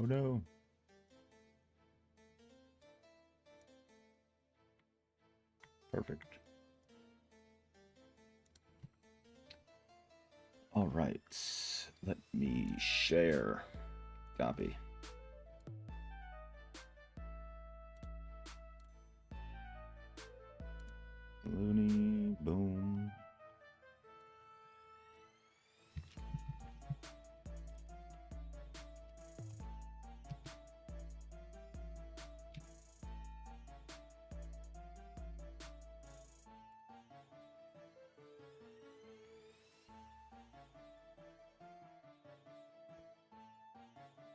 Oh no. Perfect. All right. Let me share. Copy. Looney, boom.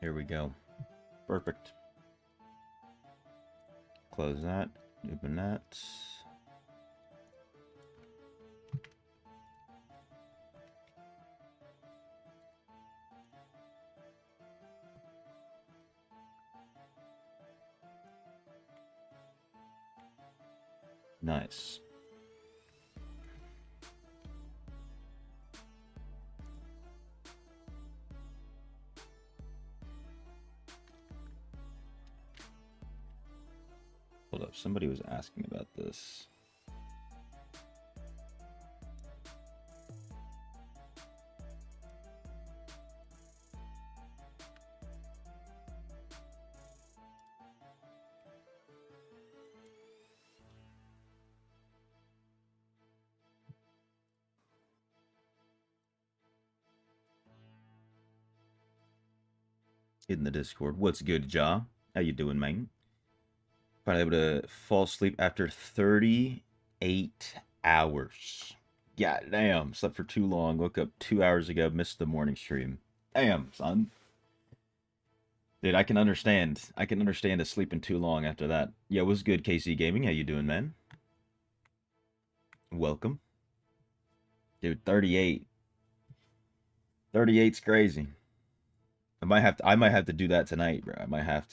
Here we go. Perfect. Close that. Open that. Nice. Hold up, somebody was asking about this. In the Discord. What's good, Ja? How you doing, man? Finally able to fall asleep after 38 hours. God damn, slept for too long. Woke up 2 hours ago, missed the morning stream. Damn, son. Dude, I can understand. I can understand us sleeping too long after that. Yeah, what's good, KC Gaming? How you doing, man? Welcome. Dude, 38. 38's crazy. I might have to do that tonight, bro. I might have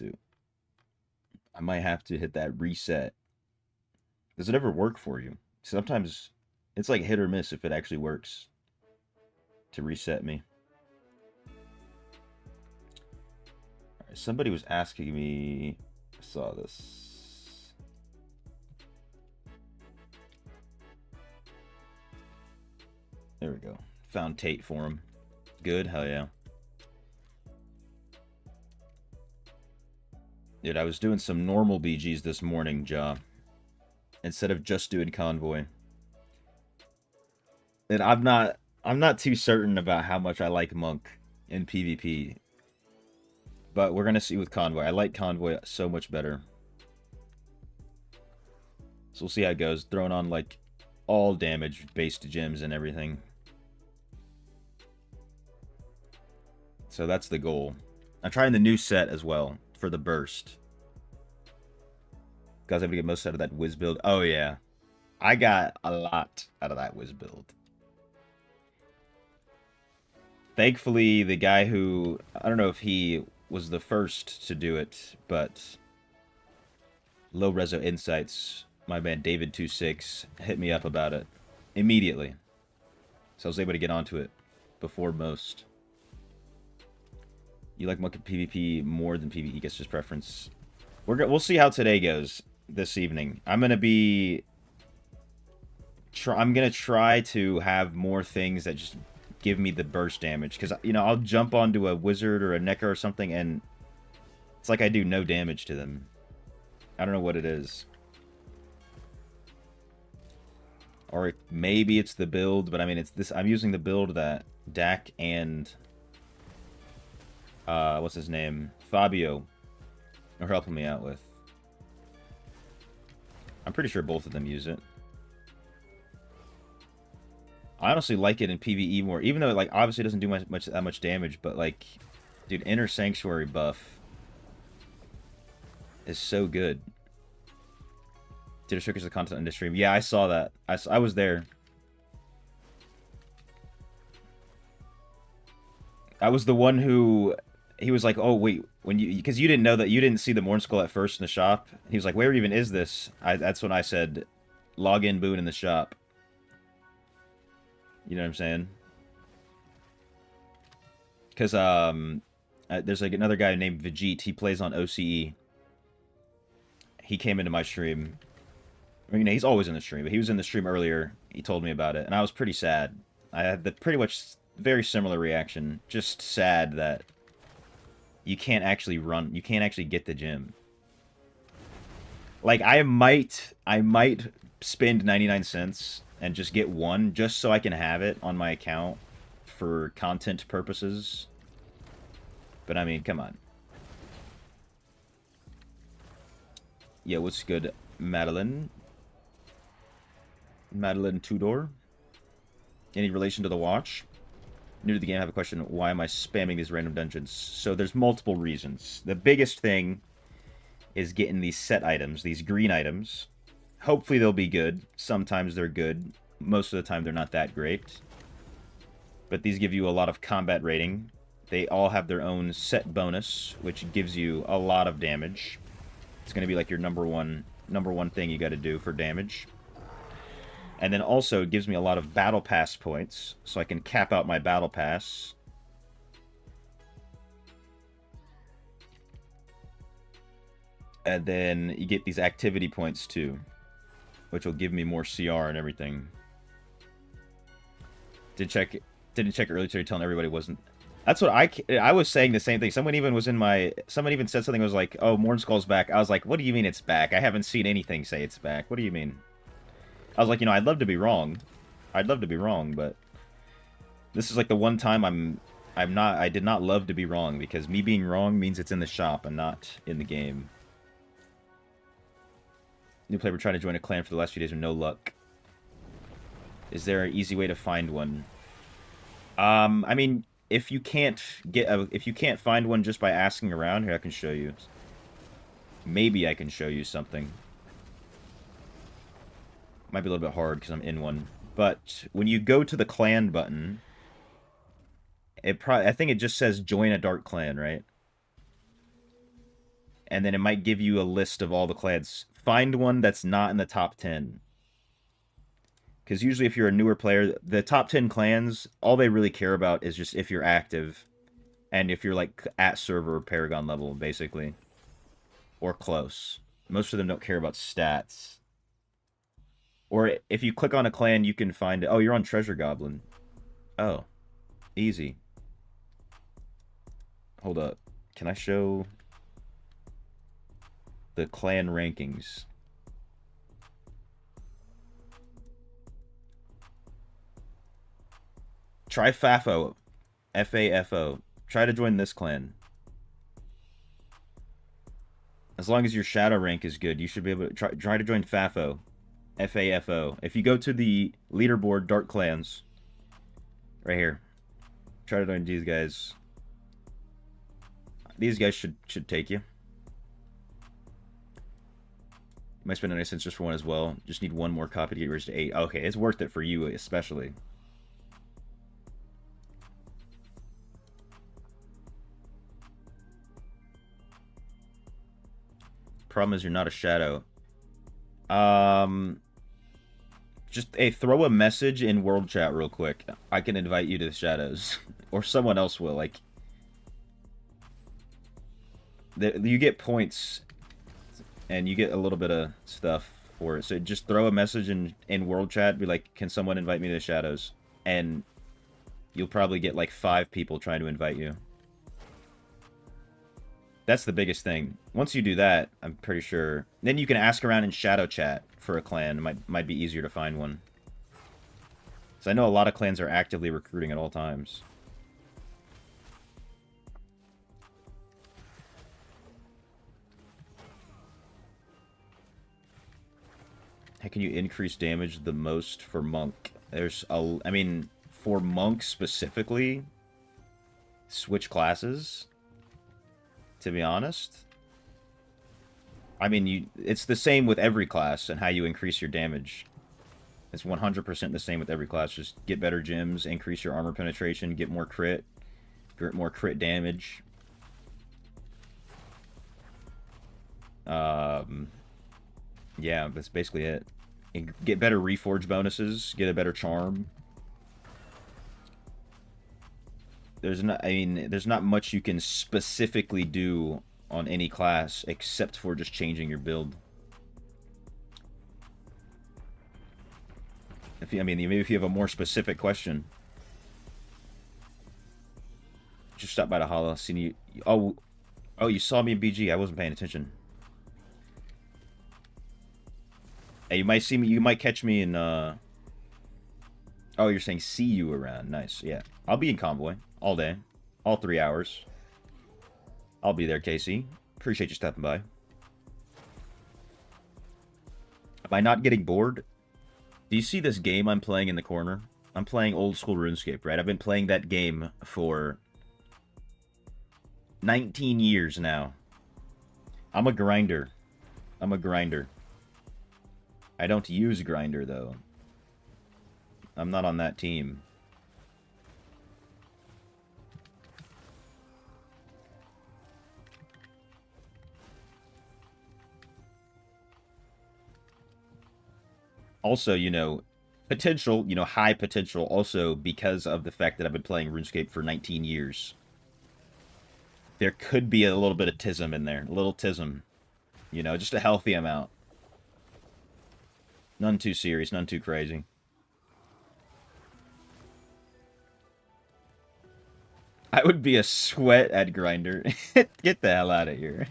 to hit that reset. Does it ever work for you? Sometimes it's like hit or miss if it actually works to reset me. All right, somebody was asking me. I saw this. There we go. Found Tate for him. Good, hell yeah. Dude, I was doing some normal BGs this morning, Ja. Instead of just doing Convoy. And I'm not too certain about how much I like Monk in PvP. But we're gonna see with Convoy. I like Convoy so much better. So we'll see how it goes. Throwing on like all damage based gems and everything. So that's the goal. I'm trying the new set as well for the burst. Guys, I'm gonna get most out of that whiz build. Oh yeah. I got a lot out of that whiz build. Thankfully, the guy who, I don't know if he was the first to do it, but Low Reso Insights, my man David26, hit me up about it immediately. So I was able to get onto it before most. You like Monk PvP more than PvE, gets his preference. We'll see how today goes this evening. I'm gonna try to have more things that just give me the burst damage, because you know I'll jump onto a wizard or a Nekker or something and it's like I do no damage to them. I don't know what it is. Or maybe it's the build, but I mean it's this. I'm using the build that Dak and what's his name, Fabio, are helping me out with. I'm pretty sure both of them use it. I honestly like it in PvE more, even though it, like, obviously doesn't do that much damage, but like, dude, Inner Sanctuary buff is so good. Did a showcase the content in the stream? Yeah, I saw that. I was there. I was the one who he was like, "Oh wait, when you because you didn't know that you didn't see the Morn Skull at first in the shop." He was like, "Where even is this?" That's when I said, "Log in Boon in the shop." You know what I'm saying? Because There's like another guy named Vijit. He plays on OCE. He came into my stream. I mean, he's always in the stream, but he was in the stream earlier. He told me about it, and I was pretty sad. I had the pretty much very similar reaction. Just sad that you can't actually run. You can't actually get the gym. Like, I might spend 99 cents and just get one, just so I can have it on my account for content purposes. But I mean, come on. Yeah, what's good, Madeline? Madeline Tudor? Any relation to the watch? New to the game, I have a question. Why am I spamming these random dungeons? So there's multiple reasons. The biggest thing is getting these set items, these green items. Hopefully they'll be good. Sometimes they're good. Most of the time they're not that great. But these give you a lot of combat rating. They all have their own set bonus, which gives you a lot of damage. It's going to be like your number one thing you got to do for damage. And then also it gives me a lot of battle pass points, so I can cap out my battle pass. And then you get these activity points too, which will give me more CR and everything. Didn't check earlier today, telling everybody wasn't. That's what I was saying the same thing. Someone even said something was like, "Oh, Mornskull's back." I was like, "What do you mean it's back? I haven't seen anything say it's back. What do you mean?" I was like, I'd love to be wrong. I'd love to be wrong, but this is like the one time I did not love to be wrong, because me being wrong means it's in the shop and not in the game. New player trying to join a clan for the last few days with no luck. Is there an easy way to find one? I mean, if you can't find one just by asking around, here I can show you. Maybe I can show you something. Might be a little bit hard because I'm in one. But when you go to the clan button, I think it just says join a dark clan, right? And then it might give you a list of all the clans. Find one that's not in the top 10. Because usually if you're a newer player, the top 10 clans, all they really care about is just if you're active. And if you're like at server or Paragon level, basically. Or close. Most of them don't care about stats. Or if you click on a clan, you can find it. Oh, you're on Treasure Goblin. Oh. Easy. Hold up. Can I show the clan rankings? Try FAFO. FAFO. Try to join this clan. As long as your shadow rank is good, you should be able to try to join FAFO. FAFO. If you go to the leaderboard, Dark Clans, right here, try to join these guys. These guys should take you. Might spend 90 cents just for one as well. Just need one more copy to get raised to 8. Okay, it's worth it for you especially. Problem is you're not a shadow. Just, hey, throw a message in world chat real quick. I can invite you to the shadows. Or someone else will, like... You get points, and you get a little bit of stuff for it. So just throw a message in world chat, be like, can someone invite me to the shadows? And you'll probably get like 5 people trying to invite you. That's the biggest thing. Once you do that, I'm pretty sure... Then you can ask around in shadow chat for a clan. It might be easier to find one. So I know a lot of clans are actively recruiting at all times. How can you increase damage the most for monk? I mean, for monk specifically, switch classes. To be honest, I mean, it's the same with every class and how you increase your damage. It's 100% the same with every class. Just get better gems, increase your armor penetration, get more crit damage. Yeah, that's basically it. And get better reforge bonuses, get a better charm. There's not, I mean, there's not much you can specifically do on any class except for just changing your build. If you, I mean, maybe if you have a more specific question. Just stop by the holo. Seen you. Oh, you saw me in BG. I wasn't paying attention. Hey, you might see me. You might catch me in. Oh, you're saying see you around. Nice. Yeah, I'll be in Convoy all day, all 3 hours. I'll be there, Casey. Appreciate you stopping by. Am I not getting bored? Do you see this game I'm playing in the corner? I'm playing old school RuneScape, right? I've been playing that game for 19 years now. I'm a grinder. I'm a grinder. I don't use grinder, though. I'm not on that team. Also, you know, potential, you know, high potential also because of the fact that I've been playing RuneScape for 19 years. There could be a little bit of tism in there. A little tism. You know, just a healthy amount. None too serious, none too crazy. I would be a sweat at grinder. Get the hell out of here.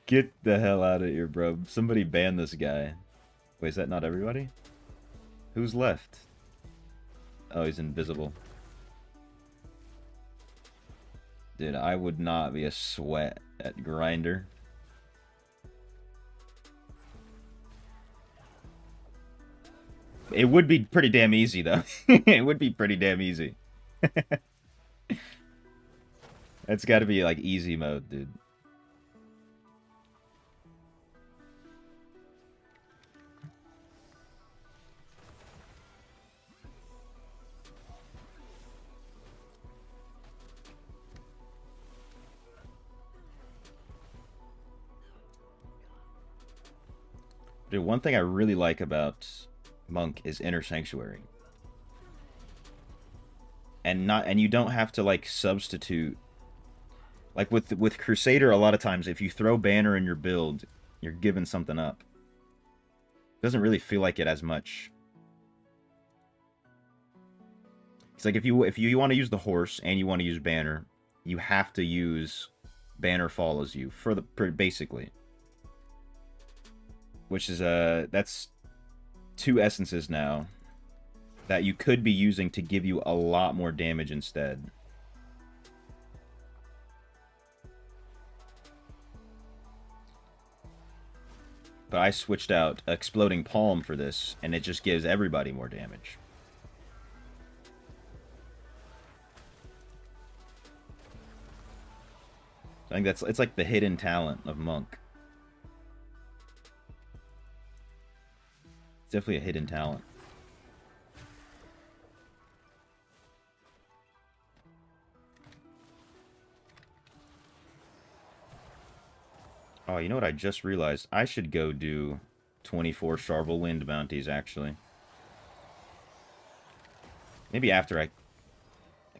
Get the hell out of here, bro. Somebody ban this guy. Wait, is that not everybody? Who's left? Oh, he's invisible. Dude, I would not be a sweat at grinder. It would be pretty damn easy, though. It would be pretty damn easy. It's got to be, like, easy mode, dude. Dude, one thing I really like about Monk is Inner Sanctuary. And you don't have to like substitute like with Crusader a lot of times if you throw banner in your build, you're giving something up. It doesn't really feel like it as much. It's like if you want to use the horse and you want to use banner, you have to use banner follows you for basically. Which is that's 2 essences now that you could be using to give you a lot more damage instead. But I switched out Exploding Palm for this, and it just gives everybody more damage. I think it's like the hidden talent of Monk. It's definitely a hidden talent. Oh, you know what I just realized? I should go do 24 Sharvel Wind bounties, actually. Maybe after I...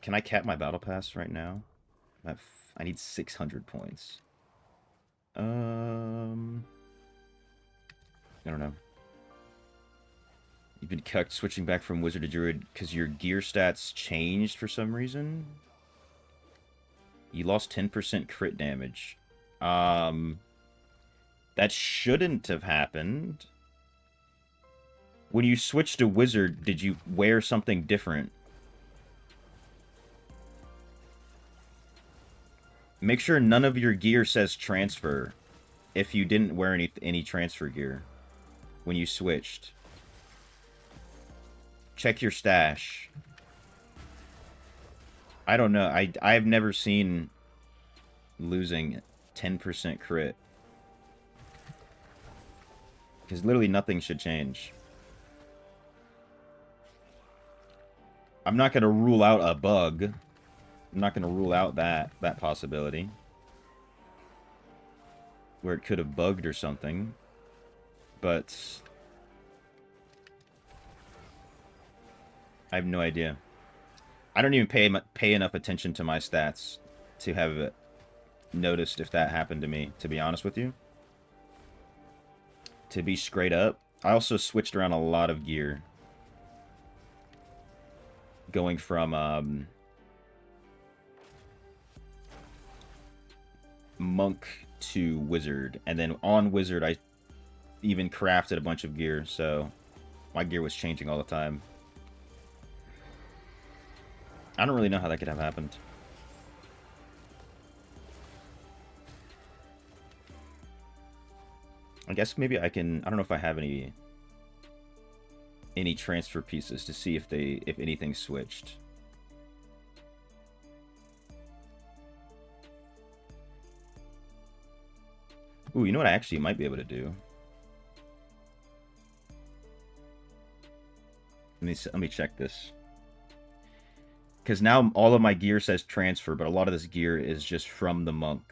Can I cap my Battle Pass right now? I need 600 points. I don't know. You've been cucked switching back from Wizard to Druid because your gear stats changed for some reason? You lost 10% crit damage. That shouldn't have happened. When you switched to Wizard, did you wear something different? Make sure none of your gear says transfer if you didn't wear any transfer gear when you switched. Check your stash. I don't know. I've never seen losing 10% crit. Because literally nothing should change. I'm not going to rule out a bug. I'm not going to rule out that possibility. Where it could have bugged or something. But... I have no idea. I don't even pay enough attention to my stats to have noticed if that happened to me, to be honest with you. To be straight up, I also switched around a lot of gear. Going from monk to wizard, and then on wizard I even crafted a bunch of gear, so my gear was changing all the time. I don't really know how that could have happened. I guess maybe I can, I don't know if I have any transfer pieces to see if anything switched. Ooh, you know what I actually might be able to do? Let me check this. Because now all of my gear says transfer, but a lot of this gear is just from the monk.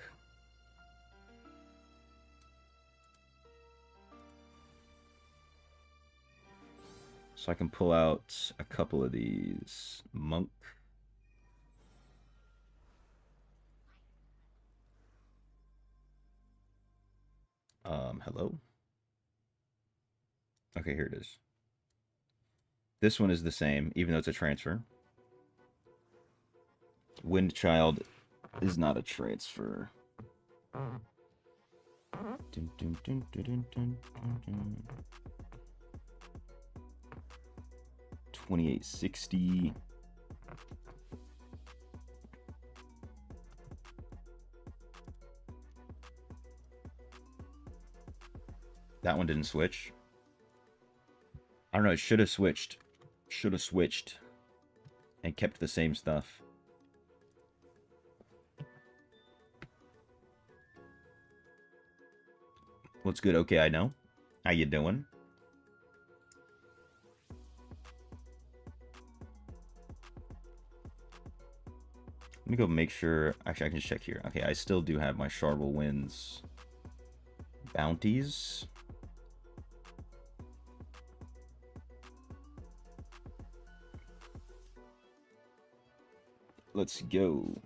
So I can pull out a couple of these. Monk. Hello? Okay, here it is. This one is the same, even though it's a transfer. Windchild is not a transfer. Dun, dun, dun, dun, dun, dun, dun. 2860. That one didn't switch. I don't know, it should have switched. Should have switched. And kept the same stuff. What's good? Okay, I know. How you doing? Let me go make sure. Actually, I can check here. Okay, I still do have my Sharble Winds bounties. Let's go.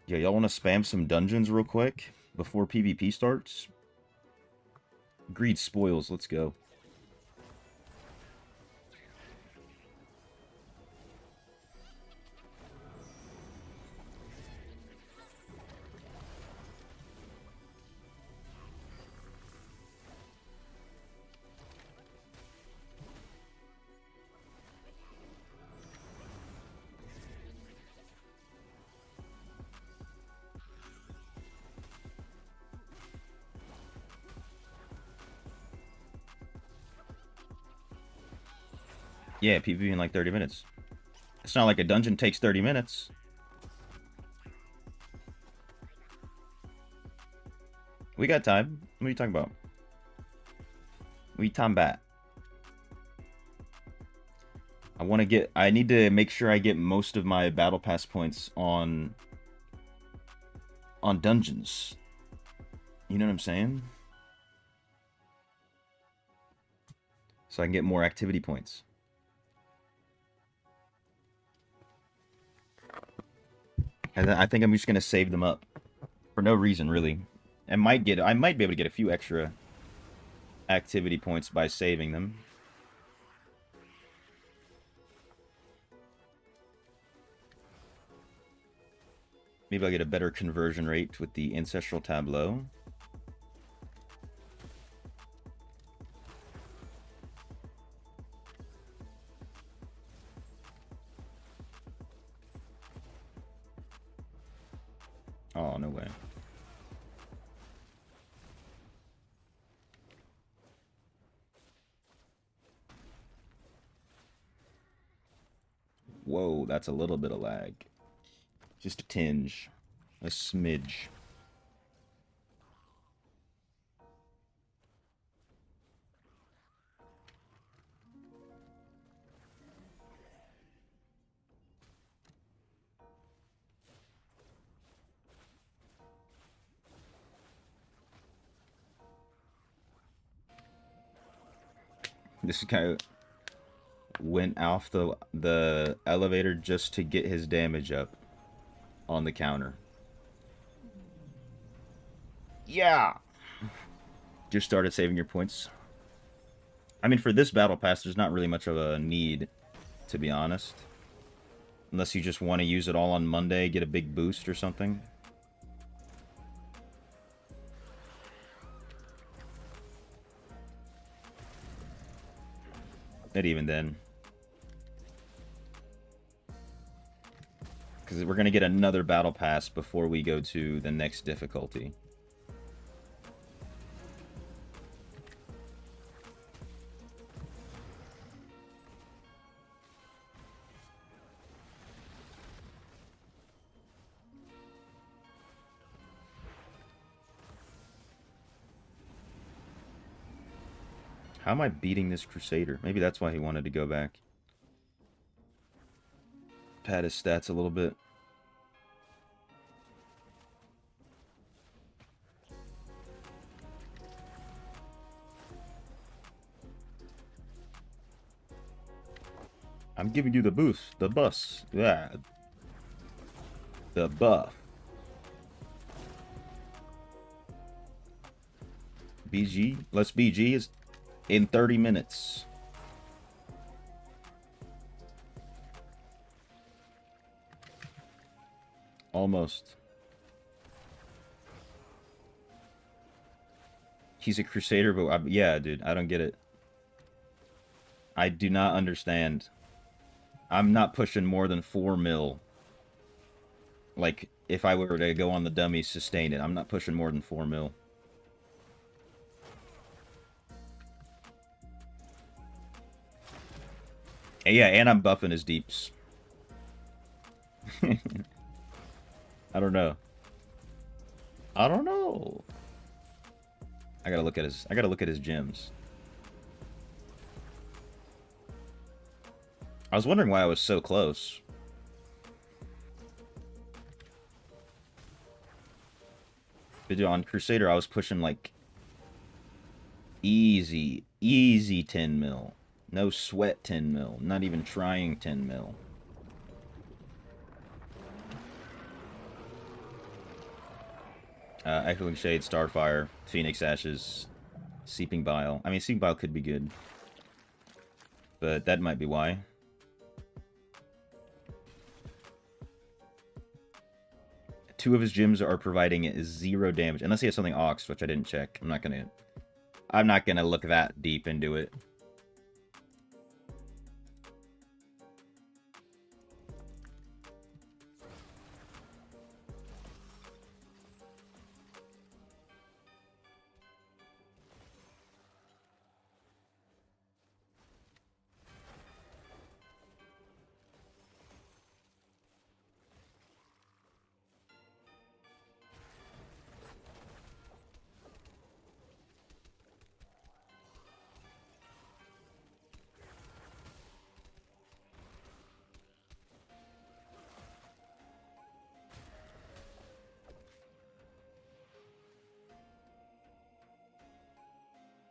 Yeah, y'all want to spam some dungeons real quick before PvP starts? Greed spoils. Let's go. Yeah, PvP in like 30 minutes. It's not like a dungeon takes 30 minutes. We got time. What are you talking about? We time bat. I need to make sure I get most of my battle pass points on dungeons. You know what I'm saying? So I can get more activity points. And then I think I'm just gonna save them up for no reason, really. I might be able to get a few extra activity points by saving them. Maybe I'll get a better conversion rate with the Ancestral Tableau. Oh, no way. Whoa, that's a little bit of lag. Just a tinge. A smidge. This guy went off the elevator just to get his damage up on the counter. Yeah. Just started saving your points. I mean, for this battle pass, there's not really much of a need, to be honest. Unless you just want to use it all on Monday, get a big boost or something. Not even then. Because we're going to get another battle pass before we go to the next difficulty. How am I beating this Crusader? Maybe that's why he wanted to go back. Pad his stats a little bit. I'm giving you the boost, the bus, yeah, the buff. BG, let's BG is in 30 minutes. Almost. He's a Crusader, but yeah, dude, I don't get it. I do not understand. I'm not pushing more than 4 mil. Like, if I were to go on the dummy, sustain it, I'm not pushing more than 4 mil. And yeah, and I'm buffing his deeps. I don't know. I don't know. I gotta look at his gems. I was wondering why I was so close. But on Crusader, I was pushing like easy 10 mil. No sweat 10 mil. Not even trying 10 mil. Echoing Shade, Starfire, Phoenix Ashes, Seeping Bile. I mean, Seeping Bile could be good. But that might be why. Two of his gems are providing 0 damage. Unless he has something Oxed, which I didn't check. I'm not gonna look that deep into it.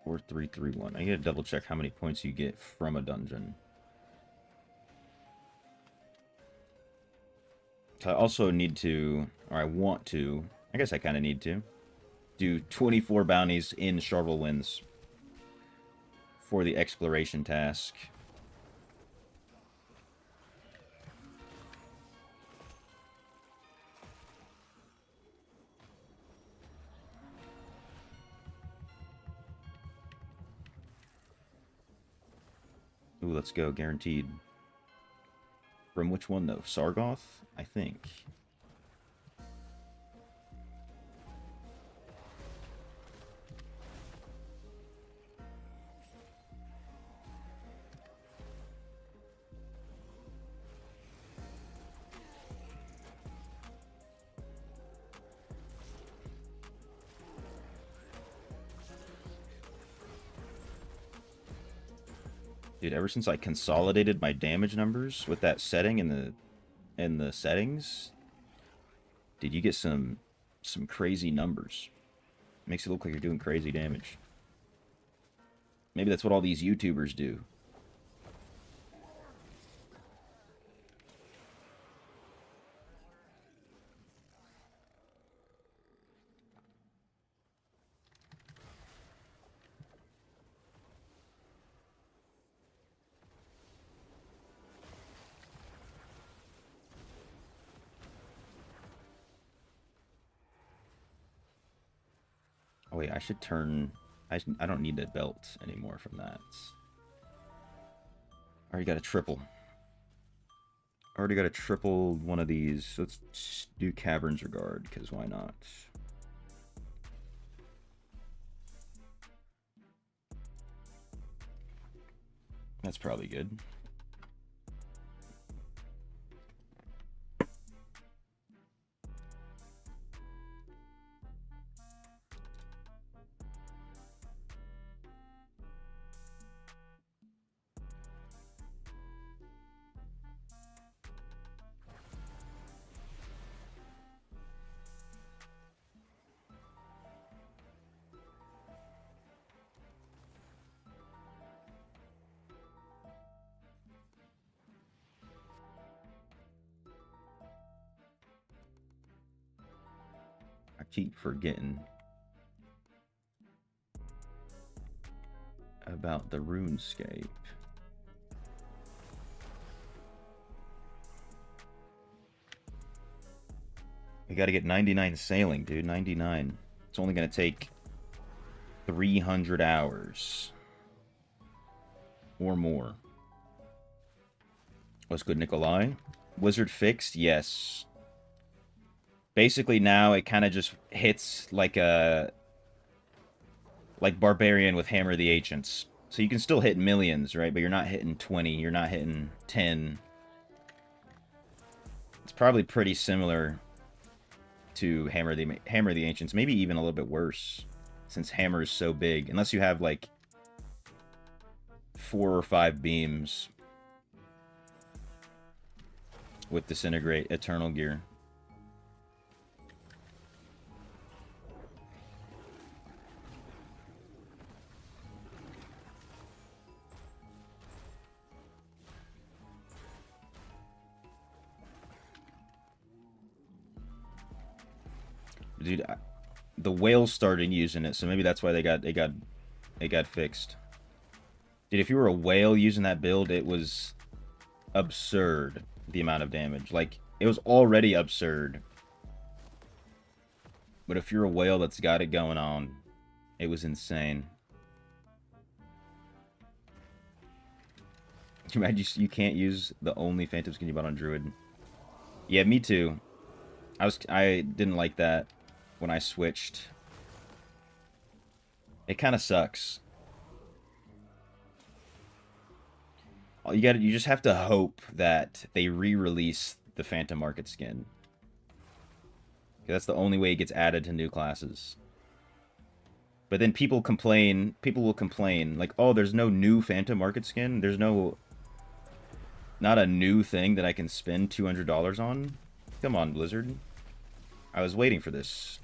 Or 331. I gotta double check how many points you get from a dungeon. So I also need to, or I want to, I guess I kind of need to, do 24 bounties in Shovel Winds for the exploration task. Ooh, let's go. Guaranteed. From which one, though? Sargoth? I think. Dude, ever since I consolidated my damage numbers with that setting in the settings, did you get some crazy numbers? Makes it look like you're doing crazy damage. Maybe that's what all these YouTubers do. Oh, wait, I should turn... I don't need a belt anymore from that. Already got a triple. Already got a triple one of these. Let's do Cavern's Regard, because why not? That's probably good. I keep forgetting about the RuneScape. We gotta get 99 sailing, dude. 99. It's only gonna take 300 hours. Or more. What's good, Nikolai? Wizard fixed? Yes. Basically now it kind of just hits like a... like Barbarian with Hammer of the Ancients. So you can still hit millions, right? But you're not hitting 20. You're not hitting 10. It's probably pretty similar to Hammer of the Ancients. Maybe even a little bit worse. Since Hammer is so big. Unless you have like 4 or 5 beams with Disintegrate Eternal Gear. Dude, the whales started using it, so maybe that's why they got fixed. Dude, if you were a whale using that build, it was absurd, the amount of damage. Like, it was already absurd. But if you're a whale that's got it going on, it was insane. Can you imagine you can't use the only Phantom skin you bought on Druid? Yeah, me too. I didn't like that when I switched. It kind of sucks. You just have to hope that they re-release the Phantom Market skin. That's the only way it gets added to new classes. But then people will complain, like, oh, there's no new Phantom Market skin? There's not a new thing that I can spend $200 on? Come on, Blizzard. I was waiting for this.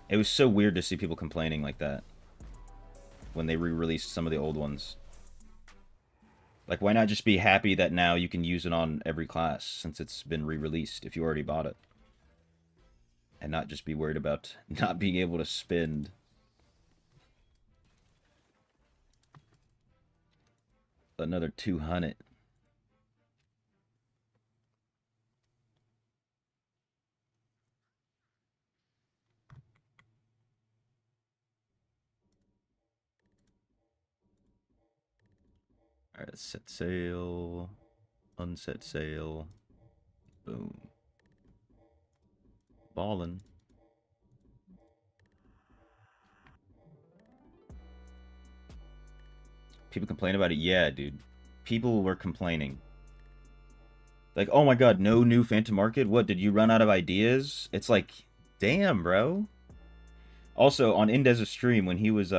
It was so weird to see people complaining like that when they re-released some of the old ones. Like, why not just be happy that now you can use it on every class since it's been re-released if you already bought it? And not just be worried about not being able to spend. Another 200. Alright, let's set sail. Unset sail. Boom. Ballin'. People complain about it? Yeah, dude. People were complaining. Like, oh my god, no new Phantom Market? What, did you run out of ideas? It's like, damn, bro. Also, on Indez's stream, when he was,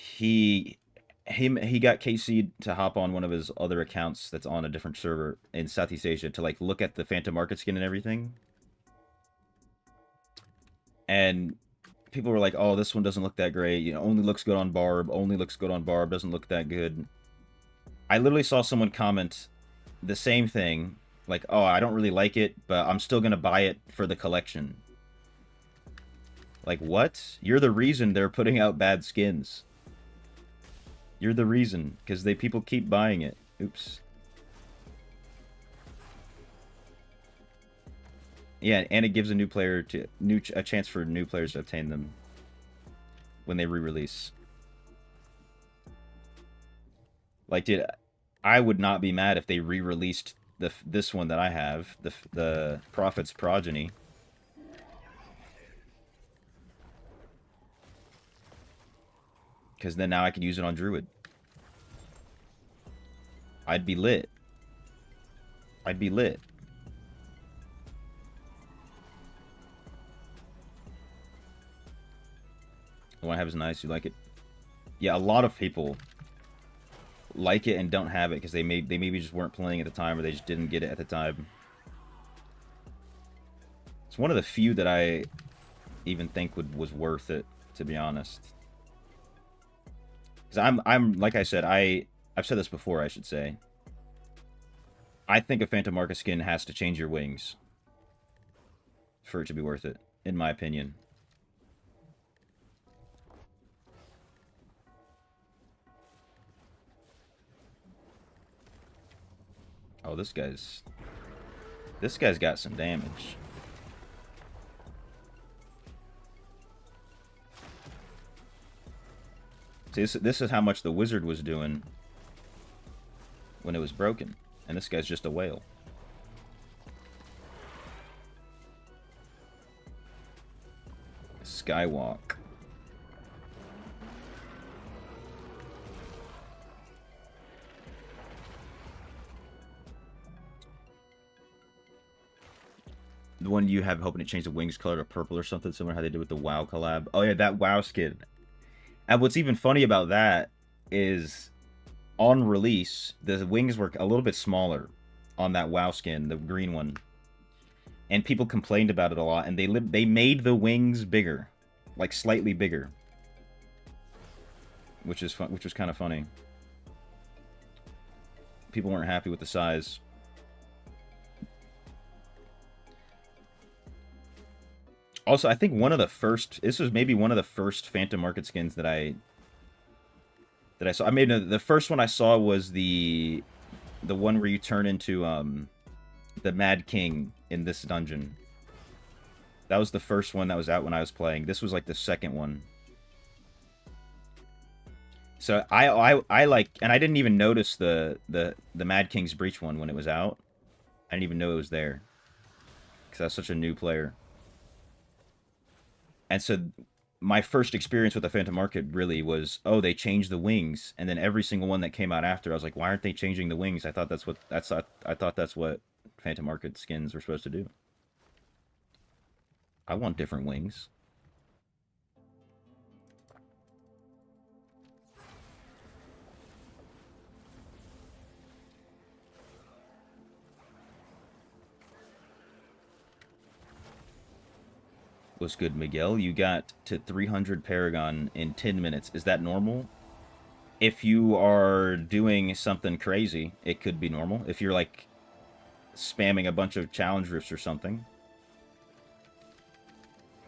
he got KC'd to hop on one of his other accounts that's on a different server in Southeast Asia to, like, look at the Phantom Market skin and everything. And people were like, oh, this one doesn't look that great. You know, only looks good on Barb. Only looks good on Barb. Doesn't look that good. I literally saw someone comment the same thing. Like, oh, I don't really like it, but I'm still going to buy it for the collection. Like, what? You're the reason they're putting out bad skins. You're the reason, because people keep buying it. Oops. Yeah, and it gives a new player a chance for new players to obtain them when they re-release. Like, dude, I would not be mad if they re-released this one that I have, the Prophet's Progeny. Because then now I could use it on Druid. I'd be lit. I'd be lit. The one I have is nice. You like it? Yeah, a lot of people like it and don't have it because they maybe just weren't playing at the time, or they just didn't get it at the time. It's one of the few that I even think was worth it, to be honest. Because I'm like I said, I've said this before, I should say. I think a Phantom Market skin has to change your wings for it to be worth it, in my opinion. Oh, this guy's got some damage. See, this is how much the wizard was doing when it was broken. And this guy's just a whale. Skywalk. The one you have hoping to change the wings color to purple or something, similar to how they did with the WoW collab. Oh yeah, that WoW skin. And what's even funny about that is on release, the wings were a little bit smaller on that WoW skin, the green one. And people complained about it a lot, and they made the wings bigger, like slightly bigger. Which is fun, which was kind of funny. People weren't happy with the size. Also, I think one of the first... This was maybe one of the first Phantom Market skins that I saw. I mean, the first one I saw was the one where you turn into the Mad King in this dungeon. That was the first one that was out when I was playing. This was like the second one. So I like... And I didn't even notice the Mad King's Breach one when it was out. I didn't even know it was there. Because I was such a new player. And so my first experience with the Phantom Market really was, oh, they changed the wings, and then every single one that came out after, I was like, why aren't they changing the wings? I thought that's what Phantom Market skins were supposed to do. I want different wings. What's good, Miguel? You got to 300 Paragon in 10 minutes. Is that normal? If you are doing something crazy, it could be normal. If you're, like, spamming a bunch of challenge rifts or something.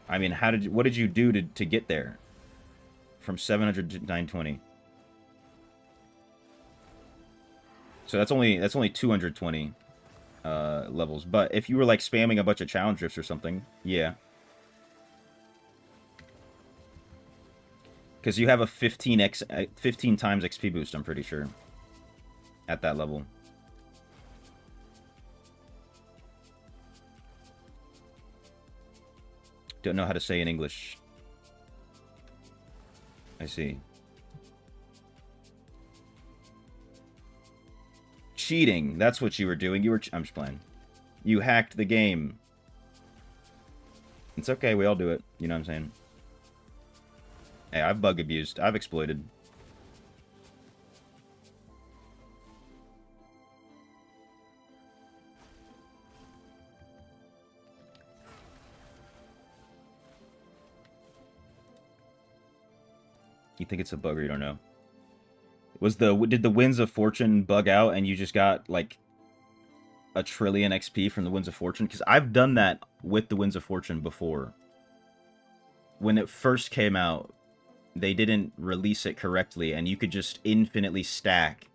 I mean, what did you do to get there? From 700 to 920. So that's only 220 levels. But if you were, like, spamming a bunch of challenge rifts or something, yeah. Because you have a 15 times XP boost, I'm pretty sure. At that level. Don't know how to say in English. I see. Cheating. That's what you were doing. I'm just playing. You hacked the game. It's okay. We all do it. You know what I'm saying? Hey, I've bug abused. I've exploited. You think it's a bug or you don't know? Did the Winds of Fortune bug out and you just got like a trillion XP from the Winds of Fortune? Because I've done that with the Winds of Fortune before. When it first came out, they didn't release it correctly, and you could just infinitely stack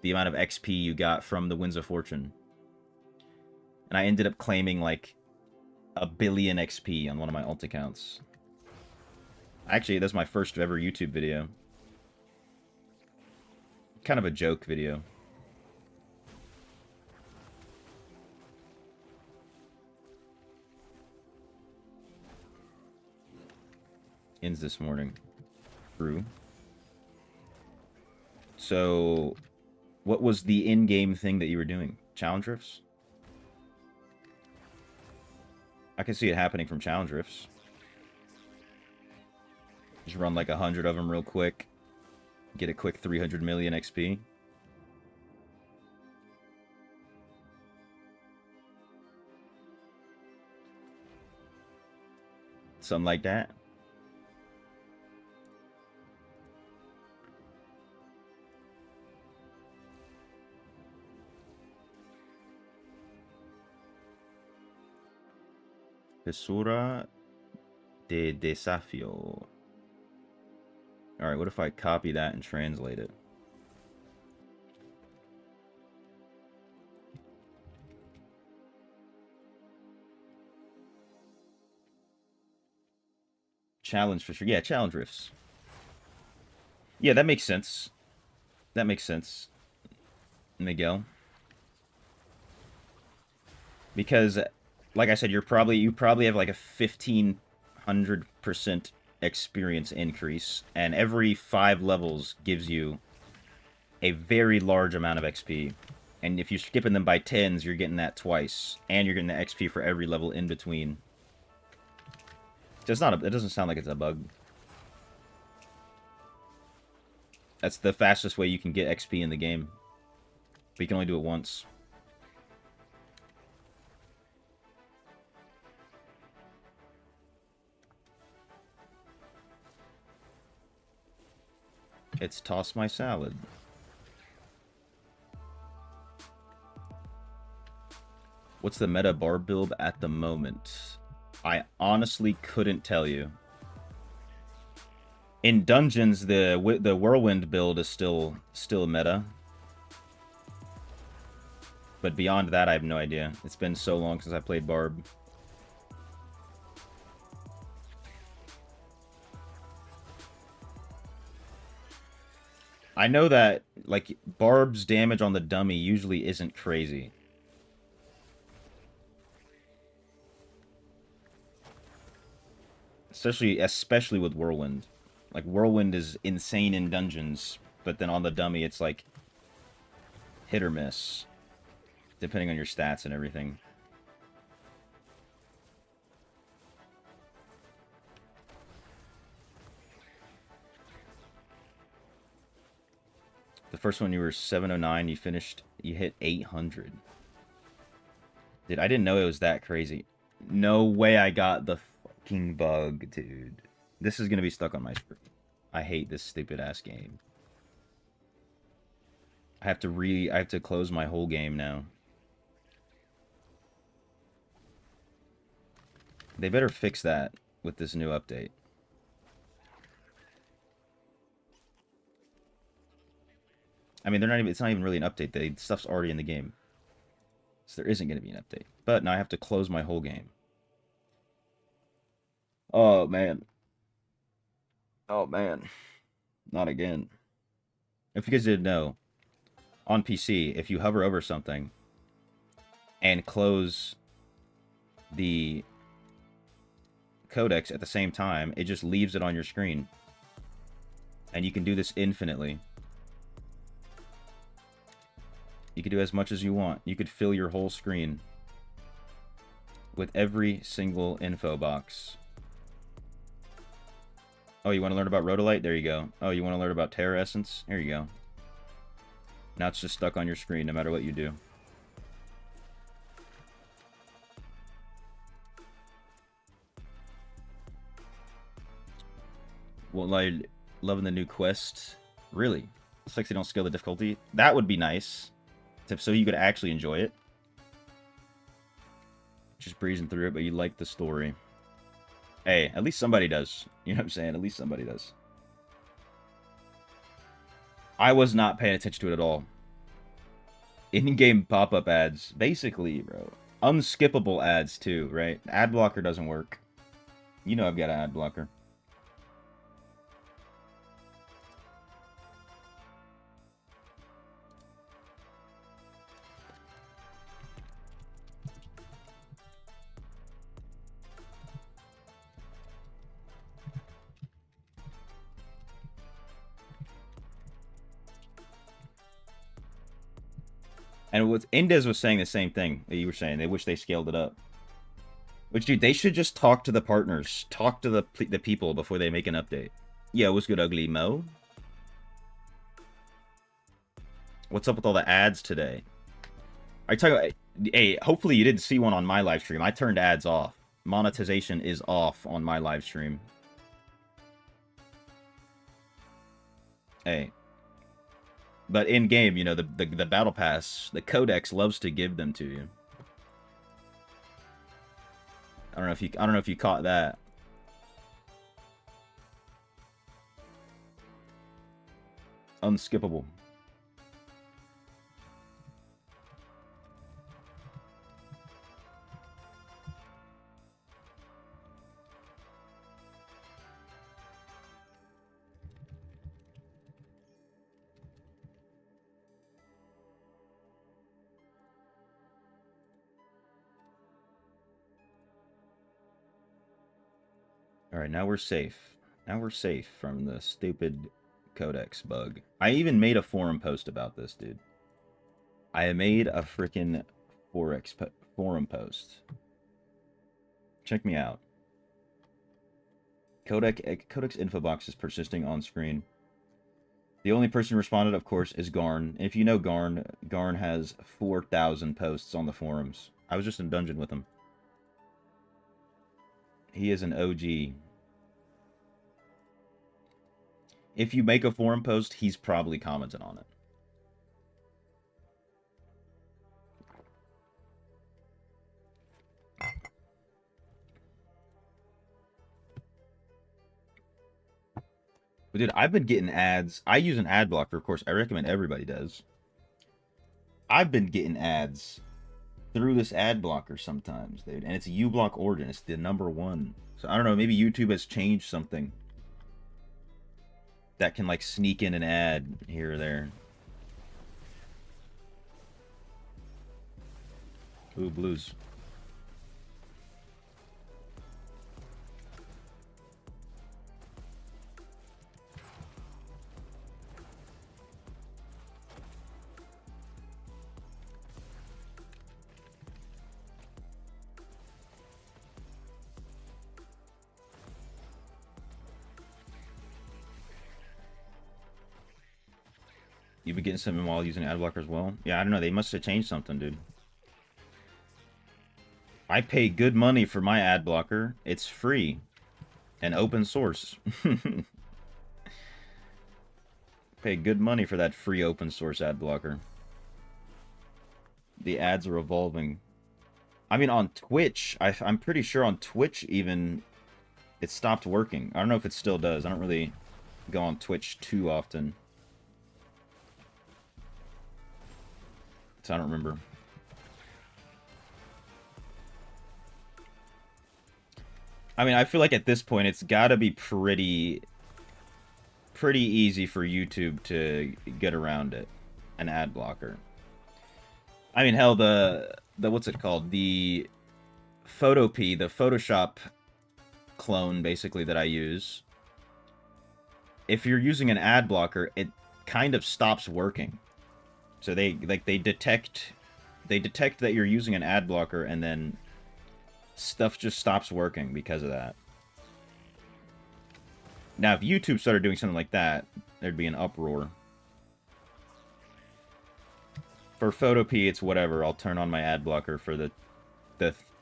the amount of XP you got from the Winds of Fortune. And I ended up claiming, like, a billion XP on one of my alt accounts. Actually, that's my first ever YouTube video. Kind of a joke video. Ends this morning. True. So, what was the in-game thing that you were doing? Challenge rifts? I can see it happening from challenge rifts. Just run like 100 of them real quick. Get a quick 300 million XP. Something like that. Fisura de Desafio. Alright, what if I copy that and translate it? Challenge for sure. Yeah, challenge rifts. Yeah, that makes sense. That makes sense, Miguel. Because, like I said, you probably have like a 1500% experience increase, and every 5 levels gives you a very large amount of XP. And if you're skipping them by 10s, you're getting that twice, and you're getting the XP for every level in between. So it's not. It doesn't sound like it's a bug. That's the fastest way you can get XP in the game. But you can only do it once. It's toss my salad. What's the meta barb build at the moment? I honestly couldn't tell you. In dungeons, the whirlwind build is still meta. But beyond that, I have no idea. It's been so long since I played barb. I know that, like, barb's damage on the dummy usually isn't crazy. Especially with whirlwind. Like, whirlwind is insane in dungeons, but then on the dummy it's like hit or miss, depending on your stats and everything. The first one you were 709, you hit 800. Dude, I didn't know it was that crazy. No way I got the fucking bug, dude. This is gonna be stuck on my screen. I hate this stupid ass game. I have to close my whole game now. They better fix that with this new update. I mean, it's not even really an update. The stuff's already in the game. So there isn't going to be an update. But now I have to close my whole game. Oh, man. Oh, man. Not again. If you guys didn't know, on PC, if you hover over something and close the codex at the same time, it just leaves it on your screen. And you can do this infinitely. You could do as much as you want. You could fill your whole screen with every single info box. Oh, you want to learn about Rhodolite? There you go. Oh, you want to learn about Terra Essence? Here you go. Now it's just stuck on your screen no matter what you do. Well, like, loving the new quest. Really? Looks like they don't scale the difficulty. That would be nice. So you could actually enjoy it. Just breezing through it, but you like the story. Hey, at least somebody does. You know what I'm saying? At least somebody does. I was not paying attention to it at all. In-game pop-up ads. Basically, bro. Unskippable ads too, right? Ad blocker doesn't work. You know I've got an ad blocker. And what Indez was saying the same thing that you were saying. They wish they scaled it up. Which, dude, they should just talk to the partners. Talk to the people before they make an update. Yeah, what's good, Ugly Mo? What's up with all the ads today? I tell you, hey, hopefully you didn't see one on my live stream. I turned ads off. Monetization is off on my live stream. Hey. But in game, you know, the battle pass, the codex loves to give them to you. I don't know if you caught that. Unskippable. Alright, now we're safe. Now we're safe from the stupid codex bug. I even made a forum post about this, dude. I made a freaking forum post. Check me out. Codex info box is persisting on screen. The only person who responded, of course, is Garn. If you know Garn, Garn has 4,000 posts on the forums. I was just in dungeon with him. He is an OG. If you make a forum post, he's probably commented on it. But dude, I've been getting ads. I use an ad blocker, of course. I recommend everybody does. I've been getting ads through this ad blocker sometimes, dude. And it's uBlock Origin. It's the #1. So I don't know, maybe YouTube has changed something that can like sneak in an ad here or there. Ooh, blues. You've been getting something while using ad blocker as well? Yeah, I don't know. They must have changed something, dude. I pay good money for my ad blocker. It's free and open source. Pay good money for that free open source ad blocker. The ads are evolving. I mean, on Twitch, I'm pretty sure on Twitch even it stopped working. I don't know if it still does. I don't really go on Twitch too often. So I don't remember. I mean, I feel like at this point it's got to be pretty easy for YouTube to get around it, an ad blocker. I mean, hell, the what's it called? The Photopea, the Photoshop clone, basically, that I use. If you're using an ad blocker, it kind of stops working. So they detect that you're using an ad blocker, and then stuff just stops working because of that. Now, if YouTube started doing something like that, there'd be an uproar. For Photopea, it's whatever. I'll turn on my ad blocker for the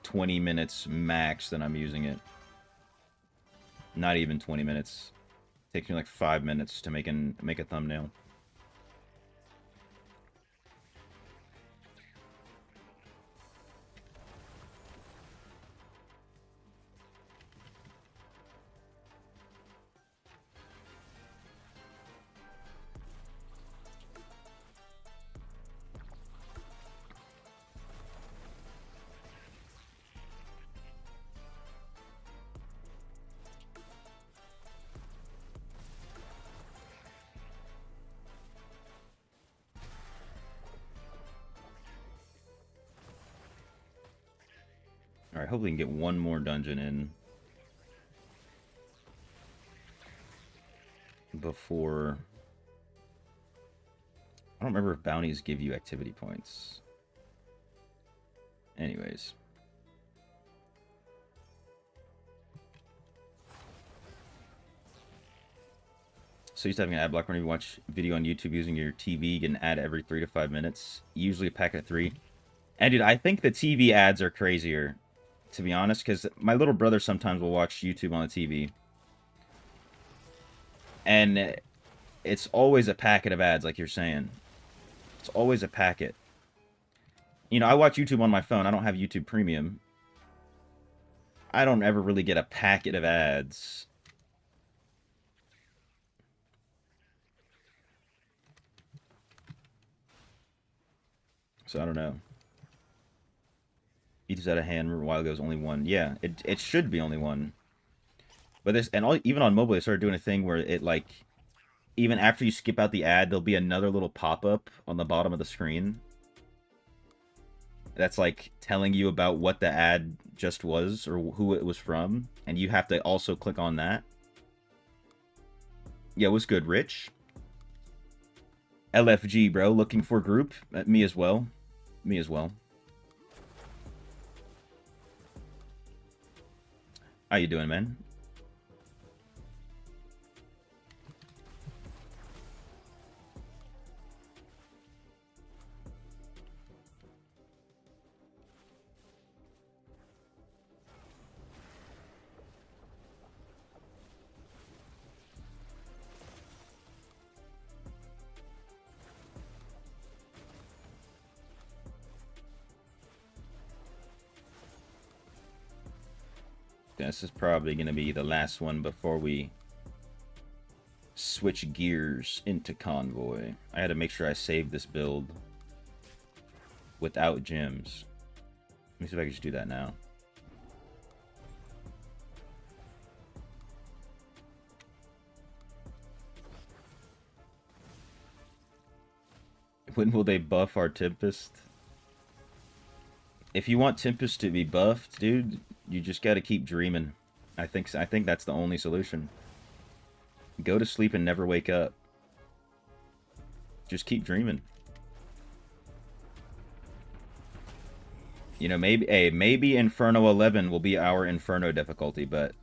20 minutes max that I'm using it. Not even 20 minutes. It takes me like 5 minutes to make a thumbnail. Alright, hopefully we can get one more dungeon in before... I don't remember if bounties give you activity points. Anyways. So used to having an ad block whenever you watch video on YouTube using your TV, you get an ad every 3 to 5 minutes. Usually a packet of 3. And dude, I think the TV ads are crazier, to be honest, because my little brother sometimes will watch YouTube on the TV. And it's always a packet of ads, like you're saying. It's always a packet. You know, I watch YouTube on my phone. I don't have YouTube Premium. I don't ever really get a packet of ads. So I don't know. YouTube's out of hand. Remember a while ago it was only one. Yeah, it should be only one. But this, and even on mobile, they started doing a thing where it, like, even after you skip out the ad, there'll be another little pop-up on the bottom of the screen. That's, like, telling you about what the ad just was, or who it was from. And you have to also click on that. Yeah, what's good, Rich? LFG, bro. Looking for group? Me as well. Me as well. How you doing, man? This is probably going to be the last one before we switch gears into Convoy. I had to make sure I saved this build without gems. Let me see if I can just do that now. When will they buff our Tempest? If you want Tempest to be buffed, dude, you just got to keep dreaming. I think that's the only solution. Go to sleep and never wake up. Just keep dreaming. You know, maybe Inferno 11 will be our Inferno difficulty, but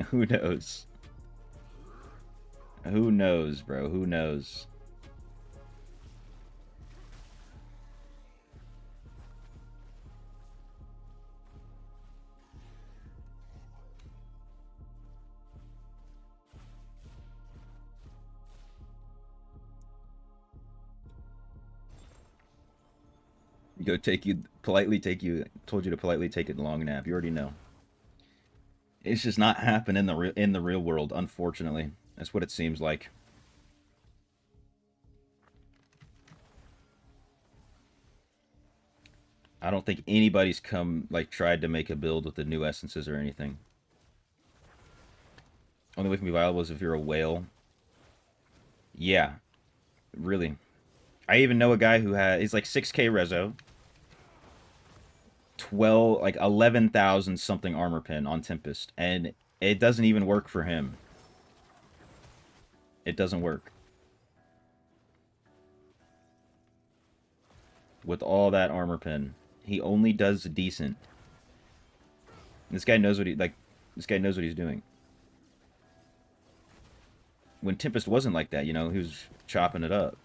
who knows? Who knows, bro? Who knows? Told you to politely take a long nap. You already know. It's just not happening in the real world, unfortunately. That's what it seems like. I don't think anybody's tried to make a build with the new essences or anything. Only way it can be viable is if you're a whale. Yeah. Really. I even know a guy who he's like 6k reso. 11,000 something armor pin on Tempest, and it doesn't even work for him. It doesn't work. With all that armor pin, he only does decent. This guy knows what he's doing. When Tempest wasn't like that, you know, he was chopping it up.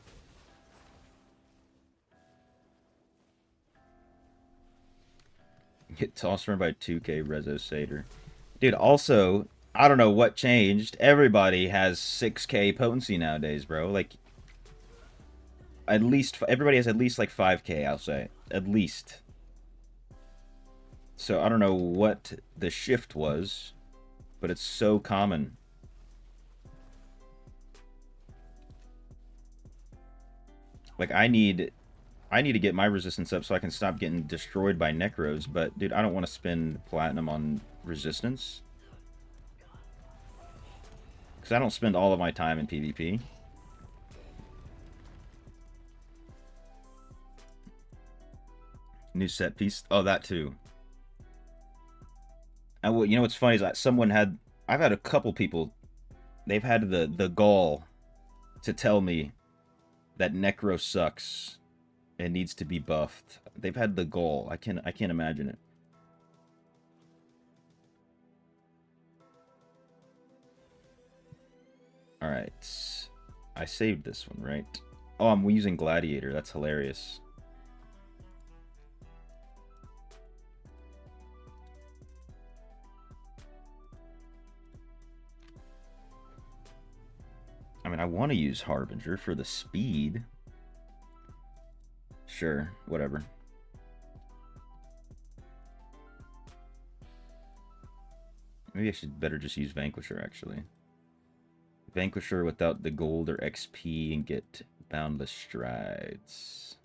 Get tossed around by 2k Rezo Satyr. Dude, also, I don't know what changed. Everybody has 6k potency nowadays, bro. Like, everybody has at least like 5k, I'll say. At least. So I don't know what the shift was, but it's so common. Like, I need to get my resistance up so I can stop getting destroyed by Necros, but, dude, I don't want to spend platinum on resistance. Because I don't spend all of my time in PvP. New set piece. Oh, that too. And you know what's funny is that I've had a couple people, they've had the gall to tell me that Necro sucks and needs to be buffed. They've had the gall. I can't imagine it. All right, I saved this one, right? Oh, I'm using Gladiator. That's hilarious. I mean, I want to use Harbinger for the speed. Sure, whatever. Maybe I should better just use Vanquisher, actually. Vanquisher without the gold or XP and get Boundless Strides.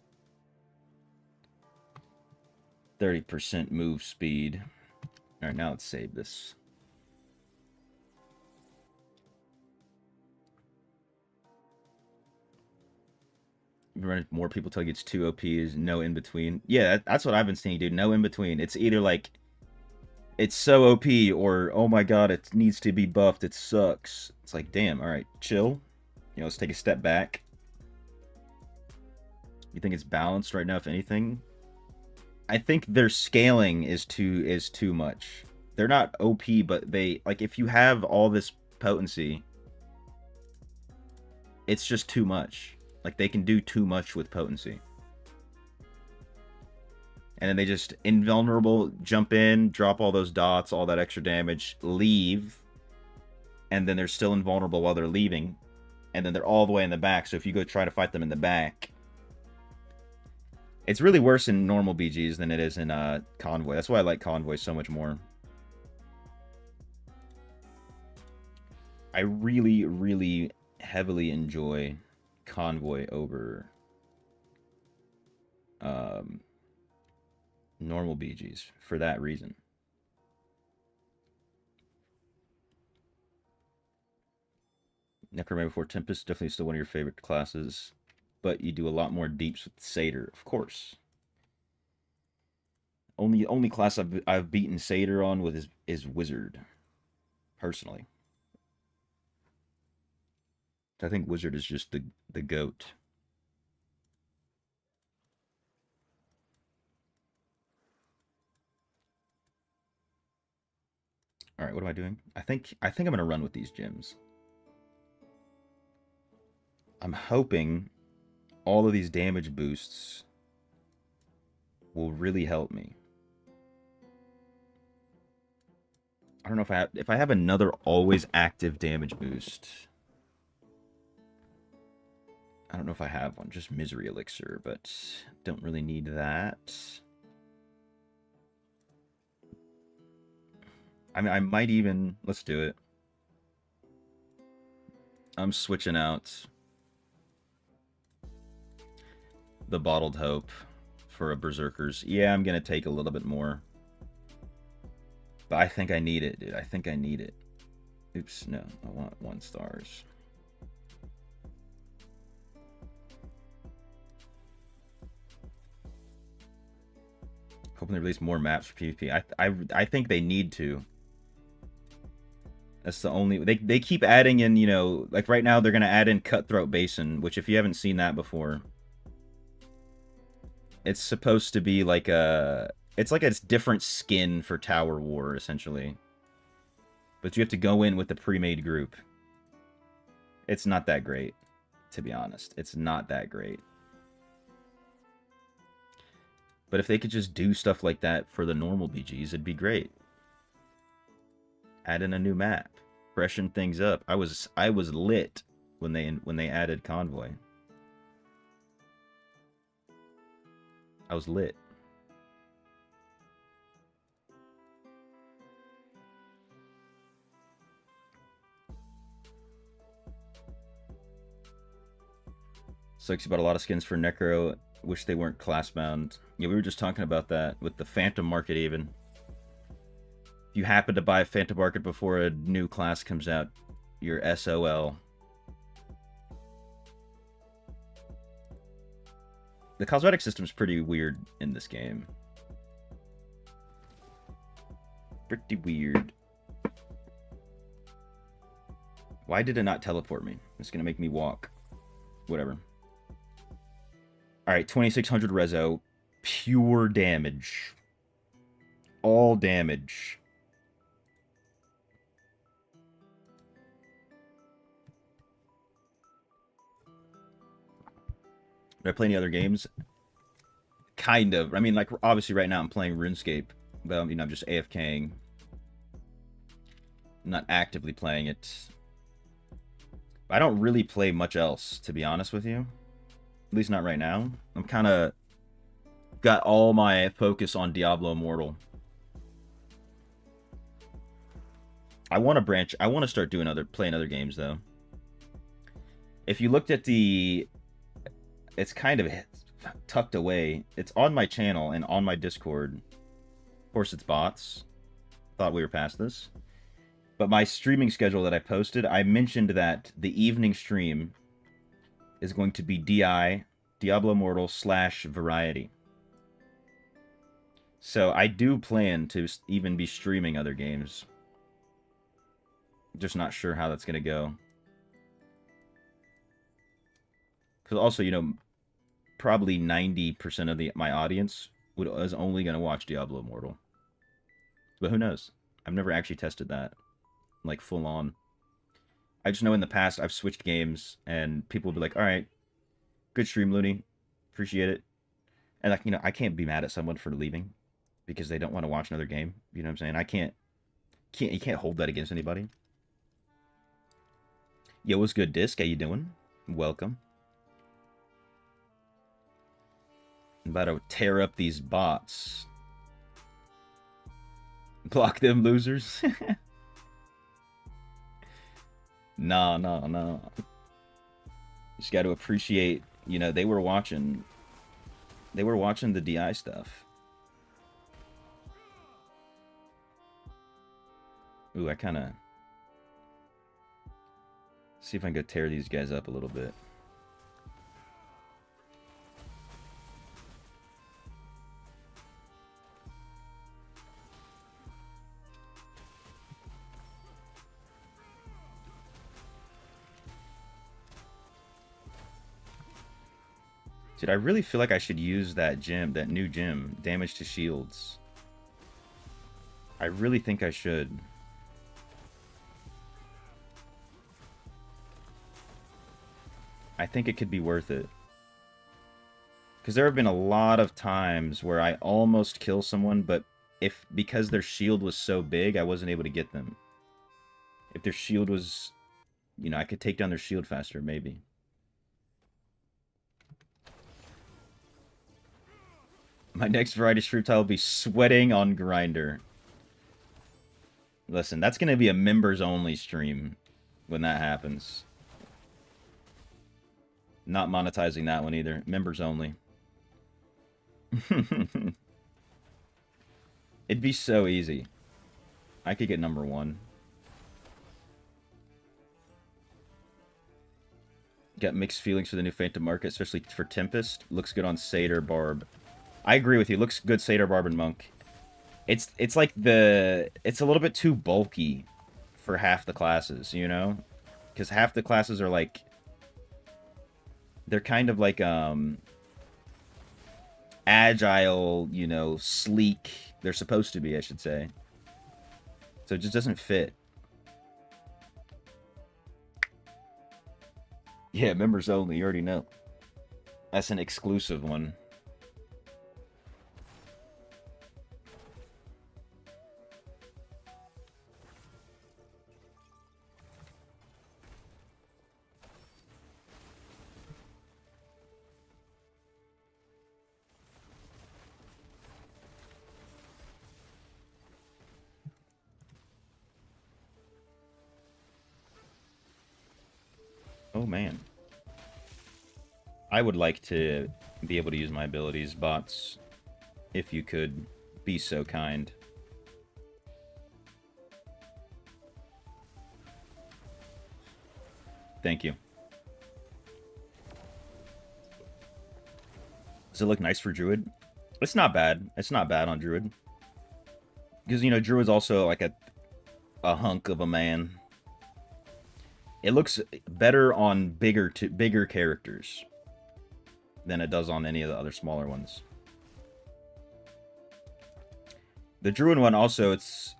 30% move speed. Alright, now let's save this. More people tell you it's too OP, is no in between. Yeah, that's what I've been seeing, dude. No in between. It's either like it's so OP or oh my god, it needs to be buffed. It sucks. It's like, damn, all right, chill. You know, let's take a step back. You think it's balanced right now, if anything? I think their scaling is too much. They're not OP, but they like if you have all this potency, it's just too much. Like, they can do too much with potency. And then they just invulnerable, jump in, drop all those dots, all that extra damage, leave. And then they're still invulnerable while they're leaving. And then they're all the way in the back. So if you go try to fight them in the back, it's really worse in normal BGs than it is in Convoy. That's why I like Convoy so much more. I really, really heavily enjoy Convoy over normal BGs for that reason. Necromancer before Tempest, definitely still one of your favorite classes, but you do a lot more deeps with Satyr, of course. Only class I've beaten Satyr on with is Wizard, personally. I think Wizard is just the GOAT. All right, what am I doing? I think I'm gonna run with these gems. I'm hoping all of these damage boosts will really help me. I don't know if I have another always active damage boost. I don't know if I have one, just Misery Elixir, but don't really need that. I mean, I might even... Let's do it. I'm switching out the Bottled Hope for a Berserker's. Yeah, I'm going to take a little bit more. But I think I need it, dude. I think I need it. Oops, no. I want 1 stars. Hoping they release more maps for PvP. I think they need to. That's the only... They keep adding in, you know... Like, right now, they're going to add in Cutthroat Basin, which, if you haven't seen that before... It's supposed to be like a... It's like a different skin for Tower War, essentially. But you have to go in with the pre-made group. It's not that great, to be honest. It's not that great. But if they could just do stuff like that for the normal BGs, it'd be great. Add in a new map. Freshen things up. I was lit when they added Convoy. I was lit. Sucks about a lot of skins for Necro. Wish they weren't class bound. Yeah, we were just talking about that with the Phantom Market even. If you happen to buy a Phantom Market before a new class comes out, you're SOL. The cosmetic system is pretty weird in this game. Pretty weird. Why did it not teleport me? It's gonna make me walk. Whatever. Alright, 2600 reso. Pure damage. All damage. Did I play any other games? Kind of. I mean, like, obviously right now I'm playing RuneScape. But, you know, I'm just AFKing. I'm not actively playing it. I don't really play much else, to be honest with you. At least not right now. I'm kind of got all my focus on Diablo Immortal. I want to branch. I want to start doing playing other games though. If you looked at it's kind of tucked away. It's on my channel and on my Discord. Of course, it's bots. Thought we were past this. But my streaming schedule that I posted, I mentioned that the evening stream is going to be Diablo Immortal / Variety. So I do plan to even be streaming other games. Just not sure how that's going to go. Because also, you know, probably 90% of my audience is only going to watch Diablo Immortal. But who knows? I've never actually tested that. Like, full on. I just know in the past I've switched games, and people will be like, alright, good stream, Looney. Appreciate it. And, like, you know, I can't be mad at someone for leaving because they don't want to watch another game. You know what I'm saying? You can't hold that against anybody. Yo, what's good, Disc? How you doing? Welcome. I'm about to tear up these bots. Block them losers. Nah. Just got to appreciate, you know, they were watching the DI stuff. Ooh, I kind of see if I can go tear these guys up a little bit. Dude, I really feel like I should use that new gem, damage to shields. I really think I should. I think it could be worth it. Because there have been a lot of times where I almost kill someone, but because their shield was so big, I wasn't able to get them. If their shield was, you know, I could take down their shield faster, maybe. My next variety stream title will be Sweating on Grinder. Listen, that's going to be a members-only stream when that happens. Not monetizing that one either. Members only. It'd be so easy. I could get #1. Got mixed feelings for the new Phantom Market, especially for Tempest. Looks good on Satyr, Barb. I agree with you. Looks good Satyr, Barb, and Monk. It's like it's a little bit too bulky for half the classes, you know? Because half the classes are like, they're kind of like agile, you know, sleek. They're supposed to be, I should say. So it just doesn't fit. Yeah, members only, you already know. That's an exclusive one. Oh, man. I would like to be able to use my abilities, bots, if you could be so kind. Thank you. Does it look nice for Druid? It's not bad. It's not bad on Druid. Because, you know, Druid's also like a hunk of a man. It looks better on bigger characters than it does on any of the other smaller ones. The Druid one also, it's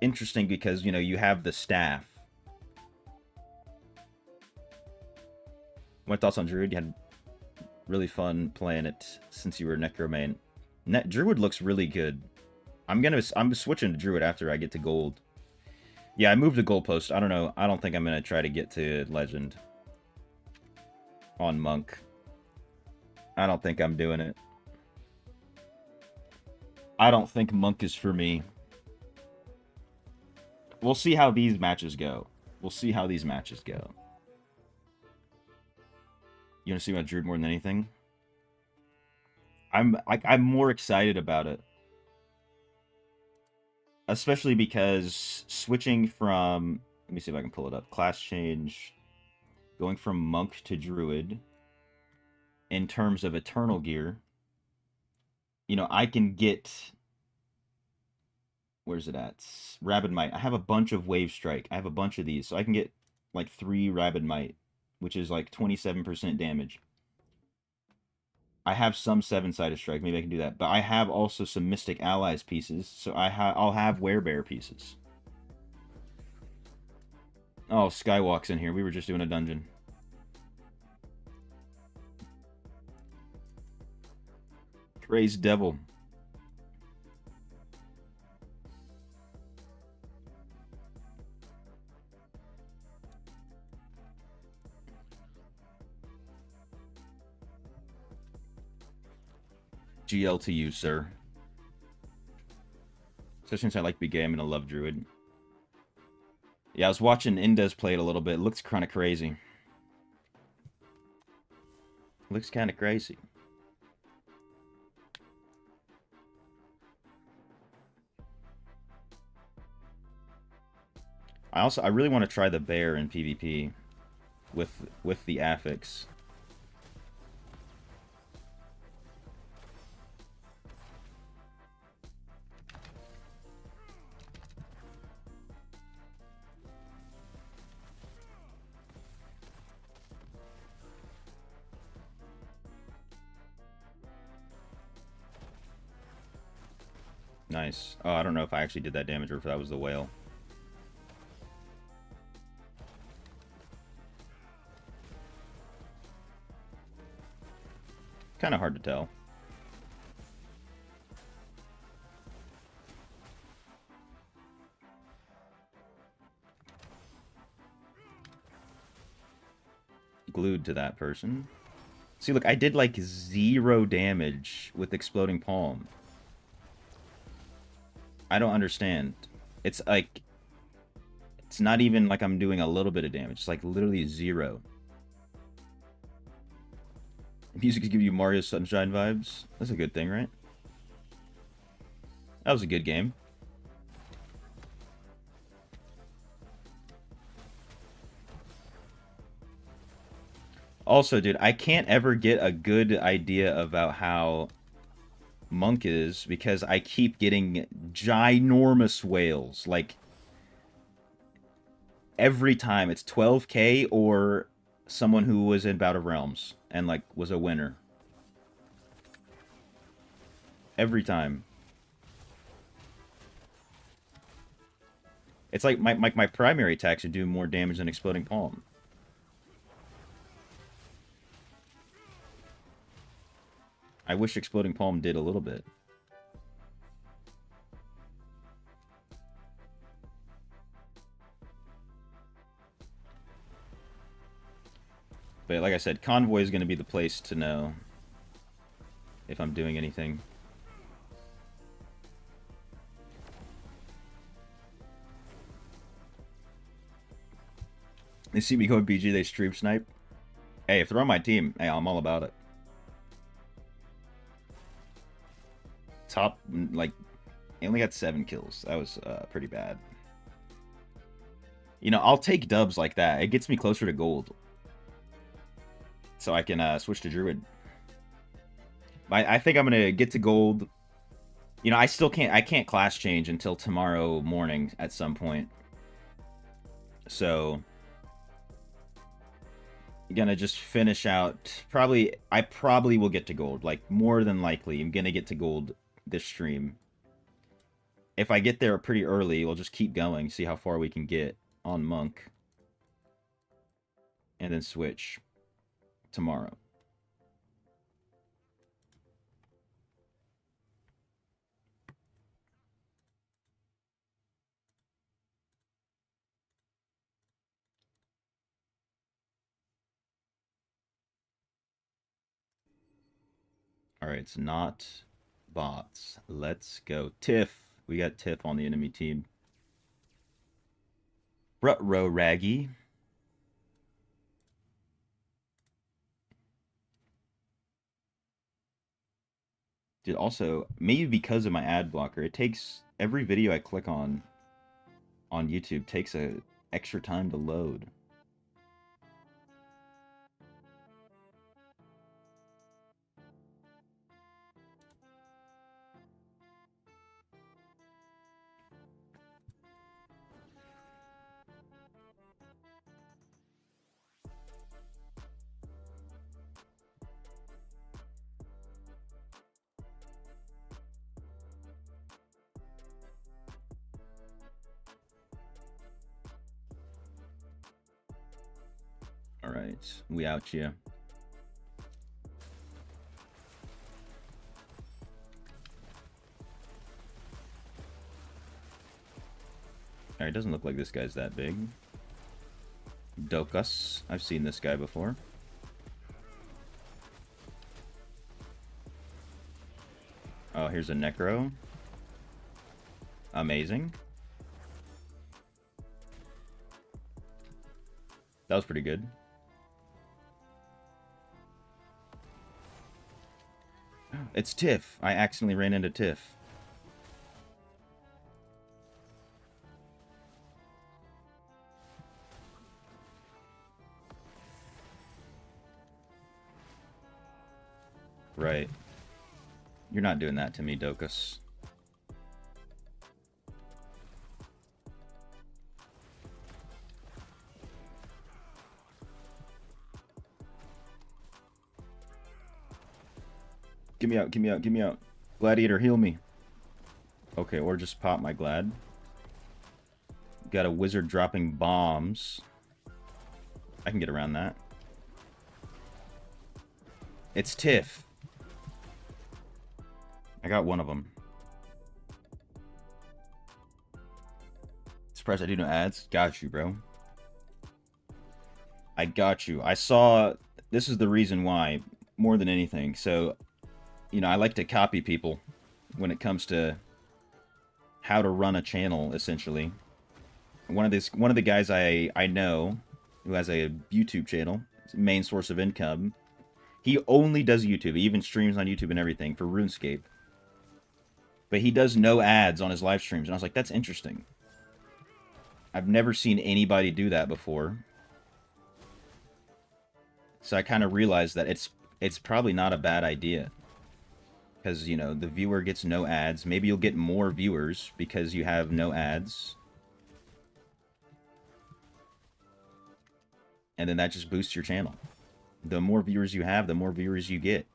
interesting because, you know, you have the staff. What thoughts on Druid? You had really fun playing it since you were Necromain. Druid looks really good. I'm switching to Druid after I get to Gold. Yeah, I moved to Goalpost. I don't know. I don't think I'm gonna try to get to Legend on Monk. I don't think I'm doing it. I don't think Monk is for me. We'll see how these matches go. We'll see how these matches go. You want to see about Druid more than anything? I'm more excited about it. Especially because switching from... Let me see if I can pull it up. Class change. Going from Monk to Druid. In terms of Eternal Gear. You know, I can get... Where's it at? Rabid Might. I have a bunch of Wave Strike. I have a bunch of these. So I can get like 3 Rabid Might. Which is like 27% damage. I have some 7-sided strike. Maybe I can do that. But I have also some Mystic Allies pieces. So I'll have Werebear pieces. Oh, Skywalk's in here. We were just doing a dungeon. Crazed Devil. GL to you, sir. Especially since I like big game and I love Druid. Yeah, I was watching Indes play it a little bit. It looks kind of crazy. Looks kind of crazy. I really want to try the bear in PvP with the affix. Nice. Oh, I don't know if I actually did that damage or if that was the whale. Kind of hard to tell. Glued to that person. See, look, I did like 0 damage with Exploding Palm. I don't understand. It's like... It's not even like I'm doing a little bit of damage. It's like literally 0. Music could give you Mario Sunshine vibes. That's a good thing, right? That was a good game. Also, dude, I can't ever get a good idea about how Monk is because I keep getting ginormous whales. Like, every time it's 12k or someone who was in Bout of Realms and, like, was a winner. Every time. It's like my primary attacks are doing more damage than Exploding Palm. I wish Exploding Palm did a little bit. But like I said, Convoy is going to be the place to know if I'm doing anything. They see me going BG, they stream snipe. Hey, if they're on my team, hey, I'm all about it. Top, like, I only got 7 kills. That was pretty bad. You know, I'll take dubs like that. It gets me closer to gold. So I can switch to Druid. I think I'm going to get to gold You know, I can't class change until tomorrow morning at some point. So, gonna just finish out. I probably will get to gold. Like, more than likely, I'm gonna get to gold this stream. If I get there pretty early, we'll just keep going, see how far we can get on Monk. And then switch tomorrow. Alright, it's not bots. Let's go. Tiff. We got Tiff on the enemy team. Rutro Raggy. Dude, also, maybe because of my ad blocker, it takes every video I click on YouTube takes a extra time to load. Alright, we out here. Alright, doesn't look like this guy's that big. Dokas. I've seen this guy before. Oh, here's a Necro. Amazing. That was pretty good. It's Tiff. I accidentally ran into Tiff. Right. You're not doing that to me, Dokas. Get me out, get me out, get me out. Gladiator, heal me. Okay, or just pop my Glad. Got a wizard dropping bombs. I can get around that. It's Tiff. I got one of them. Surprised I do no ads. Got you, bro. I got you. I saw... This is the reason why, more than anything. So, you know, I like to copy people when it comes to how to run a channel, essentially. One of the guys I know who has a YouTube channel, it's main source of income. He only does YouTube. He even streams on YouTube and everything for RuneScape. But he does no ads on his live streams. And I was like, that's interesting. I've never seen anybody do that before. So I kind of realized that it's probably not a bad idea. Because, you know, the viewer gets no ads. Maybe you'll get more viewers because you have no ads. And then that just boosts your channel. The more viewers you have, the more viewers you get.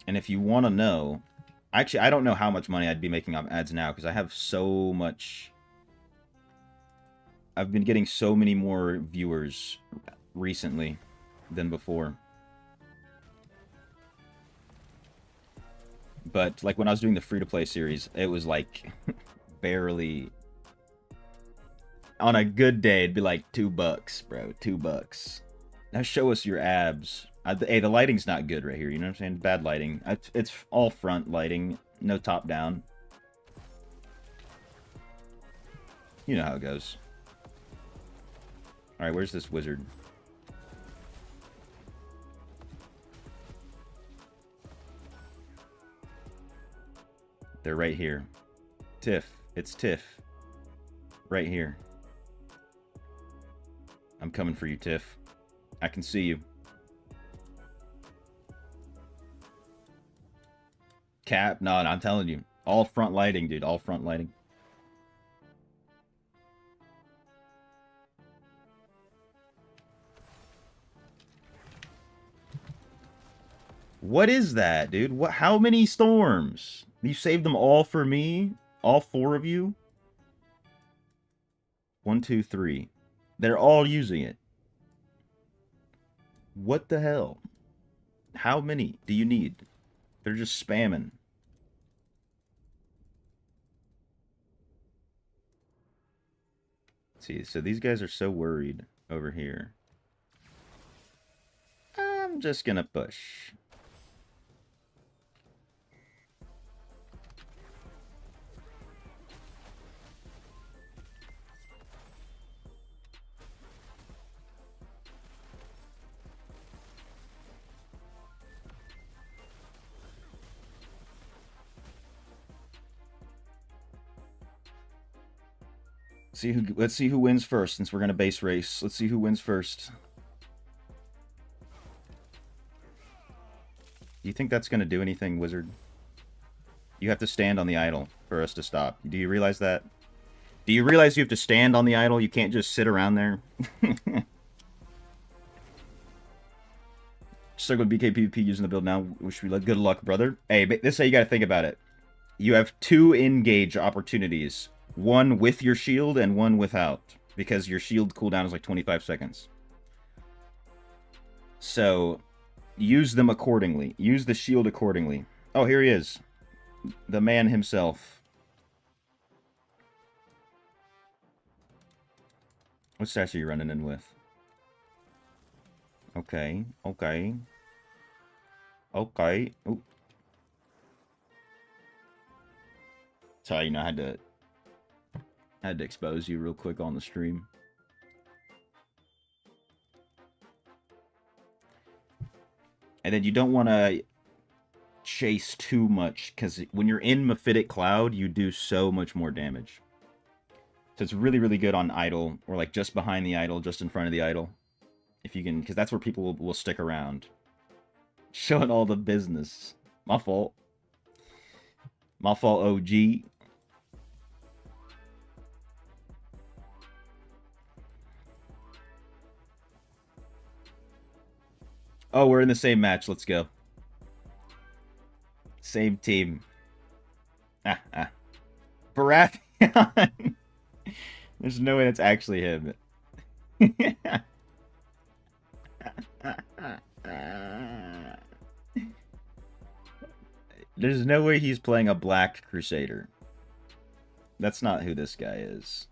And if you want to know... Actually, I don't know how much money I'd be making off ads now, because I have so much... I've been getting so many more viewers recently than before. But, like, when I was doing the free-to-play series, it was, like, barely... On a good day, it'd be like $2, bro. $2. Now show us your abs. Hey, the lighting's not good right here, you know what I'm saying? Bad lighting. It's all front lighting, no top down. You know how it goes. Alright, where's this wizard? They're right here. Tiff. It's Tiff. Right here. I'm coming for you, Tiff. I can see you. Cap? No, I'm telling you. All front lighting, dude. All front lighting. What is that, dude? What? How many storms? You saved them all for me? All 4 of you? 1, 2, 3. They're all using it. What the hell? How many do you need? They're just spamming. See, so these guys are so worried over here. I'm just gonna push. Let's see who wins first, since we're gonna base race. Let's see who wins first. Do you think that's gonna do anything, Wizard? You have to stand on the idol for us to stop. Do you realize that? Do you realize you have to stand on the idol? You can't just sit around there. Stuck with BKPVP using the build now. Wish we good luck, brother. Hey, this is how you gotta think about it. You have 2 engage opportunities. One with your shield and one without. Because your shield cooldown is like 25 seconds. So, use them accordingly. Use the shield accordingly. Oh, here he is. The man himself. What stats are you running in with? Okay, okay. Okay. Ooh. Sorry, you know, I had to expose you real quick on the stream. And then you don't want to chase too much, because when you're in Mephitic Cloud, you do so much more damage. So it's really, really good on idle, or like just behind the idle, just in front of the idle. If you can, because that's where people will stick around. Showing all the business. My fault. My fault, OG. Oh, we're in the same match. Let's go. Same team. Baratheon. There's no way that's actually him. There's no way he's playing a Black Crusader. That's not who this guy is.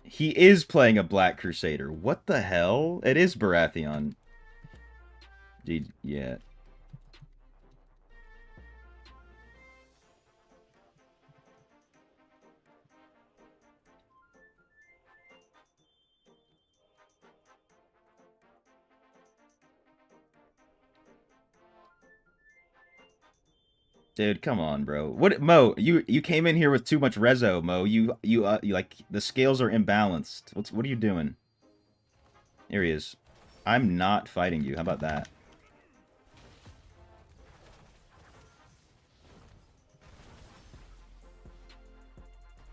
He is playing a Black Crusader. What the hell? It is Baratheon. Dude, yeah. Dude, come on, bro. What, Mo? You came in here with too much rezo, Mo. You like the scales are imbalanced. What are you doing? Here he is. I'm not fighting you. How about that?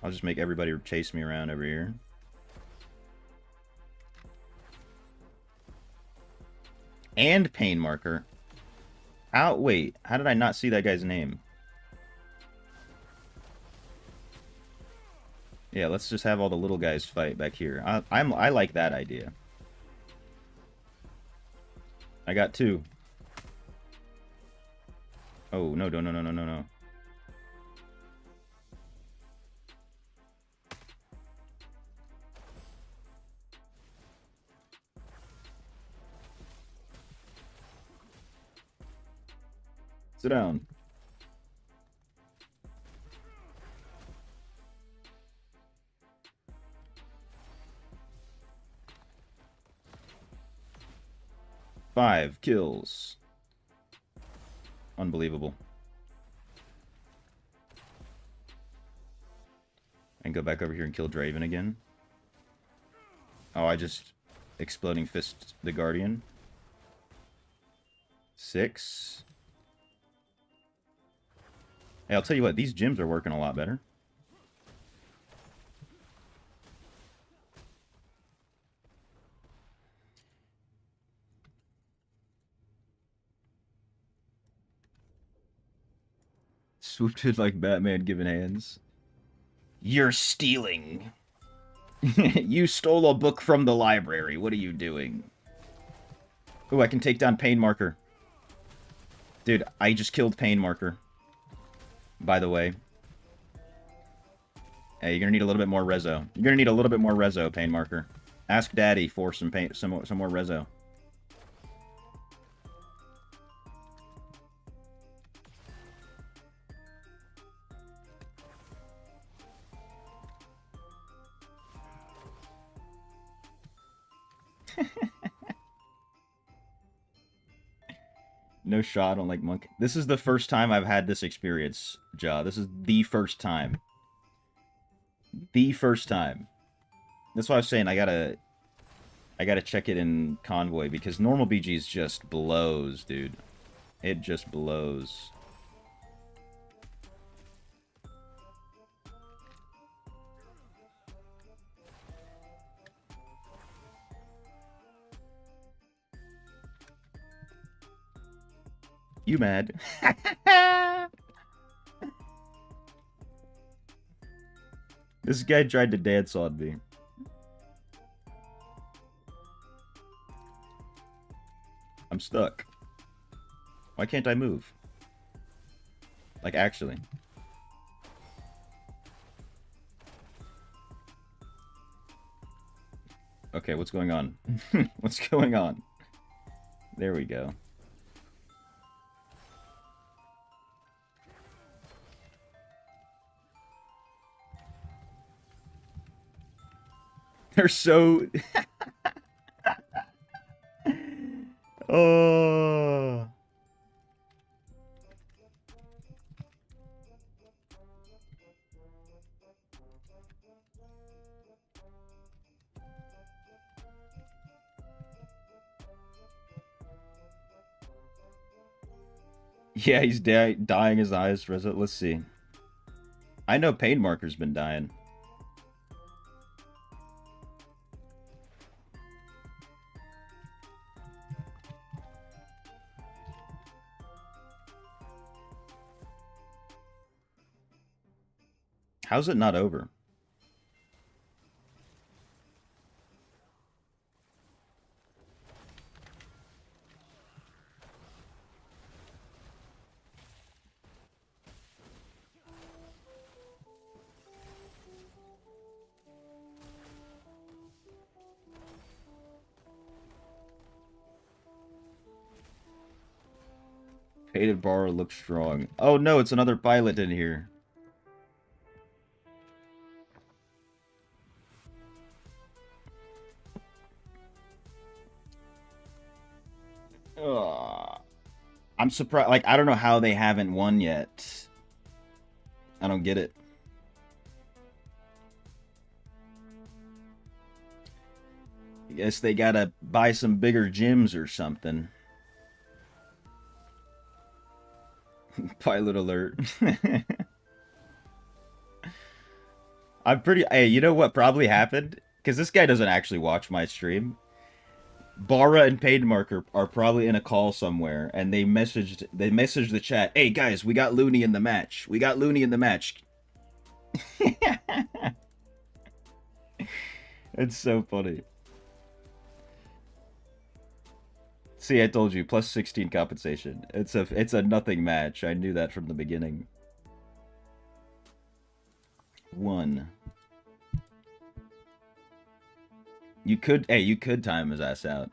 I'll just make everybody chase me around over here. And pain marker. Out. Wait, how did I not see that guy's name? Yeah, let's just have all the little guys fight back here. I like that idea. I got 2. Oh, no, no, no, no, no, no, no. Sit down. Five kills. Unbelievable. And go back over here and kill Draven again. Oh, I just... Exploding Fist the Guardian. 6. Hey, I'll tell you what, these gyms are working a lot better. Swooped in like Batman giving hands. You're stealing. You stole a book from the library. What are you doing? Ooh, I can take down Pain Marker. Dude, I just killed Pain Marker. By the way. Hey, you're gonna need a little bit more rezo. You're gonna need a little bit more rezo, Pain Marker. Ask Daddy for some more rezo. No shot, I don't like monk. This is the first time I've had this experience, Ja. This is the first time. The first time. That's why I was saying I gotta check it in Convoy, because normal BG's just blows, dude. It just blows. You mad? This guy tried to dance on me. I'm stuck. Why can't I move? Like, actually. Okay, what's going on? What's going on? There we go. They're so... Oh... Yeah, he's dying his eyes. Let's see. I know Pain Marker's been dying. How's it not over? Painted bar looks strong. Oh no, it's another pilot in here. Ugh. I'm surprised. Like, I don't know how they haven't won yet. I don't get it. I guess they gotta buy some bigger gyms or something. Pilot alert. I'm pretty... Hey, you know what probably happened? Because this guy doesn't actually watch my stream. Bara and Pain Marker are probably in a call somewhere, and they messaged the chat, "Hey guys, we got Looney in the match. We got Looney in the match." It's so funny. See, I told you, plus 16 compensation. It's a nothing match. I knew that from the beginning. 1. You could time his ass out.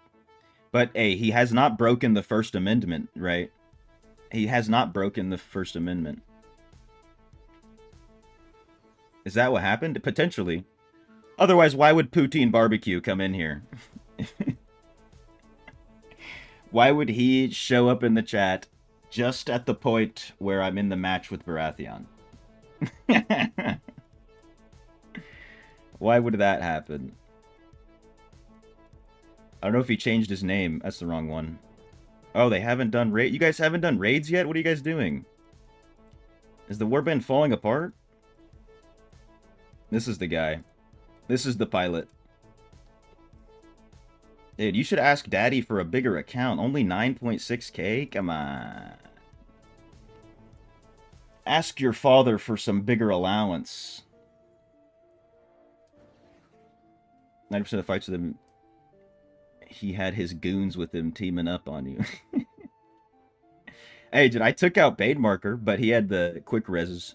But, hey, he has not broken the First Amendment, right? He has not broken the First Amendment. Is that what happened? Potentially. Otherwise, why would Poutine Barbecue come in here? Why would he show up in the chat just at the point where I'm in the match with Baratheon? Why would that happen? I don't know if he changed his name. That's the wrong one. Oh, they haven't done raid. You guys haven't done raids yet? What are you guys doing? Is the warband falling apart? This is the guy. This is the pilot. Dude, you should ask Daddy for a bigger account. Only 9.6k? Come on. Ask your father for some bigger allowance. 90% of fights with him, he had his goons with him teaming up on you. Hey, dude, I took out Bane Marker, but he had the quick reses.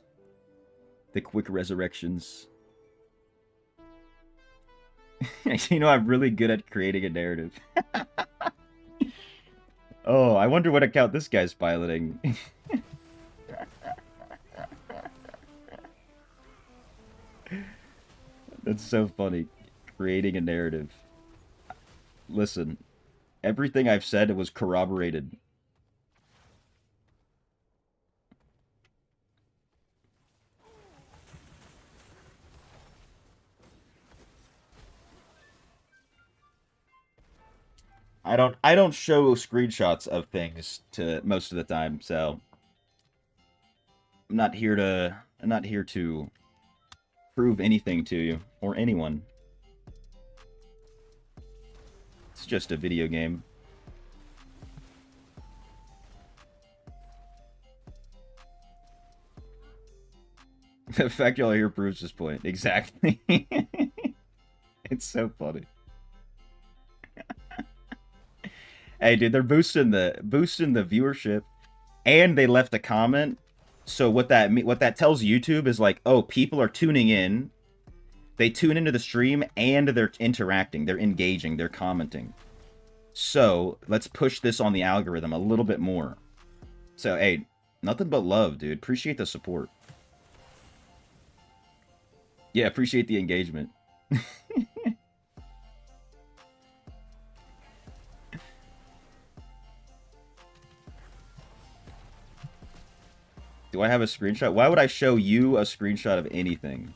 The quick resurrections. You know, I'm really good at creating a narrative. Oh, I wonder what account this guy's piloting. That's so funny. Creating a narrative. Listen, everything I've said was corroborated. I don't show screenshots of things to most of the time, so I'm not here to prove anything to you or anyone. It's just a video game. The fact y'all are here proves this point. Exactly. It's so funny. Hey, dude, they're boosting the viewership, and they left a comment. So what that tells YouTube is like, oh, people are tuning in. They tune into the stream and they're interacting, they're engaging, they're commenting. So let's push this on the algorithm a little bit more. So hey, nothing but love, dude. Appreciate the support. Yeah, appreciate the engagement. Do I have a screenshot? Why would I show you a screenshot of anything?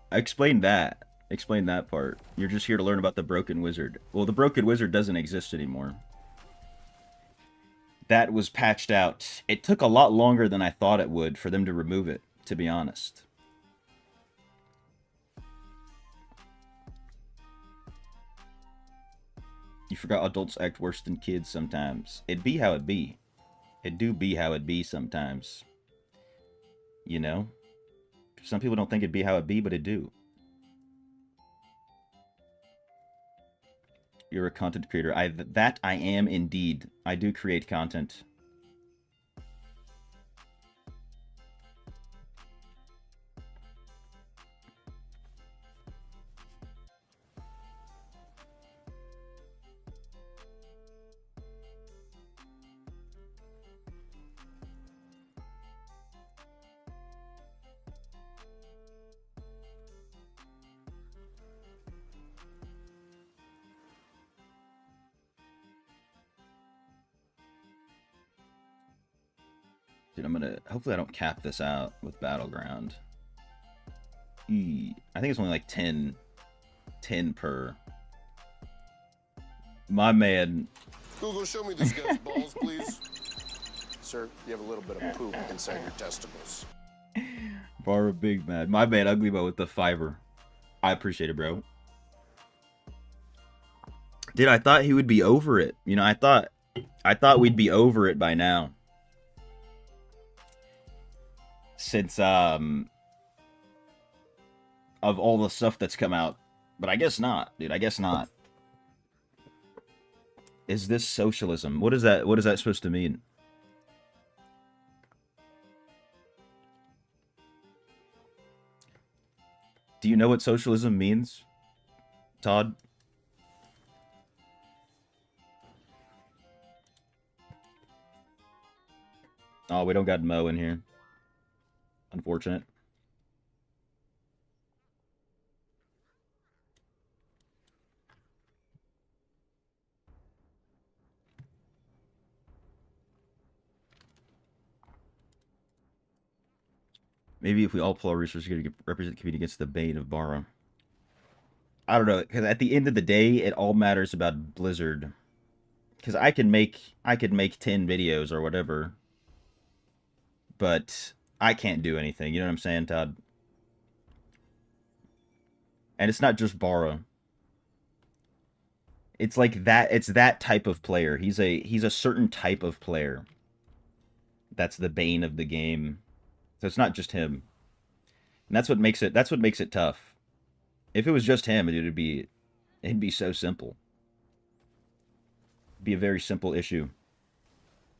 Explain that. Explain that part. You're just here to learn about the Broken Wizard. Well, the Broken Wizard doesn't exist anymore. That was patched out. It took a lot longer than I thought it would for them to remove it, to be honest. You forgot adults act worse than kids sometimes. It be how it be. It do be how it be sometimes. You know? Some people don't think it be how it be, but it do. You're a content creator. That I am indeed. I do create content. Dude, I'm gonna... Hopefully I don't cap this out with Battleground. I think it's only like 10 per. My man. Google, show me this guy's balls, please. Sir, you have a little bit of poop inside your testicles. Bar Big Mad. My man, Ugly Bo with the fiver. I appreciate it, bro. Dude, I thought he would be over it. You know, I thought we'd be over it by now. Since, of all the stuff that's come out. But I guess not, dude. I guess not. Is this socialism? What is that supposed to mean? Do you know what socialism means, Todd? Oh, we don't got Mo in here. Unfortunate. Maybe if we all pull our resources together to represent the community against the bane of Bara. I don't know, because at the end of the day, it all matters about Blizzard. Because I could make 10 videos or whatever, but I can't do anything. You know what I'm saying, Todd? And it's not just Bara. It's like that. It's that type of player. He's a certain type of player. That's the bane of the game. So it's not just him. And that's what makes it tough. If it was just him, it'd be so simple. It'd be a very simple issue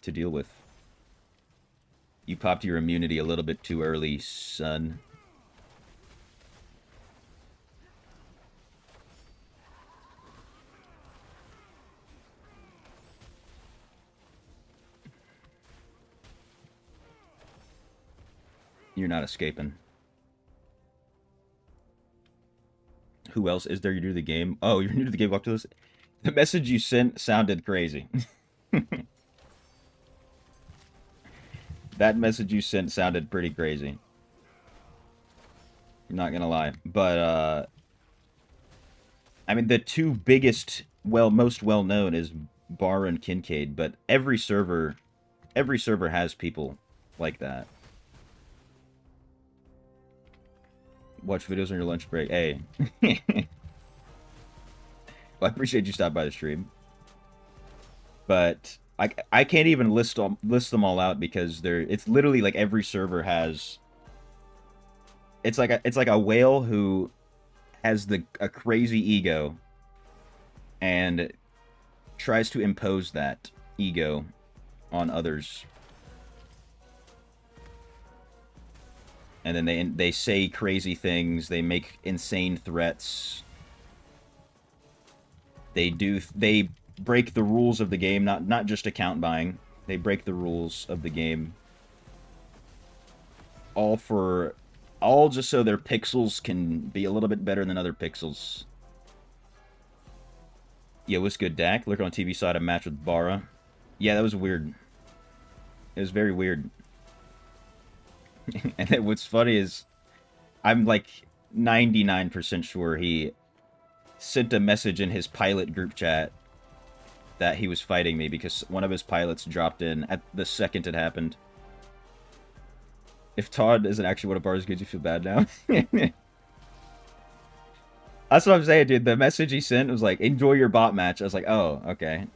to deal with. You popped your immunity a little bit too early, son. You're not escaping. Who else is there? You're new to the game. Oh, you're new to the game. Walk to this. The message you sent sounded crazy. That message you sent sounded pretty crazy. I'm not gonna lie. But, I mean, the two biggest, most well-known is Bar and Kincaid, but every server has people like that. Watch videos on your lunch break. Hey. Well, I appreciate you stopping by the stream. But I can't even list them all out because it's literally like every server has. It's like a whale who has a crazy ego and tries to impose that ego on others. And then they say crazy things, they make insane threats. They break the rules of the game, not just account buying. They break the rules of the game. All just so their pixels can be a little bit better than other pixels. Yo, what's good, Dak? Lurk on TV, saw a match with Bara. Yeah, that was weird. It was very weird. And then what's funny is, I'm like 99% sure he sent a message in his pilot group chat that he was fighting me because one of his pilots dropped in at the second it happened. If Todd isn't actually one of Bara's goods, you feel bad now. That's what I'm saying, dude. The message he sent was like, "Enjoy your bot match." I was like, "Oh, okay.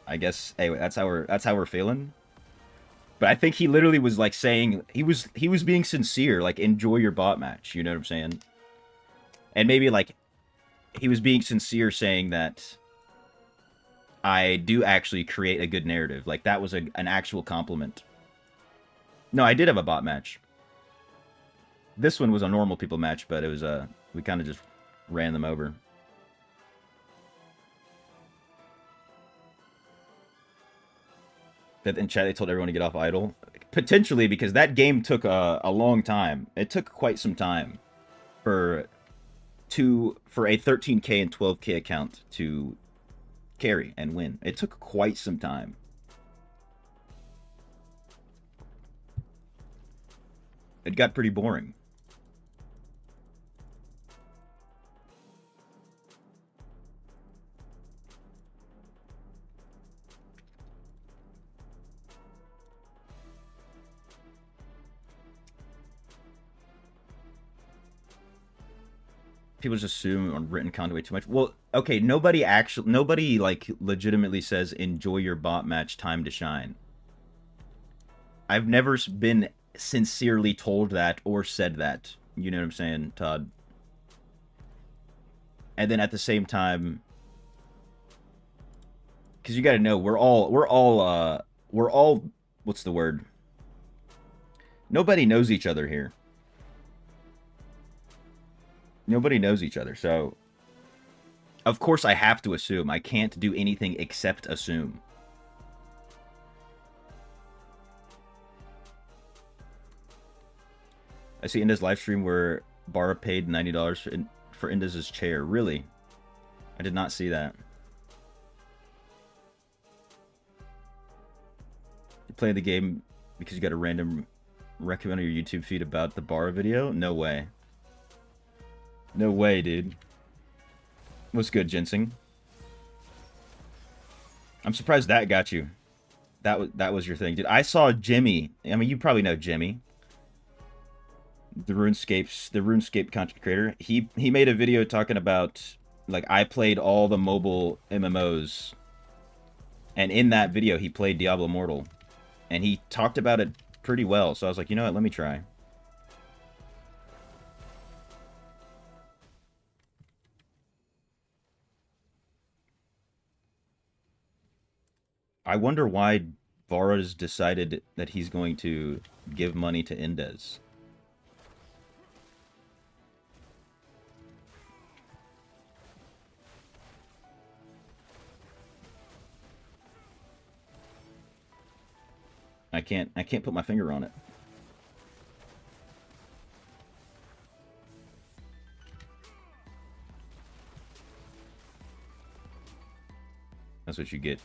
I guess. Hey, that's how we're feeling." But I think he literally was like saying he was being sincere, like enjoy your bot match. You know what I'm saying? And maybe like he was being sincere, saying that I do actually create a good narrative. Like that was an actual compliment. No, I did have a bot match. This one was a normal people match, but it was we kind of just ran them over. That in chat they told everyone to get off idle. Potentially because that game took a long time. It took quite some time for a 13k and 12k account to carry and win. It took quite some time. It got pretty boring. People just assume on written content way too much. Well, okay, nobody like legitimately says enjoy your bot match, time to shine. I've never been sincerely told that or said that. You know what I'm saying, Todd? And then at the same time, because you got to know, we're all what's the word? Nobody knows each other here. Nobody knows each other, so of course I have to assume. I can't do anything except assume. I see Inda's live stream where Bara paid $90 for Inda's chair. Really? I did not see that. You play the game because you got a random recommend your YouTube feed about the bar video? No way. No way, dude. What's good, Ginseng? I'm surprised that got you. That was your thing, dude. I saw Jimmy. I mean, you probably know Jimmy, the RuneScape content creator. He made a video talking about, like, I played all the mobile MMOs, and in that video he played Diablo Immortal, and he talked about it pretty well. So I was like, you know what? Let me try. I wonder why Vara's decided that he's going to give money to Indez. I can't put my finger on it. That's what you get.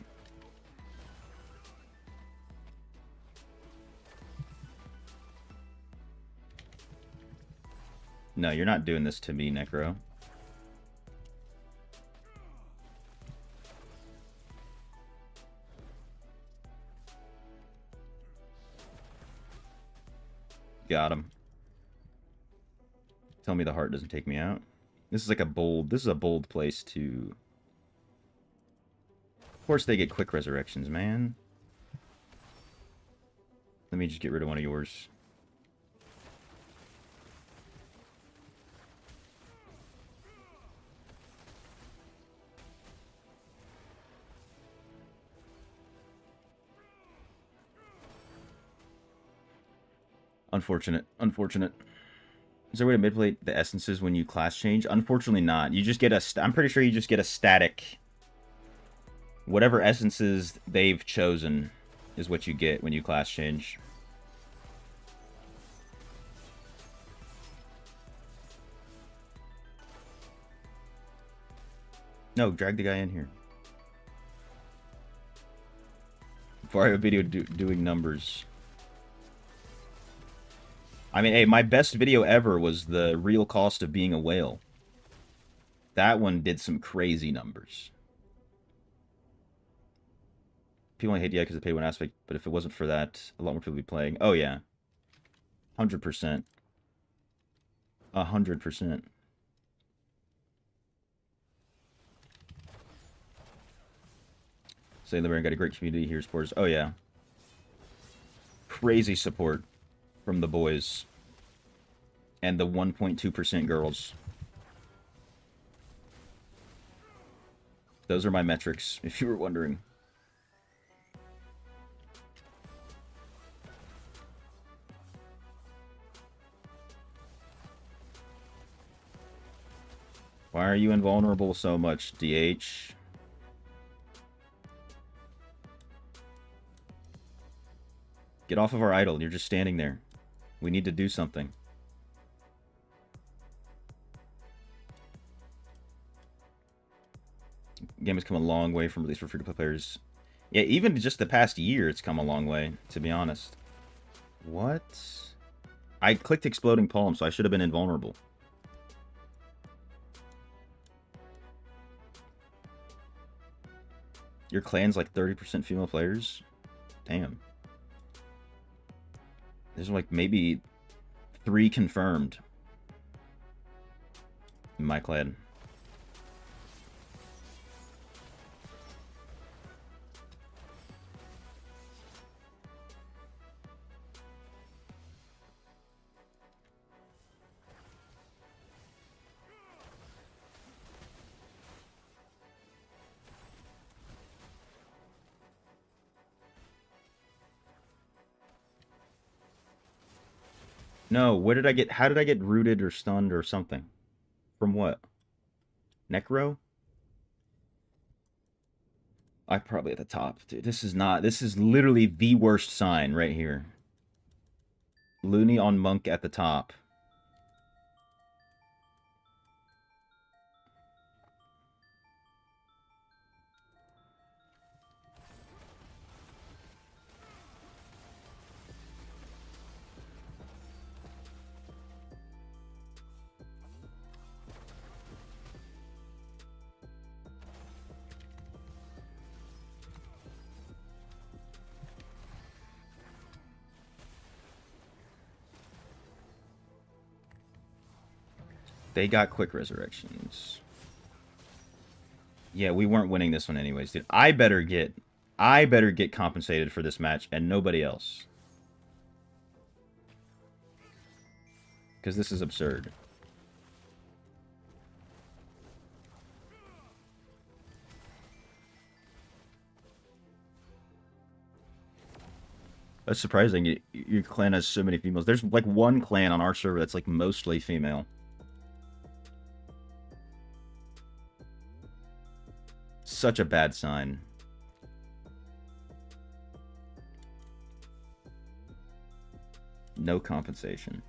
No, you're not doing this to me, Necro. Got him. Tell me the heart doesn't take me out. This is like a bold place to... Of course they get quick resurrections, man. Let me just get rid of one of yours. Unfortunate. Unfortunate. Is there a way to manipulate the essences when you class change? Unfortunately not. You just get a... I'm pretty sure you just get a static... Whatever essences they've chosen is what you get when you class change. No, drag the guy in here. Before I have a video doing numbers. I mean, hey, my best video ever was the real cost of being a whale. That one did some crazy numbers. People only hate DI because of the pay one aspect, but if it wasn't for that, a lot more people would be playing. Oh, yeah. 100%. 100%. Say Liberian got a great community here, supporters. Oh, yeah. Crazy support from the boys. And the 1.2% girls. Those are my metrics, if you were wondering. Why are you invulnerable so much, DH? Get off of our idol. You're just standing there. We need to do something. The game has come a long way from release for free-to-play players. Yeah, even just the past year, it's come a long way, to be honest. What? I clicked Exploding Palm, so I should have been invulnerable. Your clan's like 30% female players? Damn. There's like maybe 3 confirmed in my clan. No, what did I get? How did I get rooted or stunned or something? From what? Necro? I'm probably at the top, dude. This is literally the worst sign right here. Looney on Monk at the top. They got quick resurrections. Yeah, we weren't winning this one anyways, dude. I better get compensated for this match and nobody else. Because this is absurd. That's surprising. Your clan has so many females. There's like one clan on our server that's like mostly female. Such a bad sign. No compensation.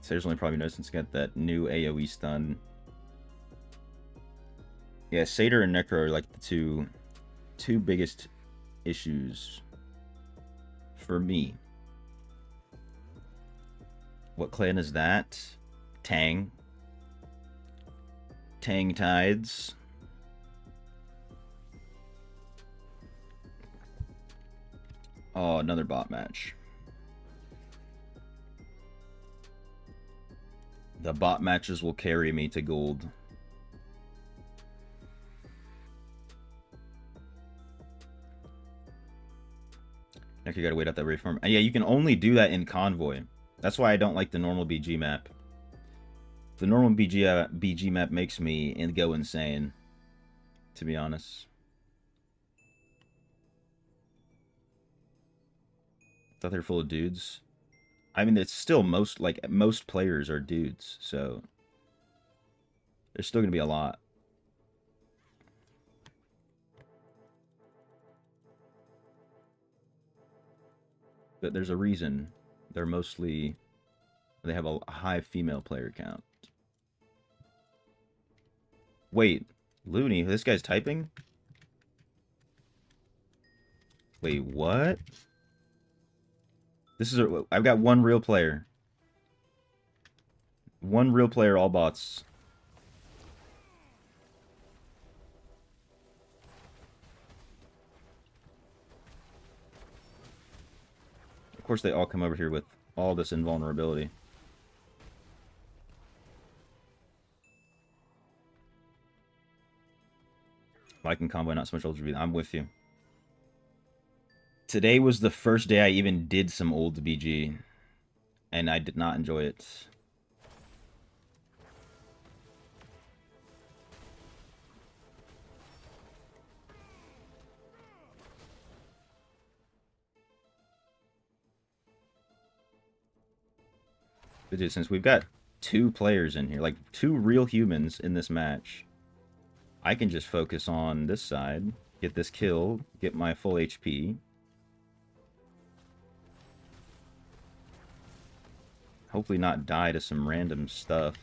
There's only probably no since got that new AoE stun. Yeah, Satyr and Necro are like the two biggest issues for me. What clan is that? Tang. Tang Tides. Oh, another bot match. The bot matches will carry me to gold. Now you gotta wait out that reform. And yeah, you can only do that in Convoy. That's why I don't like the normal BG map. The normal BG map makes me go insane, to be honest. Thought they were full of dudes. I mean, it's still most players are dudes, so there's still gonna be a lot. But there's a reason they have a high female player count. Wait, Looney, this guy's typing? Wait, what? I've got one real player. One real player, all bots. Of course, they all come over here with all this invulnerability. Like in Convoy, not so much Ultra BG. I'm with you. Today was the first day I even did some old BG, and I did not enjoy it. But dude, since we've got two players in here, like two real humans in this match, I can just focus on this side, get this kill, get my full HP. Hopefully not die to some random stuff.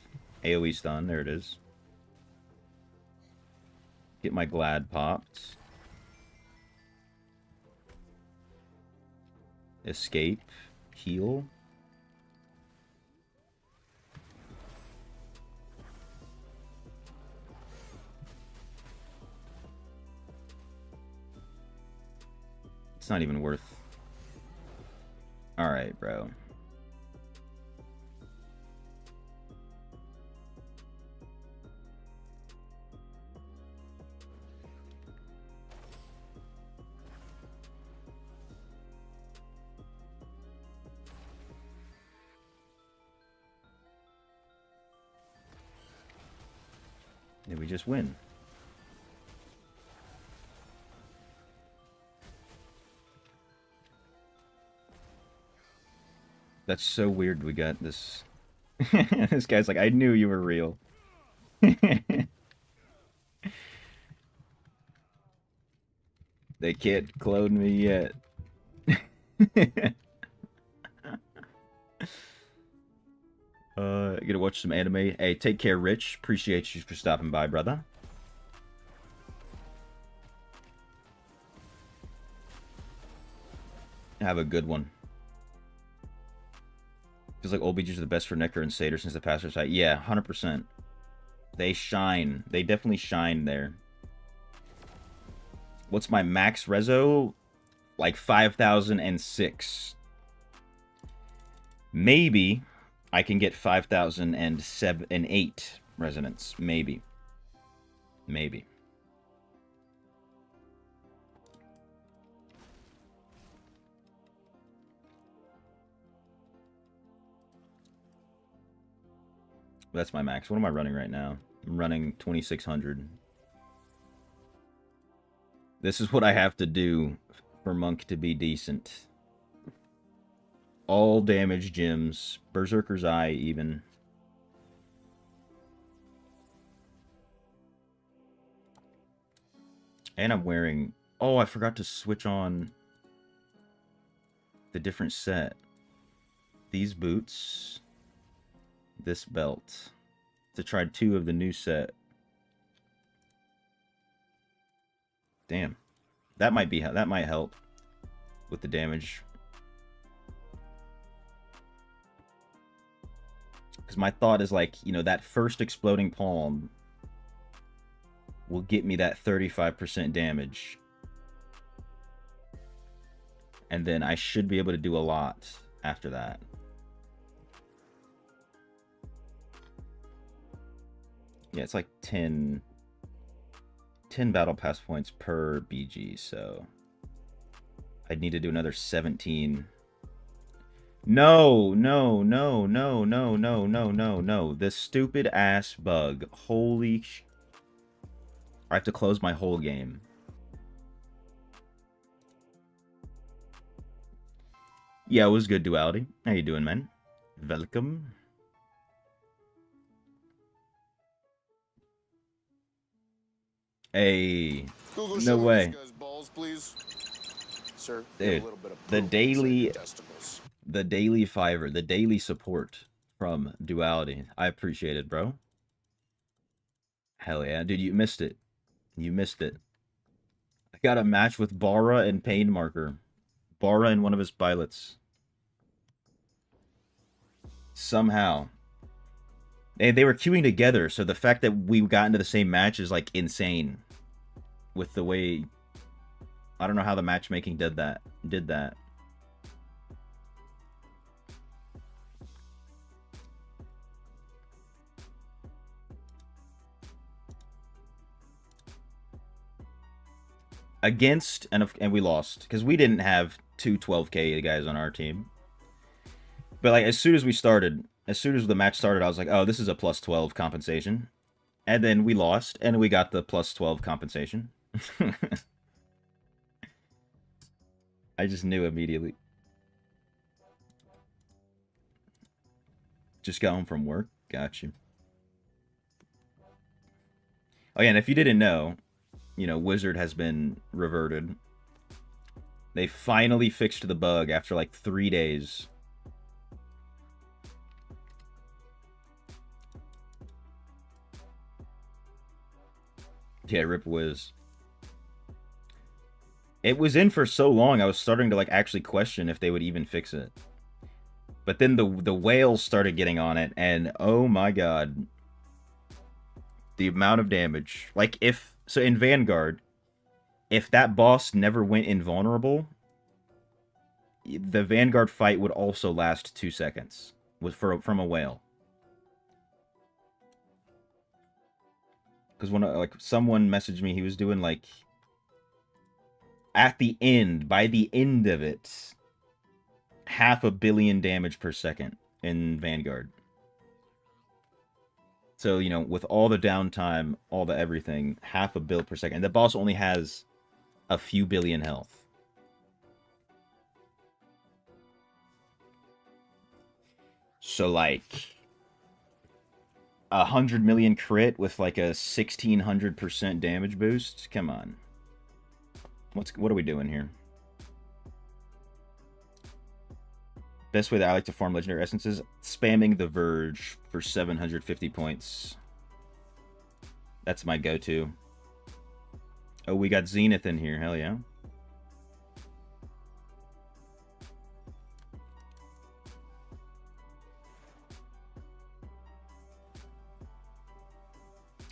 AoE stun, there it is. Get my Glad popped. Escape. Heal. It's not even worth... Alright, bro. Did we just win? That's so weird we got this. This guy's like, I knew you were real. They can't clone me yet. Gonna watch some anime. Hey, take care, Rich. Appreciate you for stopping by, brother. Have a good one. Feels like old BGs are the best for Necro and Satyr since the passer side. Yeah, 100%. They shine. They definitely shine there. What's my max rezo? Like 5,006. Maybe I can get 5,008 resonance. Maybe. Maybe. That's my max. What am I running right now? I'm running 2,600. This is what I have to do for Monk to be decent. All damage gems. Berserker's Eye, even. And I'm wearing... Oh, I forgot to switch on the different set. These boots. This belt. To try 2 of the new set. Damn. That might help with the damage. Because my thought is like, you know, that first exploding palm will get me that 35% damage. And then I should be able to do a lot after that. Yeah, it's like 10 battle pass points per BG, so I'd need to do another 17. No. This stupid ass bug. Holy sh... I have to close my whole game. Yeah, it was good, Duality. How you doing, man? Welcome. Hey, Google, no way. These guys balls, please. Sir, Dude, a little bit of the poop daily inside your testicles. the daily fiver, the daily support from Duality. I appreciate it, bro. Hell yeah. Dude, you missed it. You missed it. I got a match with Bara and Pain Marker. Bara and one of his pilots. Somehow. They were queuing together, so the fact that we got into the same match is like insane. With the way... I don't know how the matchmaking did that. Against, and we lost. Because we didn't have two 12k guys on our team. But like, as soon as the match started, I was like, oh, this is a plus 12 compensation. And then we lost, and we got the plus 12 compensation. I just knew immediately. Just got home from work. Got you. Oh yeah, and if you didn't know, you know, Wizard has been reverted. They finally fixed the bug after like 3 days. Yeah, Rip Wiz. It was in for so long, I was starting to like actually question if they would even fix it. But then the whales started getting on it, and oh my god. The amount of damage. Like, so in Vanguard, if that boss never went invulnerable, the Vanguard fight would also last 2 seconds from a whale. Because someone messaged me, he was doing like, by the end of it, 500 million damage per second in Vanguard. So, you know, with all the downtime, all the everything, 500 million per second. And the boss only has a few billion health. So, like, 100 million crit with like a 1600% damage boost? Come on. What are we doing here? Best way that I like to farm legendary essences, spamming the Verge for 750 points. That's my go-to. Oh, we got Zenith in here. Hell yeah.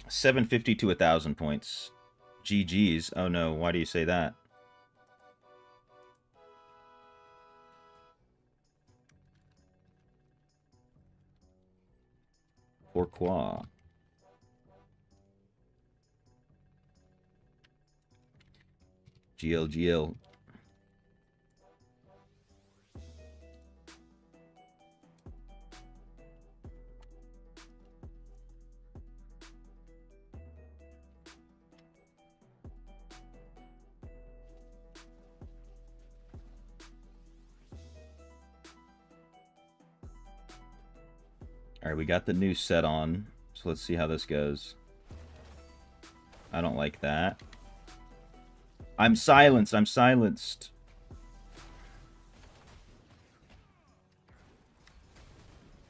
$750 to 1,000 points. GG's. Oh no, why do you say that? Pourquoi? GL. Alright, we got the new set on, so let's see how this goes. I don't like that. I'm silenced, I'm silenced.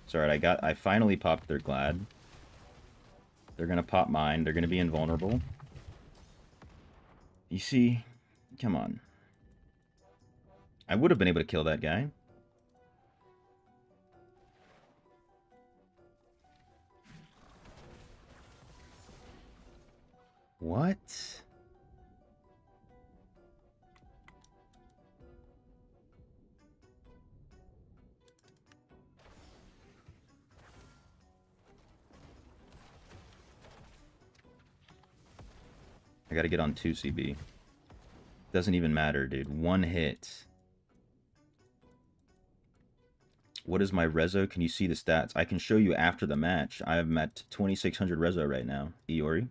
It's alright, I finally popped their Glad. They're gonna pop mine, they're gonna be invulnerable. You see? Come on. I would have been able to kill that guy. What? I gotta get on 2 CB. Doesn't even matter, dude. One hit. What is my rezo? Can you see the stats? I can show you after the match. I am at 2600 rezo right now. Iori.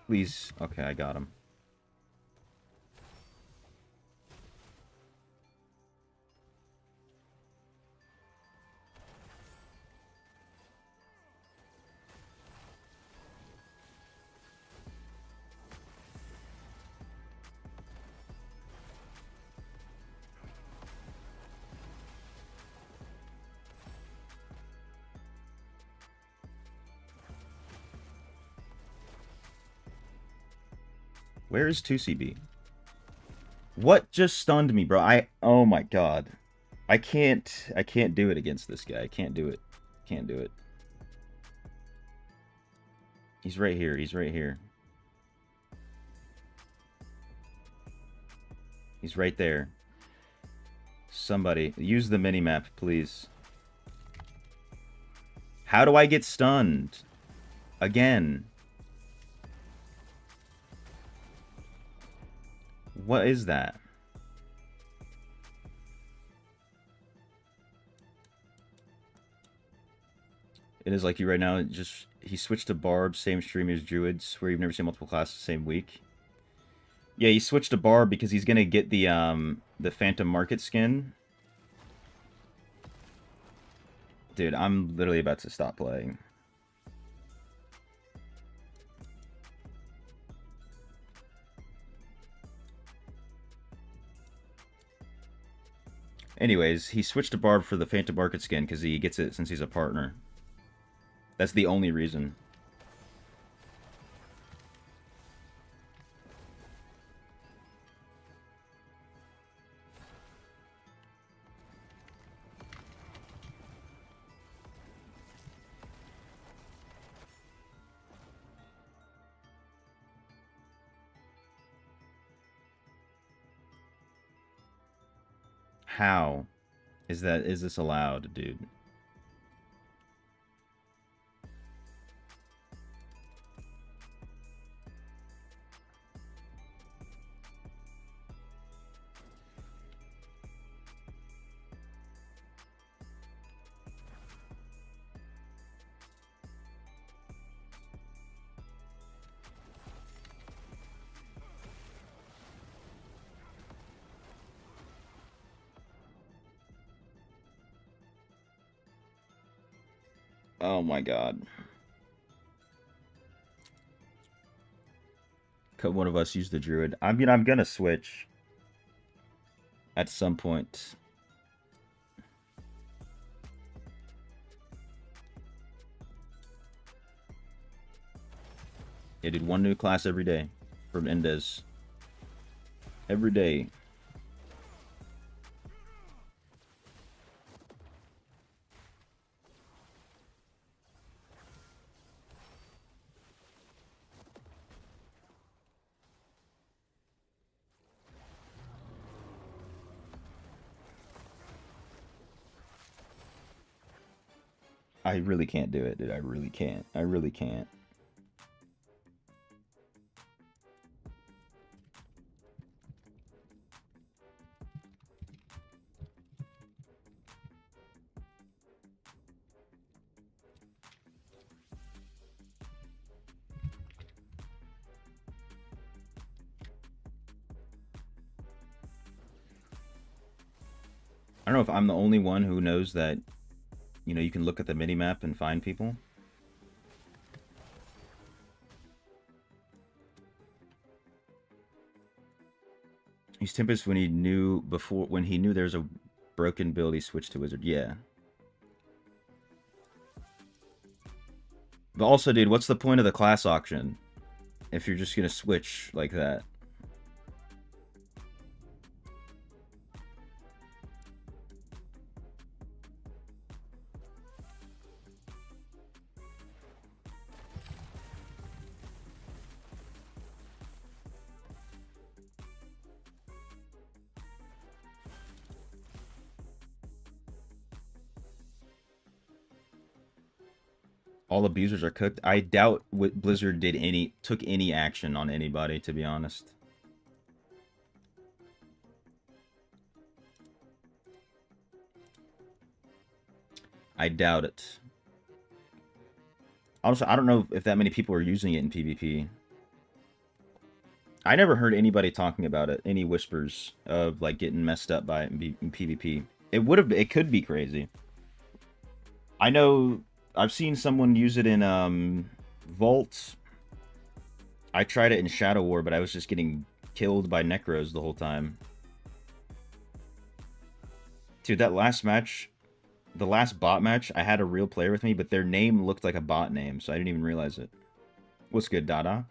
Please. Okay, I got him. Where is 2CB? What just stunned me, bro? Oh my god. I can't do it against this guy. I can't do it. Can't do it. He's right here. He's right here. He's right there. Somebody, use the minimap, please. How do I get stunned? Again. What is that? It is like you right now. He switched to Barb, same stream as Druid. Swear you've never seen multiple classes the same week. Yeah, he switched to Barb because he's gonna get the Phantom Market skin. Dude, I'm literally about to stop playing. Anyways, he switched to Barb for the Phantom Market skin because he gets it since he's a partner. That's the only reason. How is this allowed, dude? Oh my god. Could one of us use the Druid? I mean, I'm gonna switch. At some point. Yeah, dude, one new class every day. From Endez. Every day. I really can't do it, dude. I really can't. I really can't. I don't know if I'm the only one who knows that, you know, you can look at the minimap and find people. He's Tempest when he knew there's a broken build, he switched to Wizard. Yeah. But also, dude, what's the point of the class auction if you're just gonna switch like that? All abusers are cooked. I doubt Blizzard took any action on anybody, to be honest. I doubt it. Also, I don't know if that many people are using it in PvP. I never heard anybody talking about it. Any whispers of like getting messed up by it in PvP. It could be crazy. I know I've seen someone use it in Vault. I tried it in Shadow War, but I was just getting killed by Necros the whole time. Dude, that last match, the last bot match, I had a real player with me, but their name looked like a bot name, so I didn't even realize it. What's good, Dada?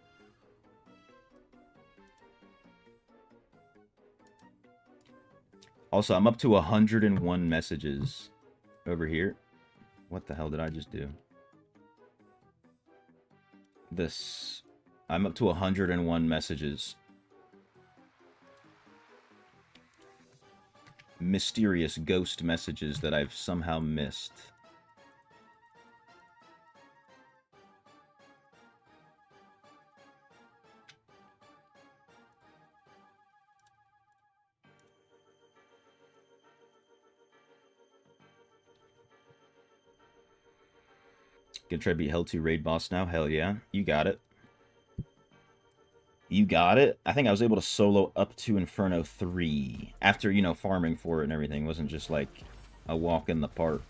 Also, I'm up to 101 messages over here. What the hell did I just do? I'm up to 101 messages. Mysterious ghost messages that I've somehow missed. Gonna try to beat Hell 2 raid boss now? Hell yeah. You got it. You got it. I think I was able to solo up to Inferno 3 after, you know, farming for it and everything. It wasn't just like a walk in the park.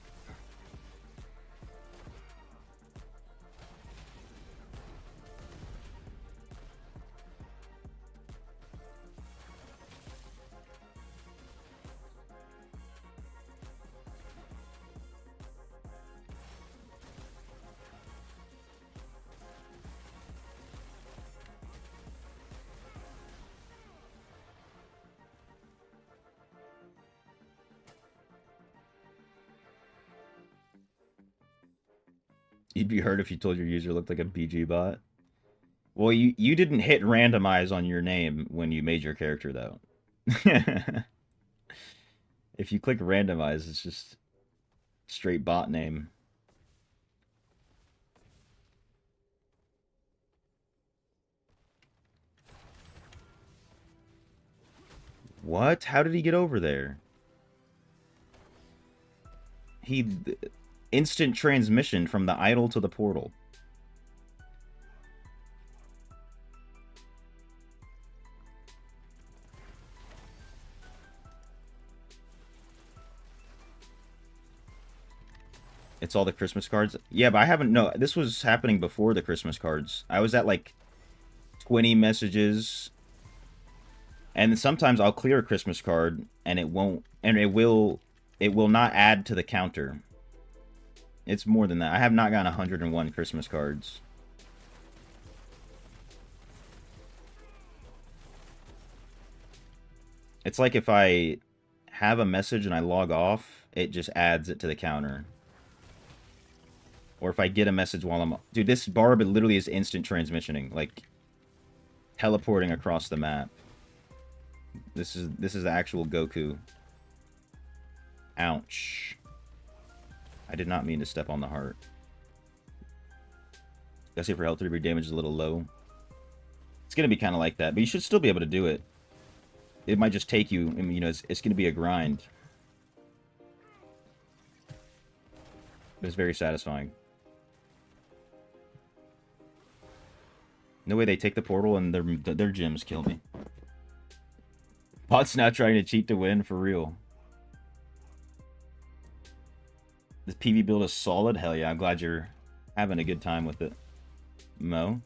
You'd be hurt if you told your user looked like a BG bot. Well, you didn't hit randomize on your name when you made your character, though. If you click randomize, it's just straight bot name. What? How did he get over there? Instant transmission from the idol to the portal. It's all the Christmas cards? Yeah, but I haven't... No, this was happening before the Christmas cards. I was at, like, 20 messages. And sometimes I'll clear a Christmas card, and it won't... And it will not add to the counter. It's more than that. I have not gotten 101 Christmas cards. It's like if I have a message and I log off, it just adds it to the counter. Or if I get a message while I'm... Dude, this barb literally is instant transmissioning. Like, teleporting across the map. This is the actual Goku. Ouch. I did not mean to step on the heart. Gotta say for health 3 damage is a little low. It's gonna be kind of like that, but you should still be able to do it. It might just take you, I mean, you know, it's gonna be a grind. But it's very satisfying. No way they take the portal and their gems kill me. Bot's not trying to cheat to win, for real. This PV build is solid? Hell yeah, I'm glad you're having a good time with it. Mo?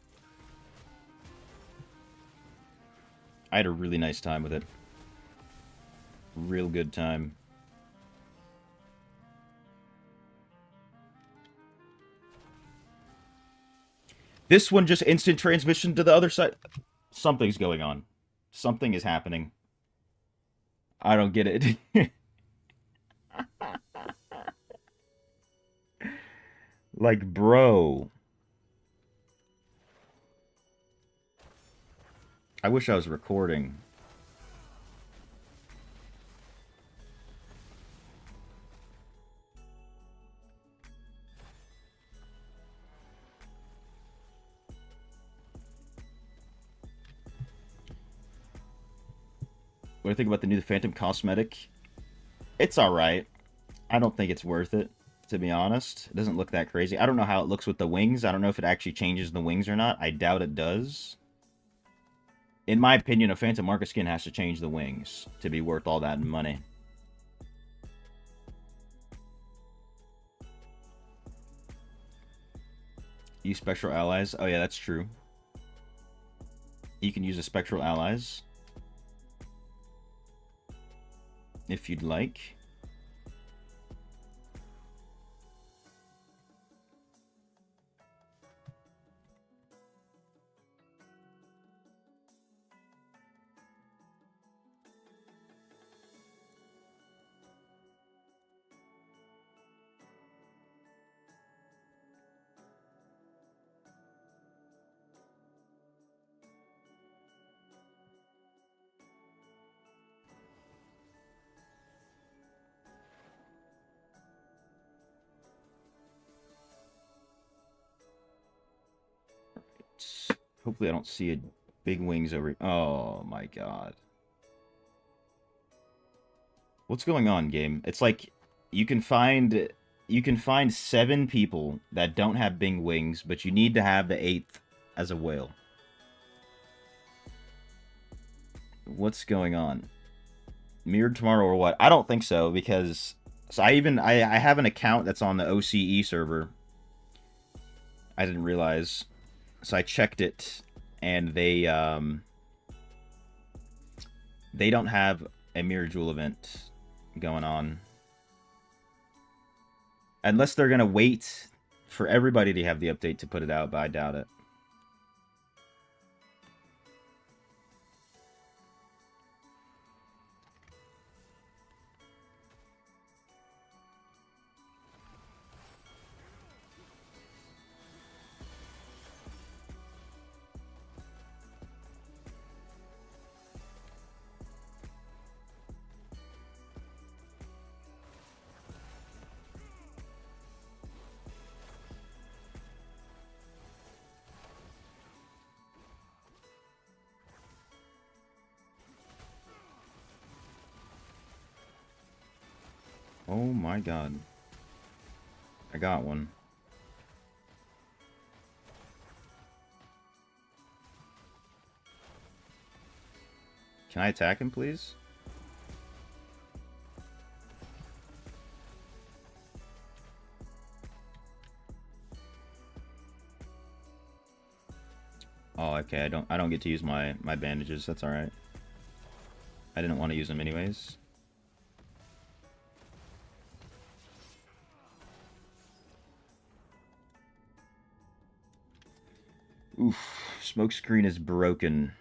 I had a really nice time with it. Real good time. This one just instant transmission to the other side. Something's going on. Something is happening. I don't get it. Like, bro. I wish I was recording. What do you think about the new Phantom cosmetic? It's alright. I don't think it's worth it, to be honest. It doesn't look that crazy. I don't know how it looks with the wings. I don't know if it actually changes the wings or not. I doubt it does. In my opinion, a Phantom Market skin has to change the wings to be worth all that money. Use Spectral Allies. Oh yeah, that's true. You can use the Spectral Allies if you'd like. Hopefully I don't see a big wings over... Oh my god. What's going on, game? It's like you can find 7 people that don't have big wings, but you need to have the 8th as a whale. What's going on? Mirrored tomorrow or what? I don't think so, because I have an account that's on the OCE server. I didn't realize. So I checked it, and they don't have a Mirror Jewel event going on. Unless they're going to wait for everybody to have the update to put it out, but I doubt it. Oh my god. I got one. Can I attack him, please? Oh, okay. I don't get to use my bandages. That's all right. I didn't want to use them anyways. Oof, smoke screen is broken.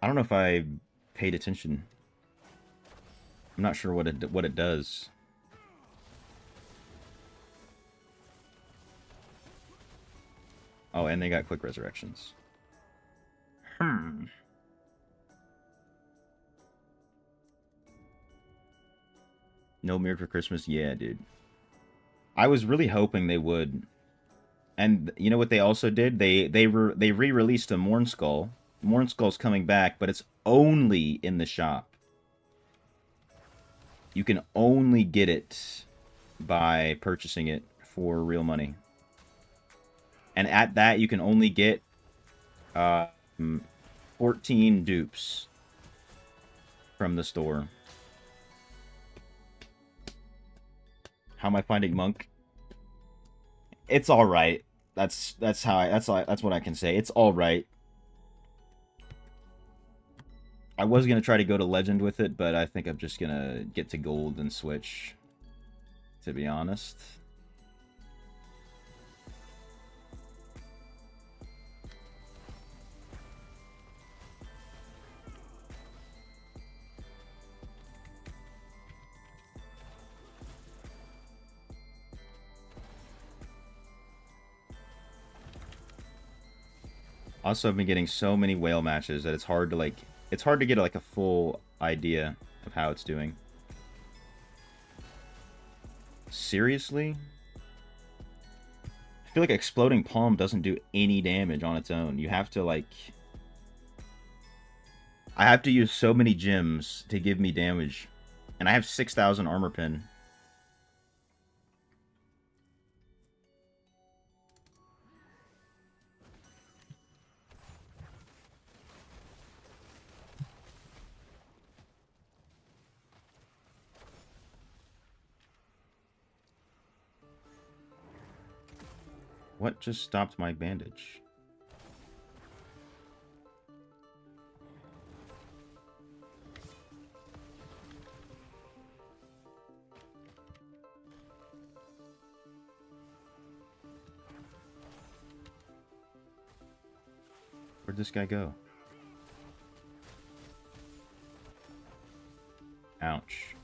I don't know if I paid attention. I'm not sure what it does. Oh, and they got quick resurrections. No mirror for Christmas? Yeah, dude. I was really hoping they would. And you know what they also did? They re-released a Morn Skull. Morn Skull's coming back, but it's only in the shop. You can only get it by purchasing it for real money. And at that, you can only get 14 dupes from the store. How am I finding Monk? It's all right. That's what I can say. It's all right. I was gonna try to go to Legend with it, but I think I'm just gonna get to Gold and switch. To be honest. Also, I've been getting so many whale matches that it's hard to get like a full idea of how it's doing. Seriously? I feel like Exploding Palm doesn't do any damage on its own. You have to like... I have to use so many gems to give me damage. And I have 6,000 armor pin. What just stopped my bandage? Where'd this guy go? Ouch.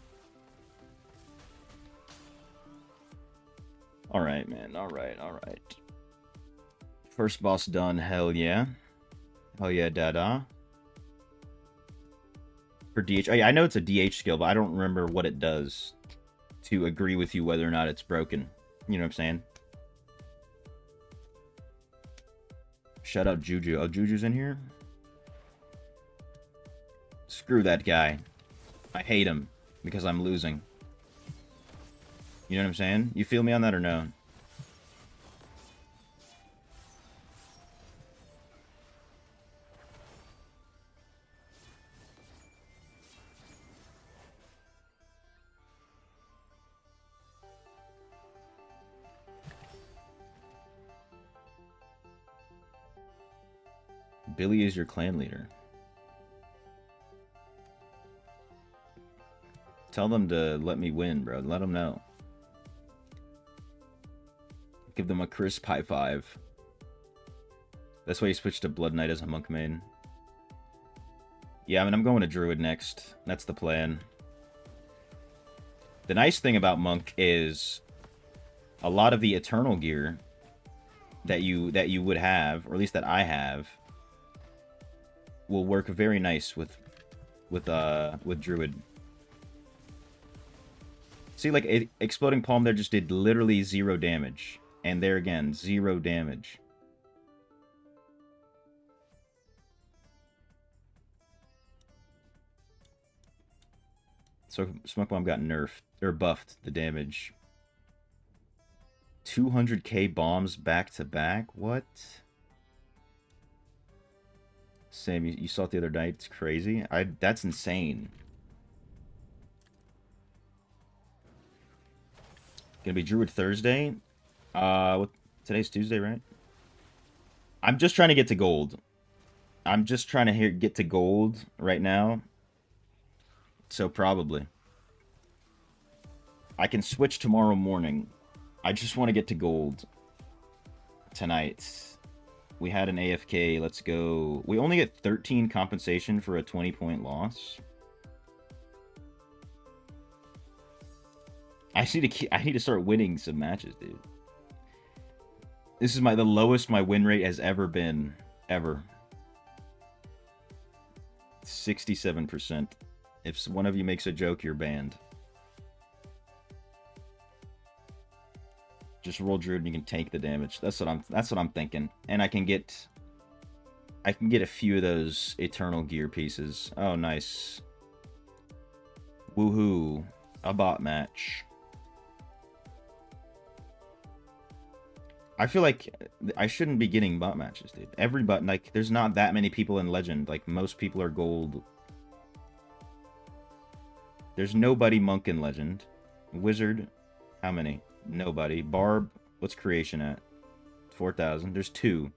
Alright, man. Alright. First boss done. Hell yeah. Hell yeah, dada. For DH. I know it's a DH skill, but I don't remember what it does to agree with you whether or not it's broken. You know what I'm saying? Shout out Juju. Oh, Juju's in here? Screw that guy. I hate him because I'm losing. You know what I'm saying? You feel me on that or no? Billy is your clan leader. Tell them to let me win, bro. Let them know. Give them a crisp high five. That's why you switched to Blood Knight as a monk main. Yeah, I mean, I'm going to Druid next. That's the plan. The nice thing about monk is a lot of the Eternal gear that you would have, or at least that I have, will work very nice with Druid. See, like, Exploding Palm there just did literally 0 damage. And there again, 0 damage. So, Smoke Bomb got nerfed, or buffed the damage. 200k bombs back to back? What? Sam, you saw it the other night. It's crazy. That's insane. Gonna be Druid Thursday. Today's Tuesday, right? I'm just trying to get to gold. I'm just trying to get to gold right now. So probably. I can switch tomorrow morning. I just want to get to gold tonight. We had an AFK. Let's go. We only get 13 compensation for a 20-point loss. I need to start winning some matches, dude. This is the lowest my win rate has ever been. Ever. 67%. If one of you makes a joke, you're banned. Just roll Druid and you can tank the damage. That's what I'm thinking. And I can get a few of those Eternal Gear pieces. Oh, nice. Woohoo. A bot match. I feel like I shouldn't be getting bot matches, dude. Everybody, like, there's not that many people in Legend. Like, most people are gold. There's nobody monk in Legend. Wizard, how many? Nobody. Barb, what's creation at? 4,000. There's 2.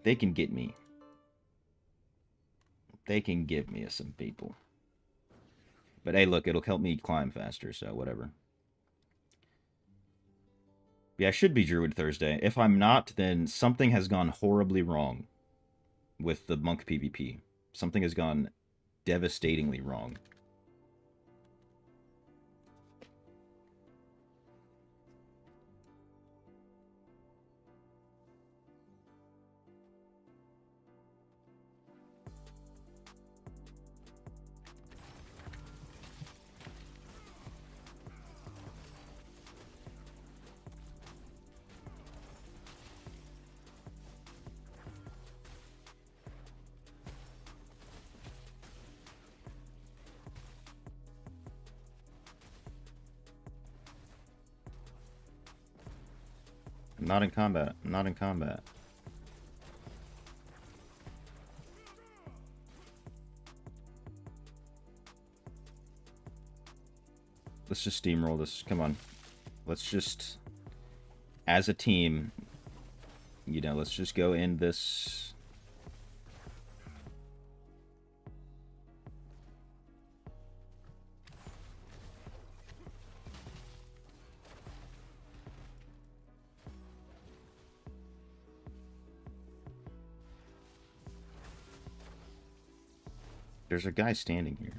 They can get me. They can give me some people. But hey, look, it'll help me climb faster, so whatever. Yeah, I should be Druid Thursday. If I'm not, then something has gone horribly wrong with the monk PvP. Something has gone devastatingly wrong. I'm not in combat. I'm not in combat. Let's just steamroll this. Come on. Let's just, as a team, you know, let's just go in this. There's a guy standing here.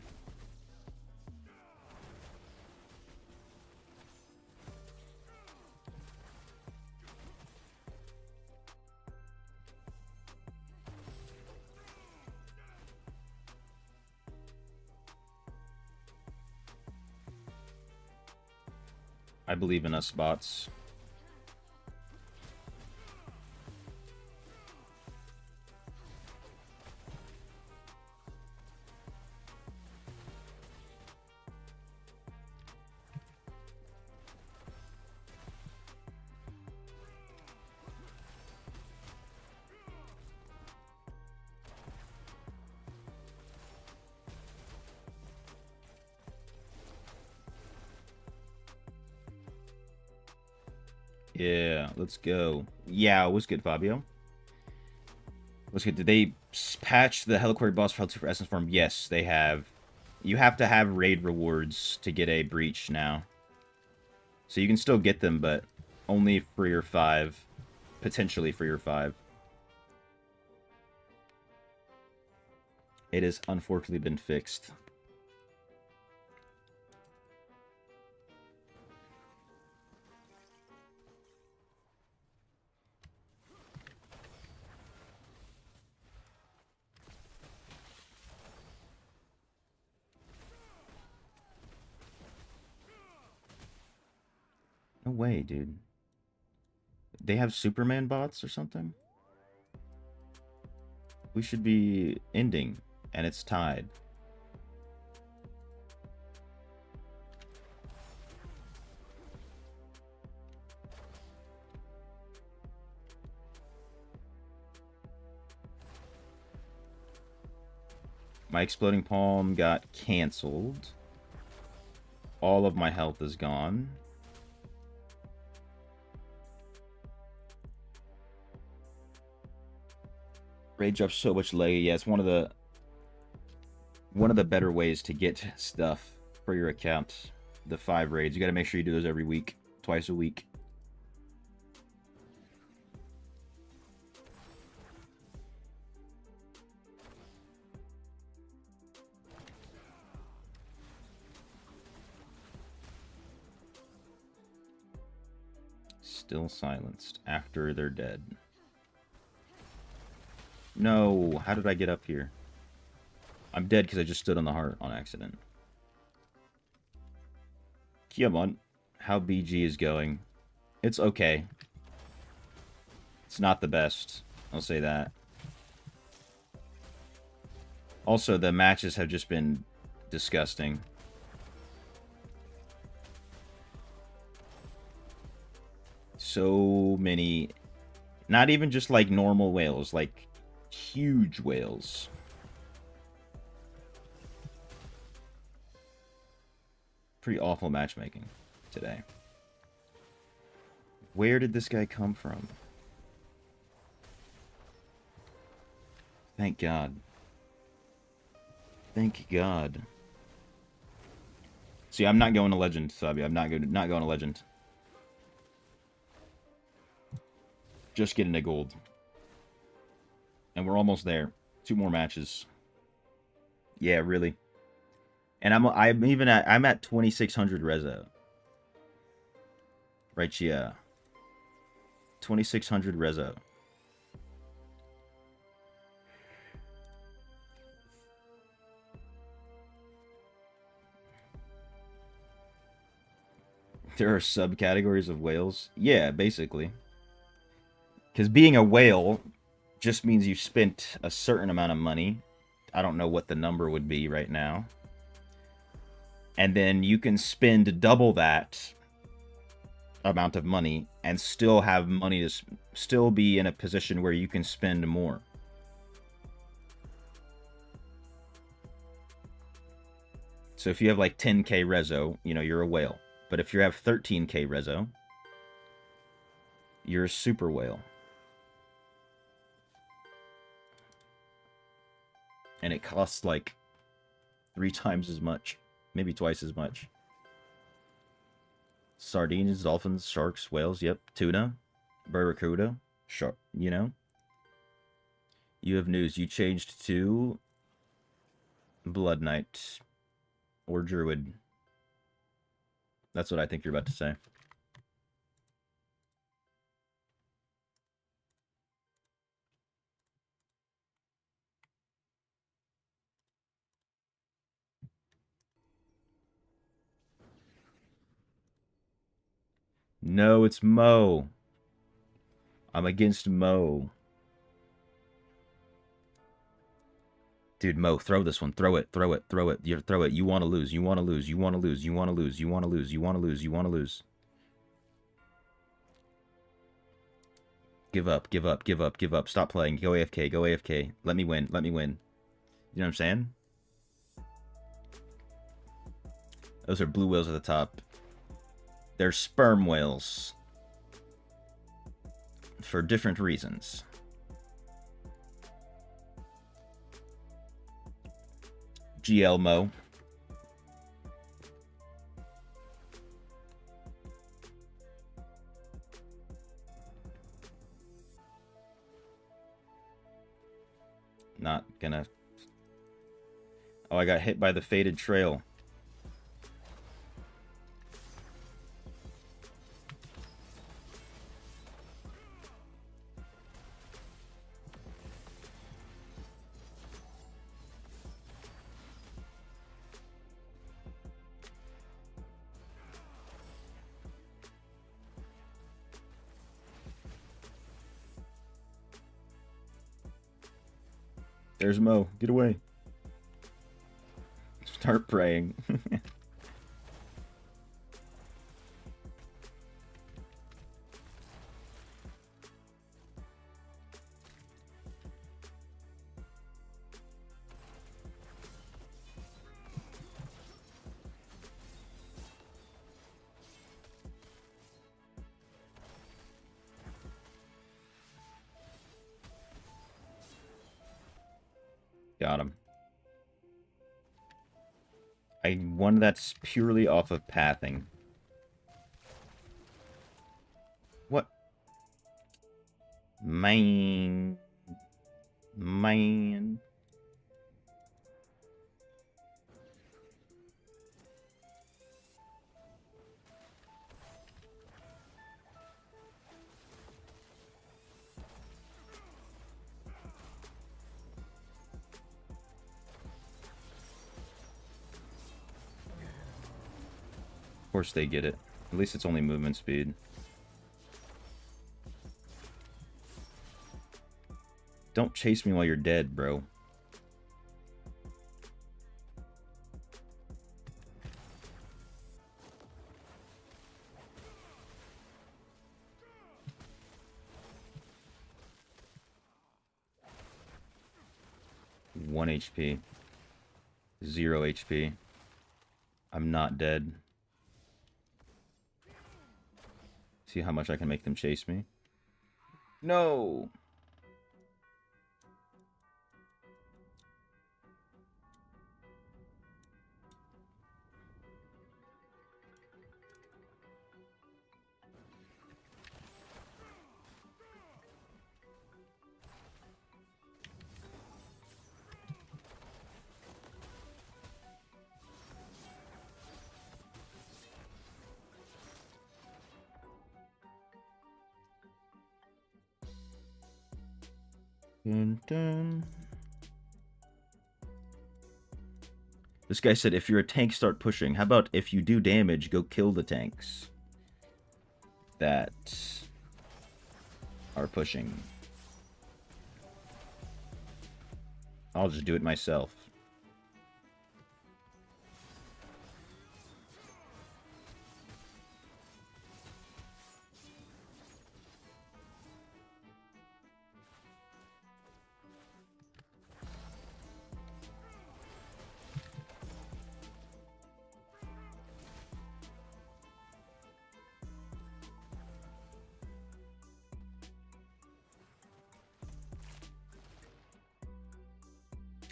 I believe in us, bots. Yeah, let's go. Yeah, what's good, Fabio? What's good? Did they patch the Heliquary boss for L2 for Essence Form? Yes, they have. You have to have raid rewards to get a breach now. So you can still get them, but only for your 5. Potentially for your 5. It has unfortunately been fixed. No way, dude. They have Superman bots or something? We should be ending, and it's tied. My Exploding Palm got canceled. All of my health is gone. Raid drops so much leg. Yeah, it's one of the better ways to get stuff for your account. The 5 raids. You got to make sure you do those every week, twice a week. Still silenced after they're dead. No, how did I get up here? I'm dead because I just stood on the heart on accident. Come on. How BG is going. It's okay. It's not the best. I'll say that. Also, the matches have just been disgusting. So many. Not even just like normal whales, like huge whales. Pretty awful matchmaking today. Where did this guy come from? Thank God. Thank God. See, I'm not going to Legend, Sabi. I'm not going to Legend. Just getting a gold. And we're almost there. 2 more matches. Yeah, really. And I'm at 2600 rezo. Right, yeah. 2600 rezo. There are subcategories of whales? Yeah, basically. Because being a whale just means you spent a certain amount of money. I don't know what the number would be right now. And then you can spend double that amount of money and still have money to still be in a position where you can spend more. So if you have like 10k rezo, you know, you're a whale. But if you have 13k rezo, you're a super whale. And it costs like 3 times as much. Maybe twice as much. Sardines, dolphins, sharks, whales, yep. Tuna, barracuda, shark, you know. You have news. You changed to Blood Knight or Druid. That's what I think you're about to say. No, it's Mo. I'm against Mo. Dude, Mo, throw this one. Throw it. Throw it. Throw it. You throw it. You want to lose. You want to lose. You want to lose. You want to lose. You want to lose. You want to lose. You want to lose. Give up. Give up. Give up. Give up. Stop playing. Go AFK. Go AFK. Let me win. Let me win. You know what I'm saying? Those are blue whales at the top. They're sperm whales. For different reasons. GL Mo. Not gonna... Oh, I got hit by the Fated Trail. There's Mo. Get away. Start praying. Got him. I won that's purely off of pathing. What? Man. Man. course they get it. At least it's only movement speed. Don't chase me while you're dead, bro. One HP. 0 HP. I'm not dead. See how much I can make them chase me? No! Dun, dun. This guy said, if you're a tank, start pushing. How about if you do damage, go kill the tanks that are pushing? I'll just do it myself.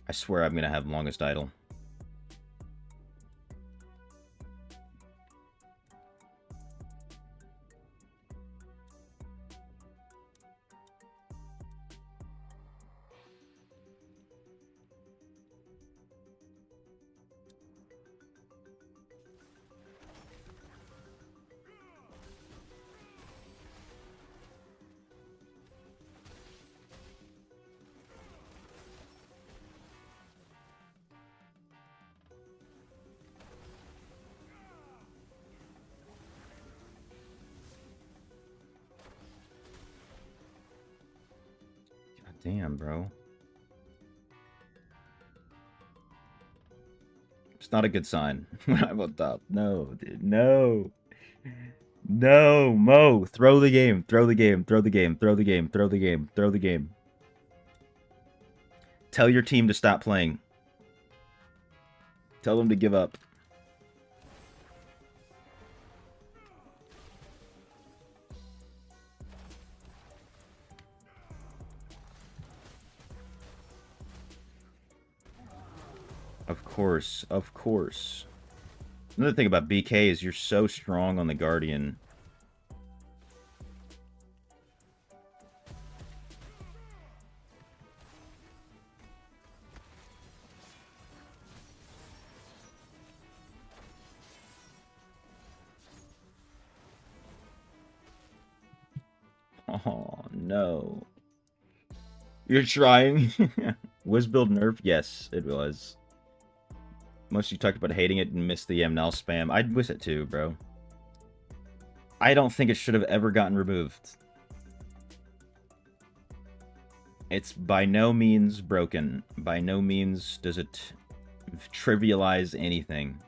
I swear I'm gonna have longest idle. Damn, bro. It's not a good sign when I'm on top. No, dude. No. No, Mo. Throw the game. Throw the game. Throw the game. Throw the game. Throw the game. Throw the game. Tell your team to stop playing. Tell them to give up. Of course, of course. Another thing about BK is you're so strong on the Guardian. Oh, no. You're trying? Was build nerf? Yes, it was. Most of you talked about hating it and missed the MNAL spam. I'd miss it too, bro. I don't think it should have ever gotten removed. It's by no means broken. By no means does it trivialize anything.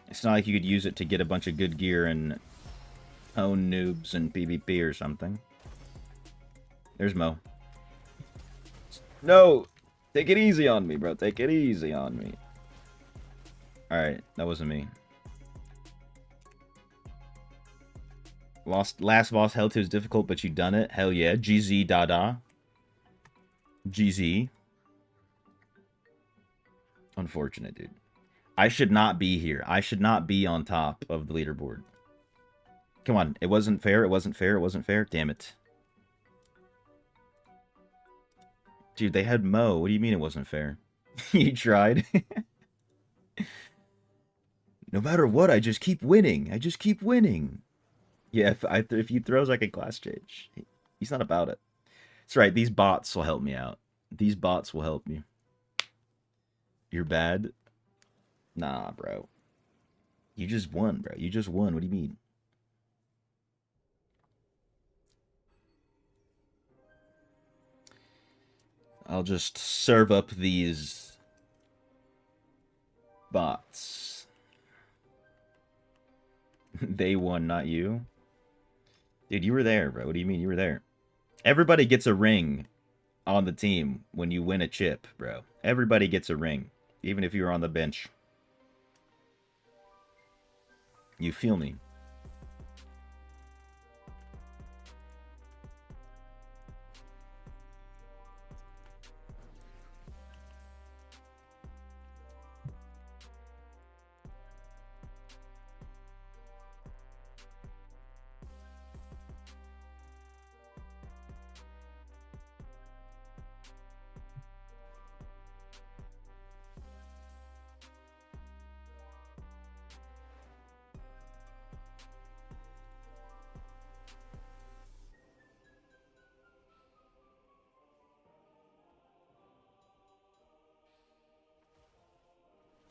It's not like you could use it to get a bunch of good gear and own noobs in PvP or something. There's Mo. No! Take it easy on me, bro. Take it easy on me. Alright, that wasn't me. Last boss held to is difficult, but you done it. Hell yeah. GZ Dada. GZ. Unfortunate, dude. I should not be here. I should not be on top of the leaderboard. Come on. It wasn't fair. It wasn't fair. It wasn't fair. Damn it. Dude, they had Mo. What do you mean it wasn't fair? You tried. No matter what, I just keep winning. I just keep winning. Yeah, if he throws, I can class change. He's not about it. That's right. These bots will help me out. These bots will help me. You're bad? Nah, bro. You just won, bro. You just won. What do you mean? I'll just serve up these bots. They won, not you. Dude, you were there, bro. What do you mean you were there? Everybody gets a ring on the team when you win a chip, bro. Everybody gets a ring, even if you're on the bench. You feel me?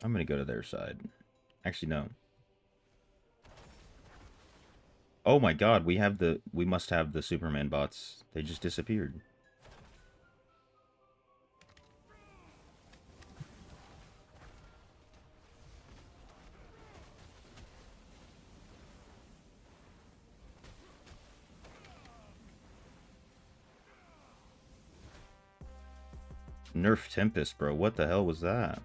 I'm gonna go to their side. Actually, no. Oh my god, we must have the Superman bots. They just disappeared. Nerf Tempest, bro. What the hell was that?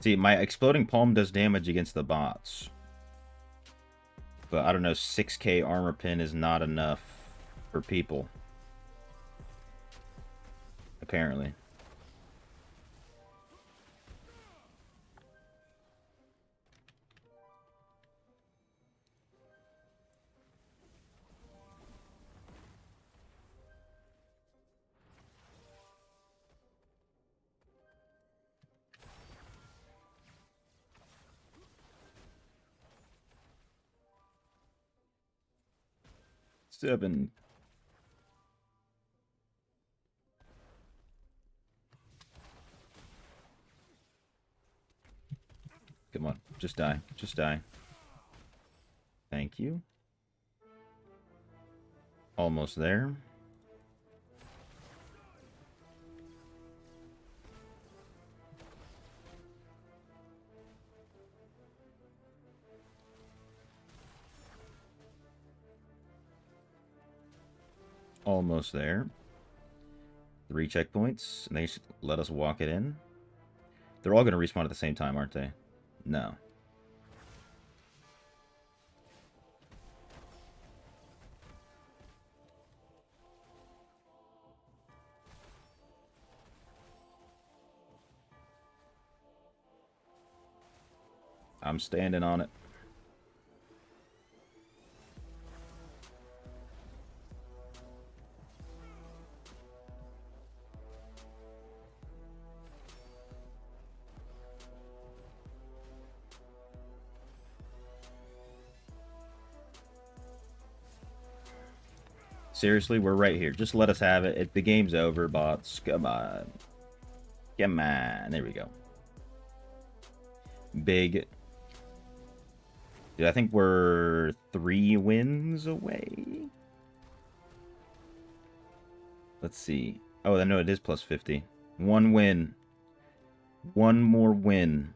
See, my exploding palm does damage against the bots. But I don't know, 6k armor pin is not enough for people. Apparently. Seven. Come on, just die. Just die. Thank you. Almost there. Almost there. 3 checkpoints, and they should let us walk it in. They're all going to respawn at the same time, aren't they? No. I'm standing on it. Seriously, we're right here. Just let us have it. The game's over, bots. Come on. Come on. There we go. Big. Dude, I think we're 3 wins away. Let's see. Oh, no, it is plus 50. 1 win. 1 more win.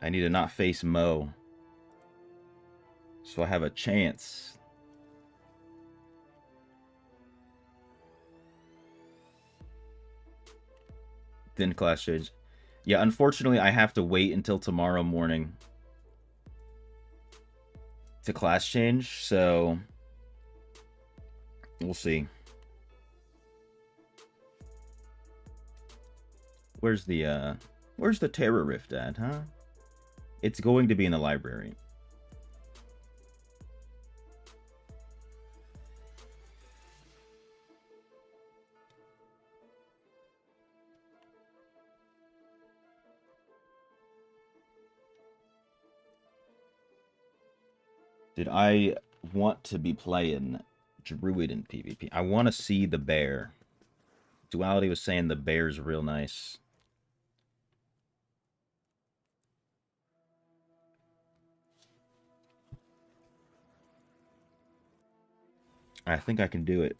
I need to not face Mo, so I have a chance. Then class change. Yeah, unfortunately, I have to wait until tomorrow morning to class change, so we'll see. Where's the Terror Rift at, huh? It's going to be in the library. Did I want to be playing Druid in PvP? I want to see the bear. Duality was saying the bear's real nice. I think I can do it.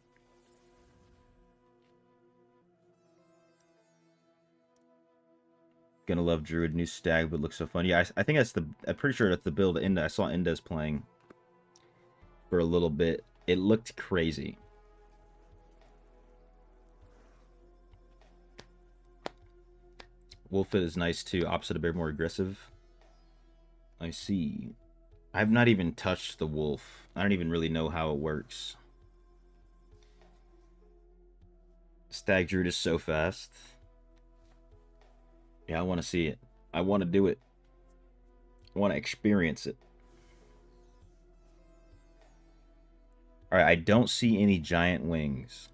Gonna love Druid. New stag would look so fun. Yeah, I think that's the. I'm pretty sure that's the build I saw Indez playing for a little bit. It looked crazy. Wolf is nice too. Opposite of bear, more aggressive. I see. I've not even touched the wolf. I don't even really know how it works. Stag Druid is so fast. Yeah, I want to see it. I want to do it. I want to experience it. Alright, I don't see any giant wings.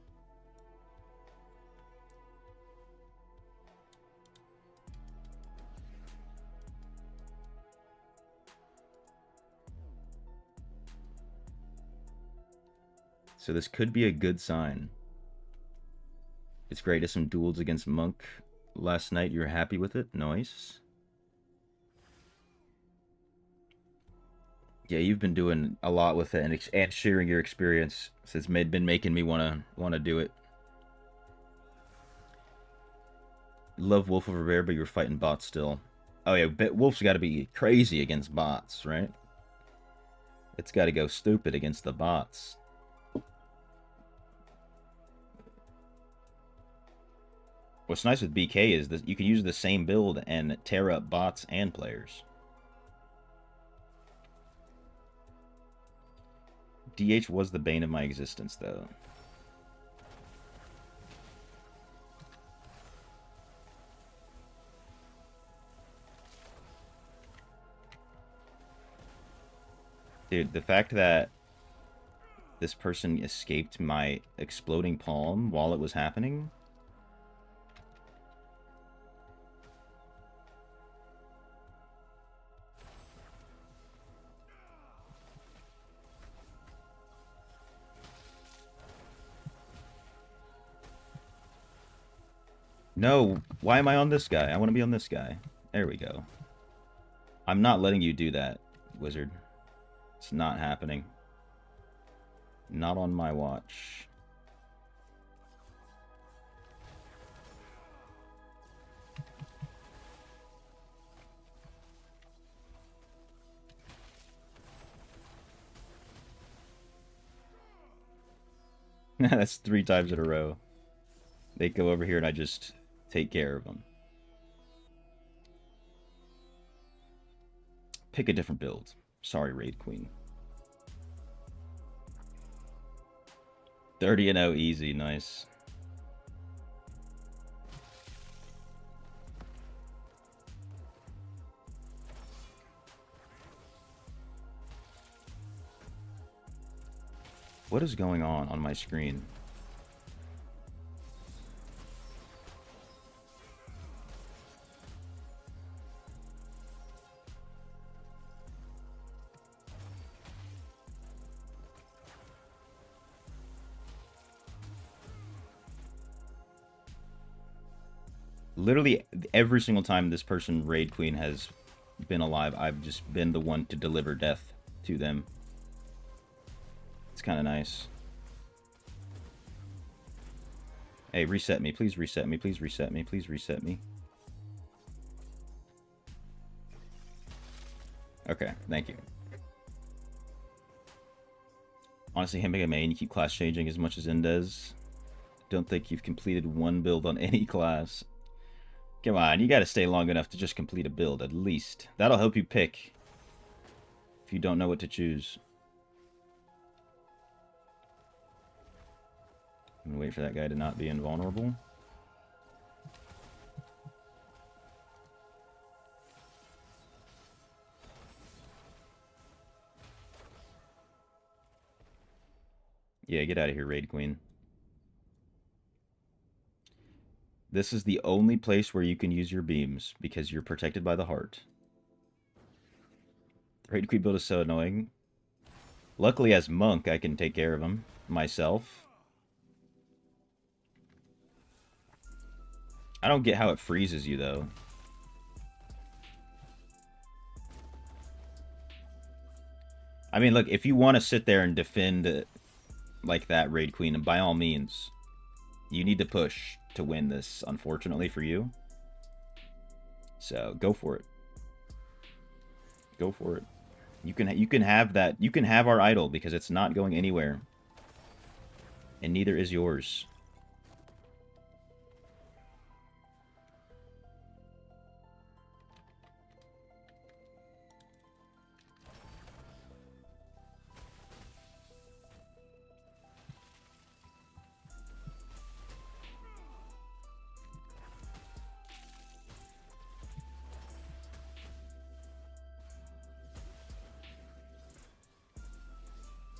So this could be a good sign. It's great. Did some duels against Monk last night. You're happy with it? Nice. Yeah, you've been doing a lot with it and sharing your experience. So it's been making me wanna do it. Love Wolf over Bear, but you're fighting bots still. Oh yeah, but Wolf's got to be crazy against bots, right? It's got to go stupid against the bots. What's nice with BK is that you can use the same build and tear up bots and players. DH was the bane of my existence, though. Dude, the fact that this person escaped my exploding palm while it was happening. No, why am I on this guy? I want to be on this guy. There we go. I'm not letting you do that, wizard. It's not happening. Not on my watch. That's 3 times in a row. They go over here and I just take care of them. Pick a different build. Sorry, Raid Queen. 30-0 easy, nice. What is going on my screen? Literally every single time this person, Raid Queen, has been alive, I've just been the one to deliver death to them. It's kind of nice. Hey, reset me. Please reset me. Please reset me. Please reset me. Okay, thank you. Honestly, him being a main, you keep class changing as much as Indez. Don't think you've completed one build on any class. Come on, you gotta stay long enough to just complete a build, at least. That'll help you pick if you don't know what to choose. I'm gonna wait for that guy to not be invulnerable. Yeah, get out of here, Raid Queen. This is the only place where you can use your beams, because you're protected by the heart. Raid Queen build is so annoying. Luckily, as monk, I can take care of him myself. I don't get how it freezes you, though. I mean, look, if you want to sit there and defend like that, Raid Queen, by all means, you need to push to win this, unfortunately for you. So, go for it. Go for it. You can have that. You can have our idol because it's not going anywhere. And neither is yours.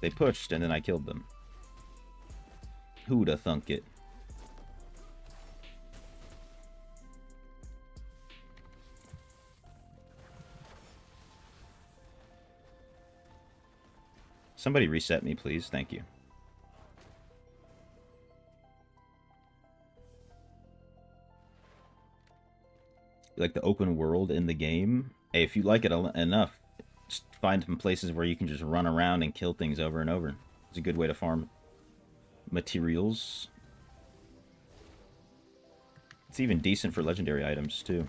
They pushed, and then I killed them. Who'da thunk it? Somebody reset me, please. Thank you. Like the open world in the game? Hey, if you like it enough, just find some places where you can just run around and kill things over and over. It's a good way to farm materials. It's even decent for legendary items, too.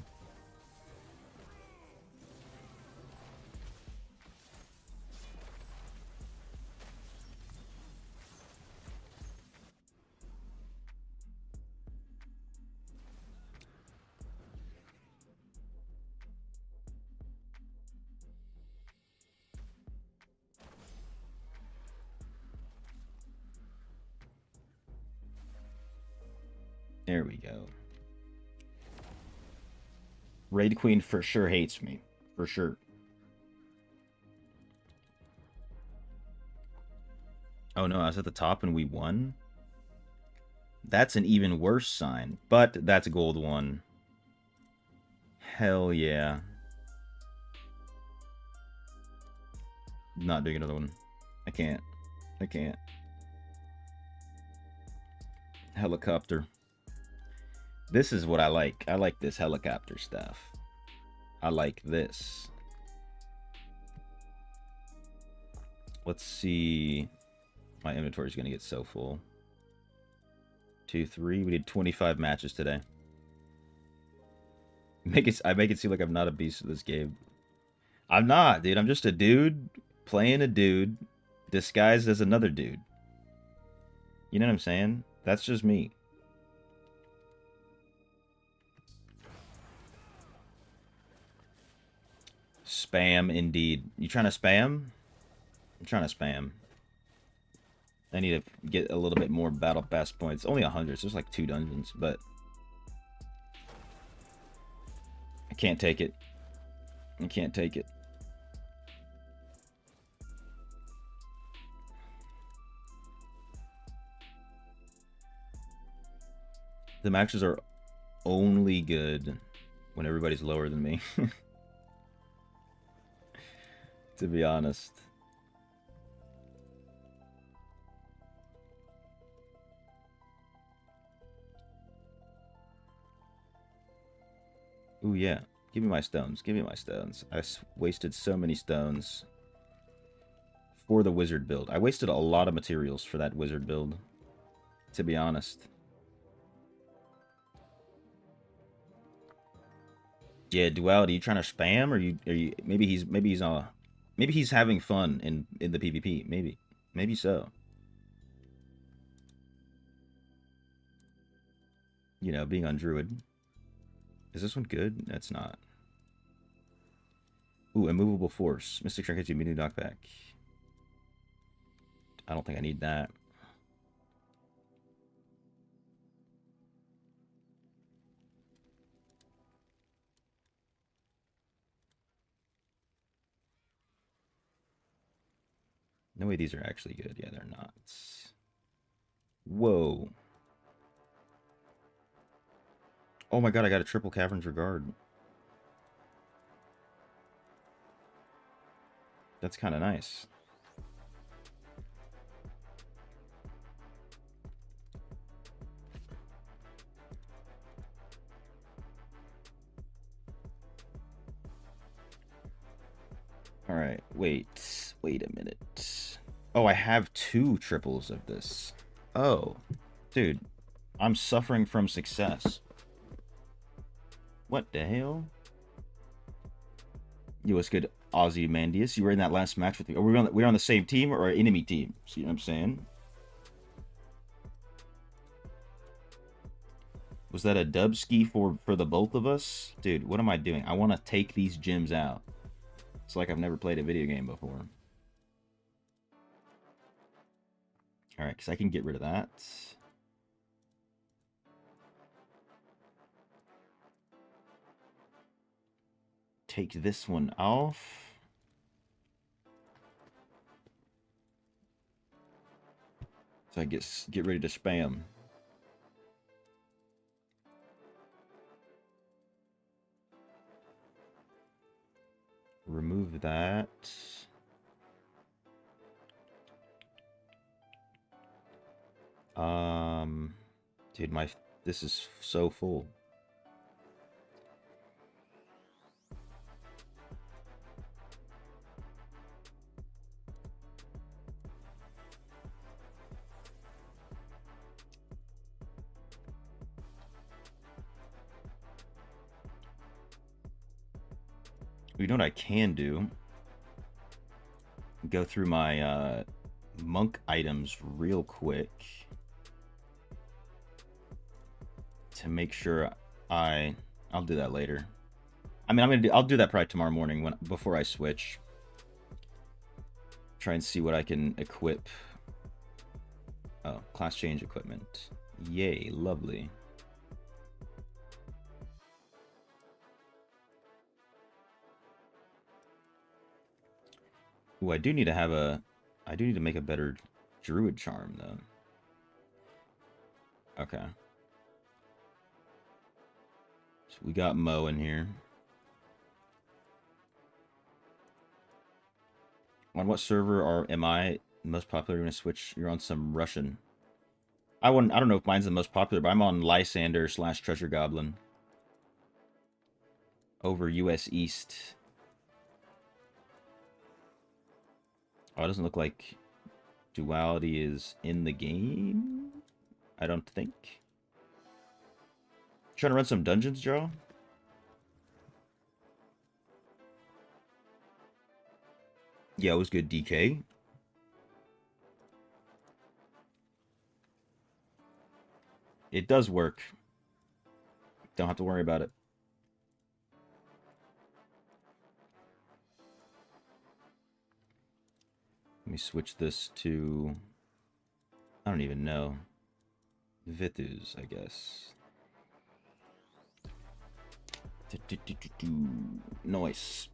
There we go. Raid Queen for sure hates me. For sure. Oh no, I was at the top and we won? That's an even worse sign. But that's a gold one. Hell yeah. Not doing another one. I can't. I can't. Helicopter. This is what I like. I like this helicopter stuff. I like this. Let's see. My inventory is going to get so full. 2, 3. We did 25 matches today. I make it seem like I'm not a beast of this game. I'm not, dude. I'm just a dude playing a dude disguised as another dude. You know what I'm saying? That's just me. Spam, indeed. You trying to spam? I'm trying to spam. I need to get a little bit more battle pass points. Only 100, so there's like 2 dungeons, but I can't take it. I can't take it. The matches are only good when everybody's lower than me. To be honest. Ooh, yeah. Give me my stones. Give me my stones. I wasted so many stones for the wizard build. I wasted a lot of materials for that wizard build, to be honest. Yeah, Duality, you trying to spam, or are you maybe he's having fun in the PvP, maybe so. You know, being on Druid. Is this one good? That's not. Ooh, immovable force. Mystic Strike gets you immediate knockback. I don't think I need that. No way these are actually good. Yeah, they're not. Whoa. Oh my god, I got a triple Cavern's Regard. That's kind of nice. Alright, wait a minute. Oh, I have 2 triples of this. Oh, dude, I'm suffering from success. What the hell? Yo, what's good, Aussie Mandius? You were in that last match with me. Are we on the same team or enemy team? See what I'm saying? Was that a dub ski for the both of us? Dude, what am I doing? I want to take these gyms out. It's like I've never played a video game before. Alright, because I can get rid of that. Take this one off. So I get ready to spam. Remove that. Dude, this is so full. You know what I can do? Go through my monk items real quick to make sure I'll do that later. I mean, I'll do that probably tomorrow morning before I switch. Try and see what I can equip. Oh, class change equipment. Yay, lovely. Ooh, I do need to make a better druid charm though. Okay. So we got Mo in here. On what server am I most popular? You're gonna switch. You're on some Russian. I don't know if mine's the most popular, but I'm on Lysander / Treasure Goblin. Over US East. Oh, it doesn't look like duality is in the game. I don't think. Trying to run some dungeons, Joe? Yeah, it was good, DK. It does work. Don't have to worry about it. Let me switch this to... I don't even know. Vithus, I guess. Nice.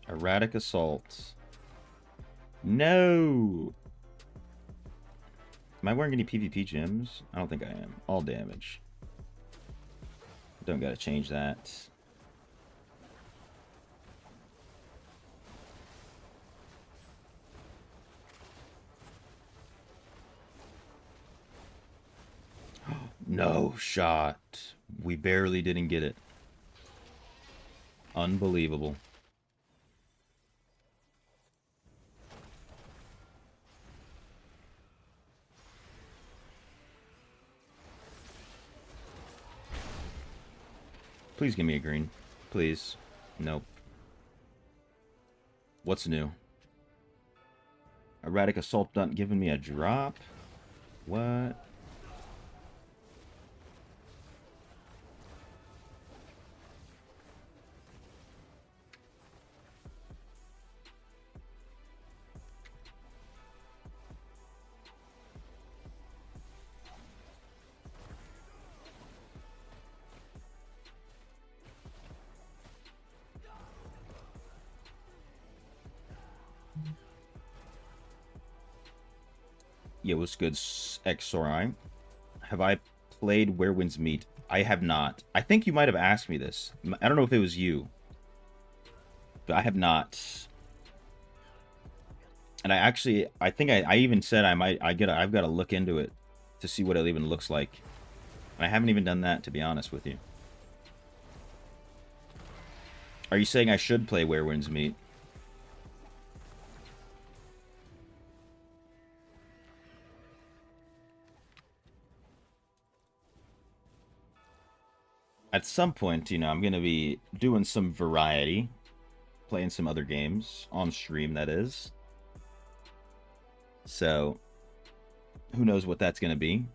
Erratic Assault. No! Am I wearing any PvP gems? I don't think I am. All damage. Don't gotta change that. No shot. We barely didn't get it. Unbelievable. Please give me a green. Please. Nope. What's new? Erratic Assault not giving me a drop? What? Yeah, what's good, XRI? Have I played Where Winds Meet? I have not. I think you might have asked me this. I don't know if it was you. But I have not. And I think I even said I've got to look into it to see what it even looks like. I haven't even done that, to be honest with you. Are you saying I should play Where Winds Meet? At some point, you know, I'm going to be doing some variety. Playing some other games. On stream, that is. So, who knows what that's going to be.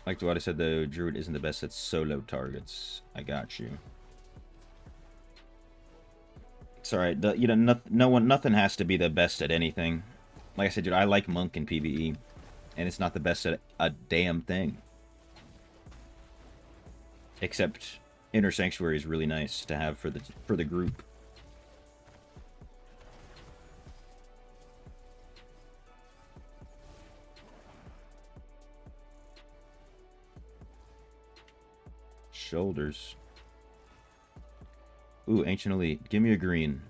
Like what I said, though, Druid isn't the best at solo targets. I got you. It's alright. You know, nothing has to be the best at anything. Like I said, dude, I like Monk in PvE, and it's not the best at a damn thing. Except Inner Sanctuary is really nice to have for the group. Shoulders. Ooh, Ancient Elite. Give me a green.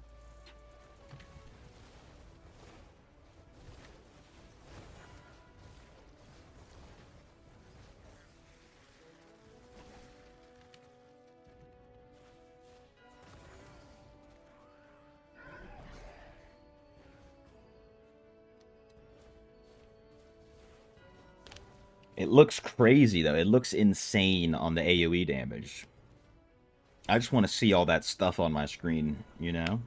It looks crazy, though. It looks insane on the AoE damage. I just want to see all that stuff on my screen, you know?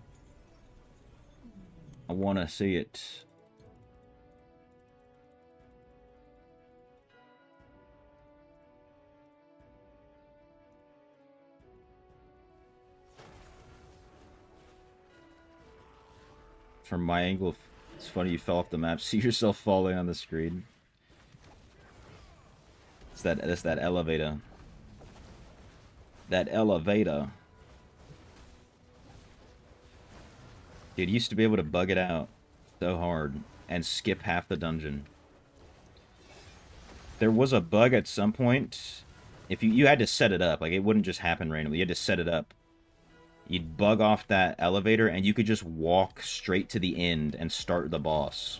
I want to see it. From my angle, it's funny you fell off the map. See yourself falling on the screen. It's that elevator. That elevator. Dude, used to be able to bug it out so hard and skip half the dungeon. There was a bug at some point. If you had to set it up, like it wouldn't just happen randomly. You had to set it up. You'd bug off that elevator and you could just walk straight to the end and start the boss.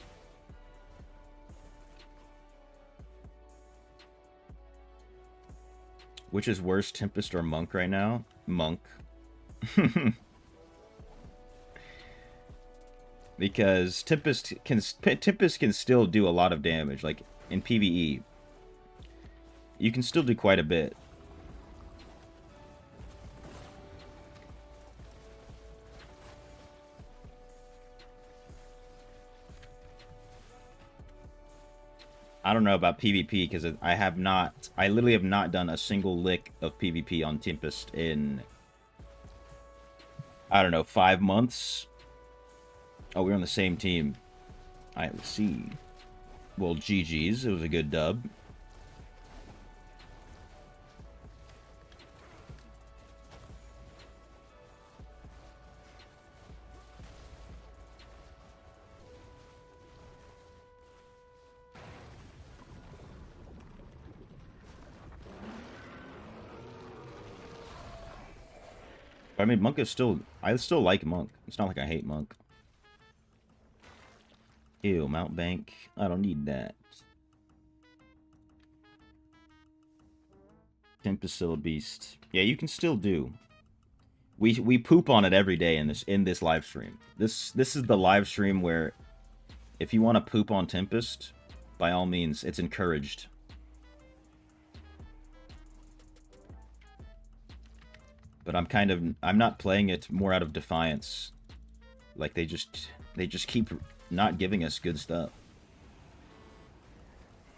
Which is worse, Tempest or Monk right now? Monk. Because Tempest can still do a lot of damage. Like, in PvE, you can still do quite a bit. I don't know about PvP because I literally have not done a single lick of PvP on Tempest in, I don't know, 5 months. Oh, we're on the same team. Alright, let's see. Well, GG's. It was a good dub. I mean, Monk is still... I still like Monk. It's not like I hate Monk. Ew, Mount Bank. I don't need that. Tempest still a beast. Yeah, you can still do. We poop on it every day in this live stream. This is the live stream where if you want to poop on Tempest, by all means, it's encouraged. But I'm not playing it more out of defiance. Like they just keep not giving us good stuff.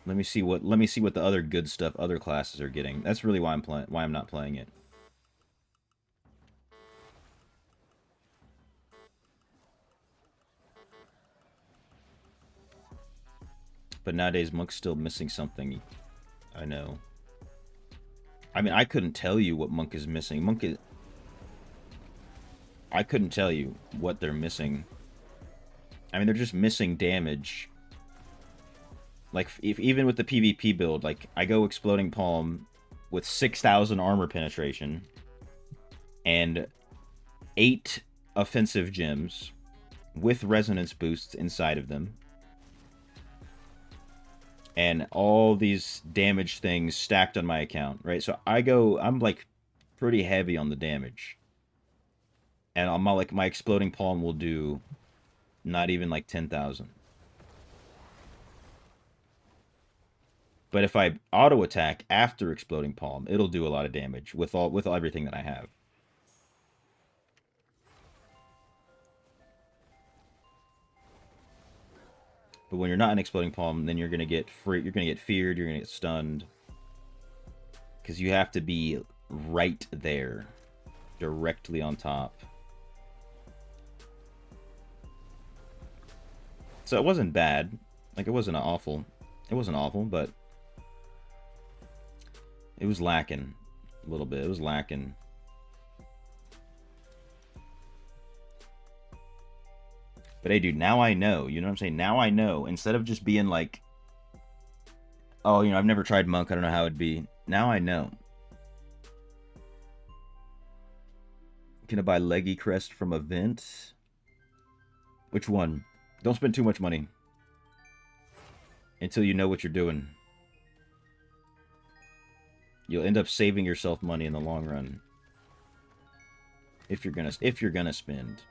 Let me see what the other good stuff other classes are getting. That's really why I'm not playing it. But nowadays Monk's still missing something. I know. I mean, I couldn't tell you what Monk is missing. I couldn't tell you what they're missing. I mean, they're just missing damage. Like, even with the PvP build, like, I go Exploding Palm, with 6,000 armor penetration and 8 offensive gems with resonance boosts inside of them. And all these damage things stacked on my account, right? So I'm like pretty heavy on the damage. And I'm like, my exploding palm will do not even like 10,000. But if I auto attack after exploding palm, it'll do a lot of damage with everything that I have. But when you're not an exploding palm, then you're gonna get free. You're gonna get feared. You're gonna get stunned because you have to be right there, directly on top. So it wasn't bad. Like, it wasn't awful. It wasn't awful, but it was lacking a little bit. It was lacking. But hey, dude, now I know. You know what I'm saying? Now I know. Instead of just being like, oh, you know, I've never tried monk. I don't know how it'd be. Now I know. Can I buy Leggy Crest from event? Which one? Don't spend too much money until you know what you're doing. You'll end up saving yourself money in the long run if you're gonna spend.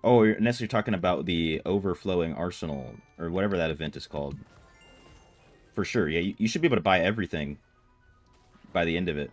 Oh, unless you're talking about the overflowing arsenal or whatever that event is called. For sure, yeah, you should be able to buy everything by the end of it.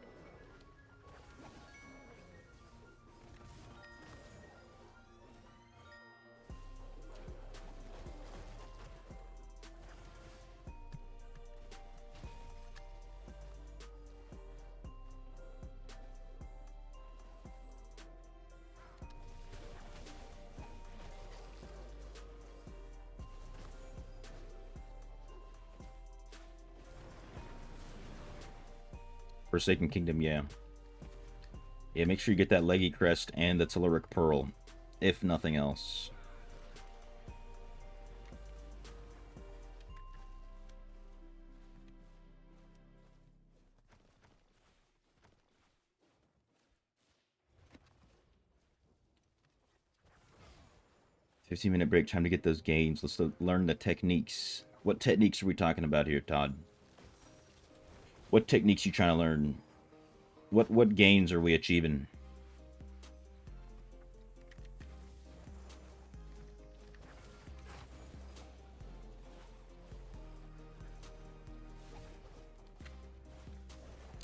Forsaken Kingdom, yeah. Yeah, make sure you get that Leggy Crest and the Telluric Pearl, if nothing else. $15-minute break, time to get those gains. Let's learn the techniques. What techniques are we talking about here, Todd? What techniques you trying to learn? What gains are we achieving?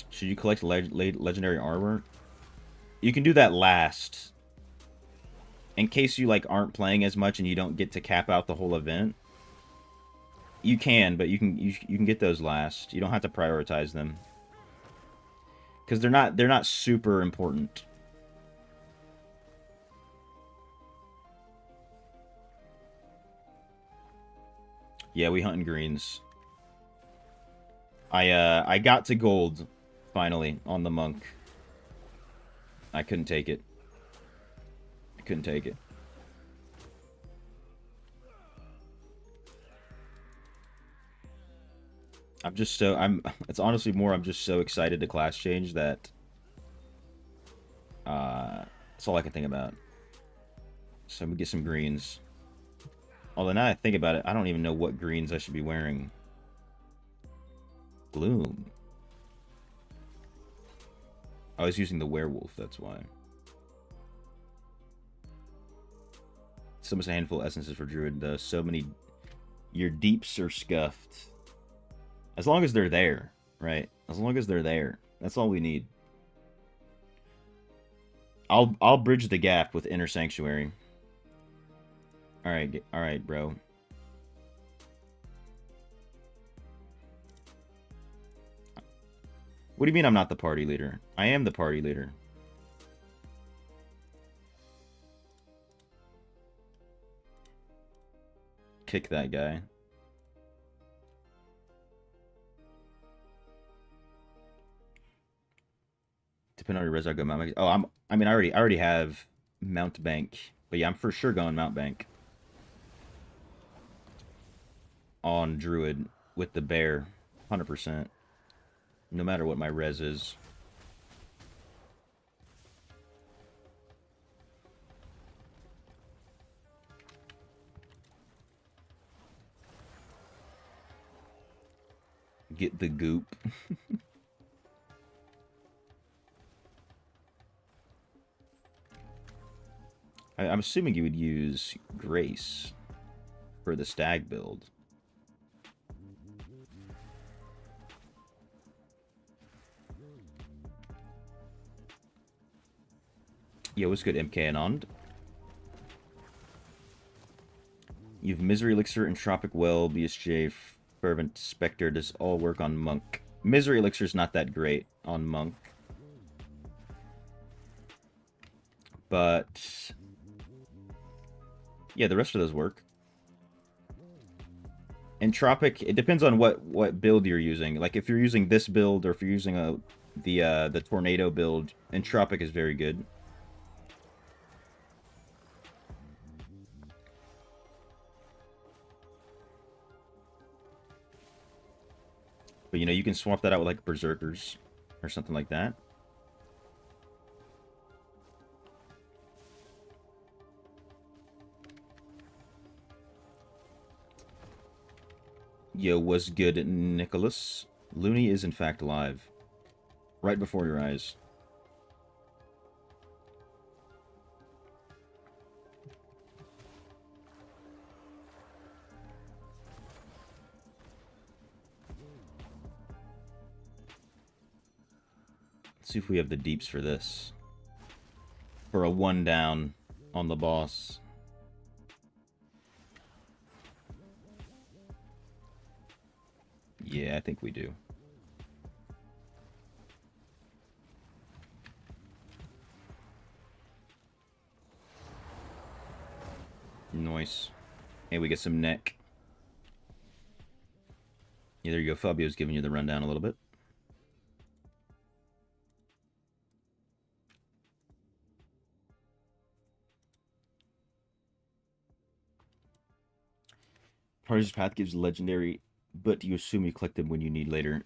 Should you collect legendary armor? You can do that last. In case you like aren't playing as much and you don't get to cap out the whole event. You can, but you can get those last. You don't have to prioritize them. Because they're not super important. Yeah, we hunting greens. I got to gold finally on the monk. I couldn't take it. I couldn't take it. It's honestly more I'm just so excited to class change that that's all I can think about. So we get some greens. Although now I think about it, I don't even know what greens I should be wearing. Bloom. I was using the werewolf, that's why. So much a handful of essences for druid, though. So many. Your deeps are scuffed. As long as they're there, right? As long as they're there. That's all we need. I'll bridge the gap with Inner Sanctuary. Alright, bro. What do you mean I'm not the party leader? I am the party leader. Kick that guy. Depending on your res, I'll go Mount Bank. Oh, I mean, I already have Mount Bank, but yeah, I'm for sure going Mount Bank on Druid with the bear. 100%. No matter what my res is. Get the goop. I'm assuming you would use Grace for the stag build. Yo, what's good, MK Anand? You have Misery Elixir, Entropic Well, BSJ, Fervent Spectre. Does all work on Monk? Misery Elixir is not that great on Monk. But yeah, the rest of those work. Entropic, it depends on what build you're using. Like if you're using this build or if you're using the Tornado build, Entropic is very good. But you know, you can swap that out with like Berserkers or something like that. Yo, what's good, Nicholas? Looney is in fact alive. Right before your eyes. Let's see if we have the deeps for this. For a 1 down on the boss. Yeah, I think we do. Nice. Hey, we get some neck. Yeah, there you go. Fabio's giving you the rundown a little bit. Party's Path gives legendary, but you assume you collect them when you need later.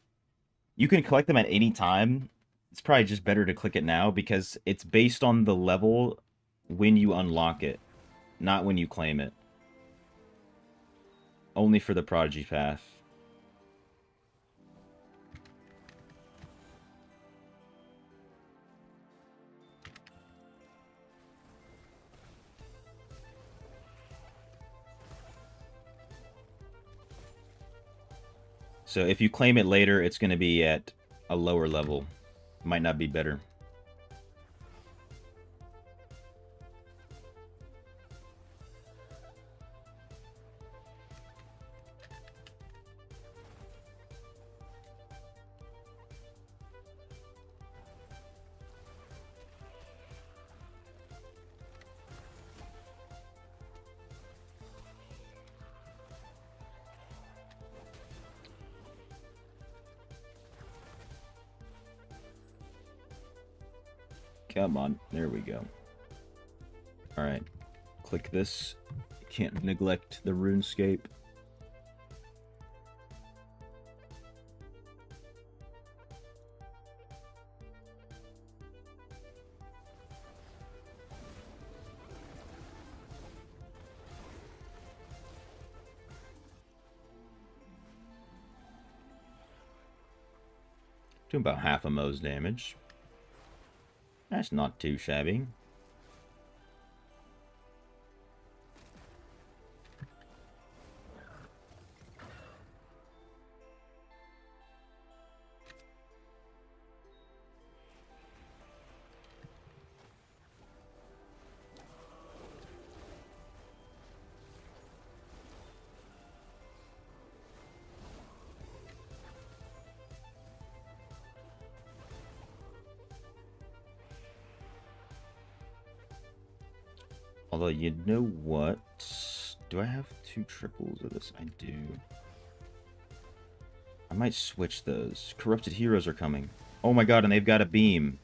You can collect them at any time. It's probably just better to click it now because it's based on the level when you unlock it, not when you claim it. Only for the Prodigy Path. So if you claim it later, it's going to be at a lower level. Might not be better. Come on. There we go. Alright. Click this. Can't neglect the RuneScape. Doing about half a Mo's damage. That's not too shabby. Although, you know what? Do I have 2 triples of this? I do. I might switch those. Corrupted heroes are coming. Oh my god, and they've got a beam.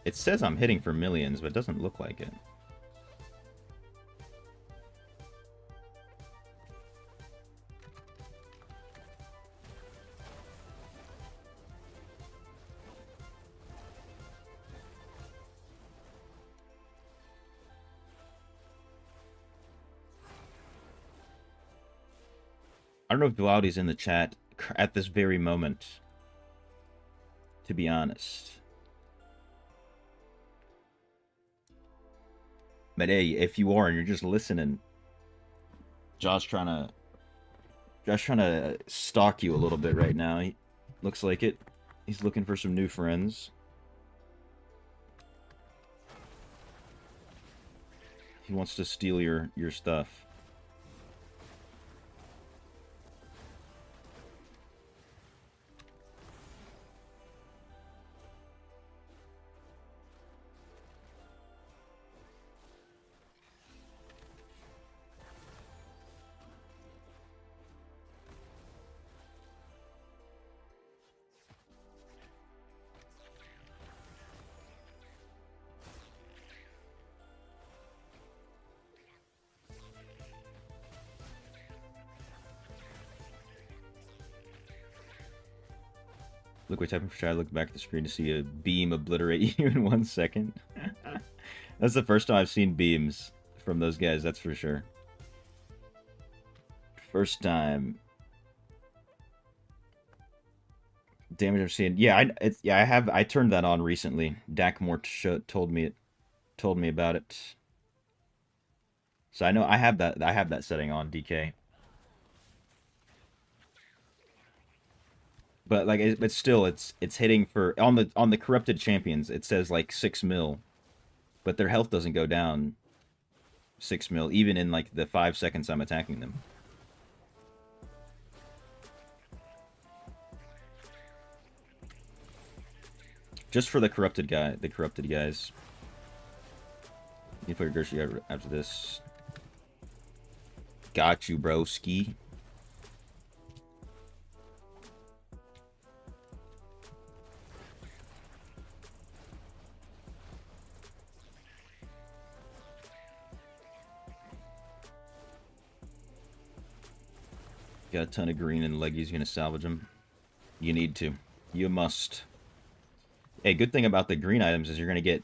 It says I'm hitting for millions, but it doesn't look like it. I don't know if Duality's in the chat at this very moment, to be honest. But hey, if you are and you're just listening, Josh's trying to stalk you a little bit right now. He looks like it. He's looking for some new friends. He wants to steal your stuff. Look, we're typing for chat. I look back at the screen to see a beam obliterate you in 1 second. That's the first time I've seen beams from those guys, that's for sure. First time. Damage I'm seeing. Yeah, I turned that on recently. Dakmore told me about it. So I know I have that setting on, DK. But like, but still, it's hitting for on the corrupted champions. It says like 6 mil, but their health doesn't go down 6 mil even in like the 5 seconds I'm attacking them. Just for the corrupted guys. You put your Gershi after this. Got you, broski. Got a ton of green and leggies. You gonna salvage them? You need to. You must. Hey, good thing about the green items is you're gonna get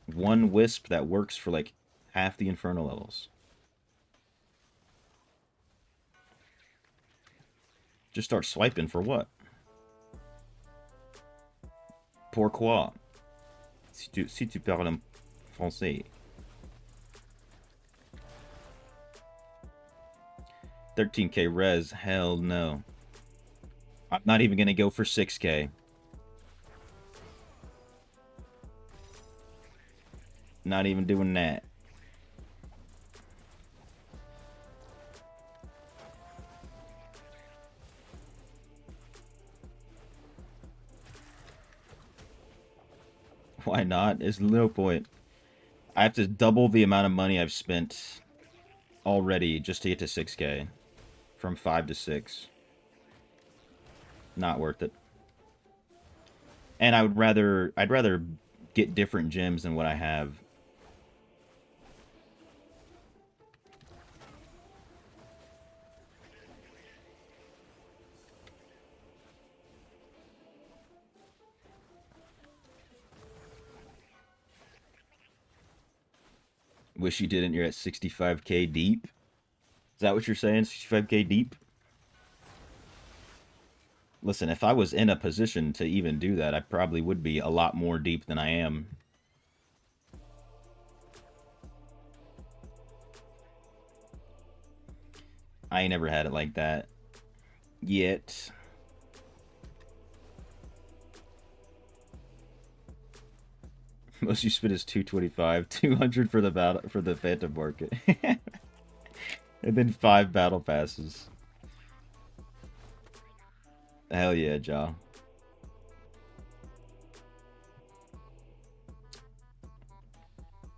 one wisp that works for like half the inferno levels. Just start swiping for what? Pourquoi? Si tu parles français. 13k res, hell no. I'm not even gonna go for 6k. Not even doing that. Why not? There's no point. I have to double the amount of money I've spent already just to get to 6k. From 5 to 6. Not worth it. And I'd rather get different gems than what I have. Wish you didn't. You're at 65k deep. Is that what you're saying? 65k deep? Listen, if I was in a position to even do that, I probably would be a lot more deep than I am. I ain't never had it like that. Yet. Most you spend is 225, 200 for the Phantom Market. And then 5 battle passes. Hell yeah, Ja.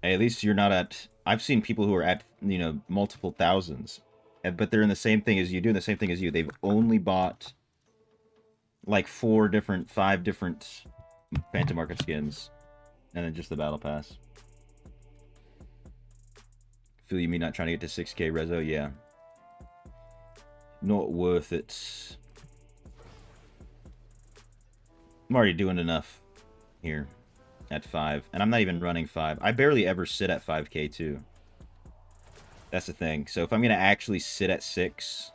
Hey, at least you're not at... I've seen people who are at, you know, multiple thousands. But they're in the same thing as you, doing the same thing as you. They've only bought like 5 different Phantom Market skins. And then just the battle pass. Feel you mean not trying to get to 6K rezo? Yeah. Not worth it. I'm already doing enough here at 5. And I'm not even running 5. I barely ever sit at 5K too. That's the thing. So if I'm going to actually sit at 6,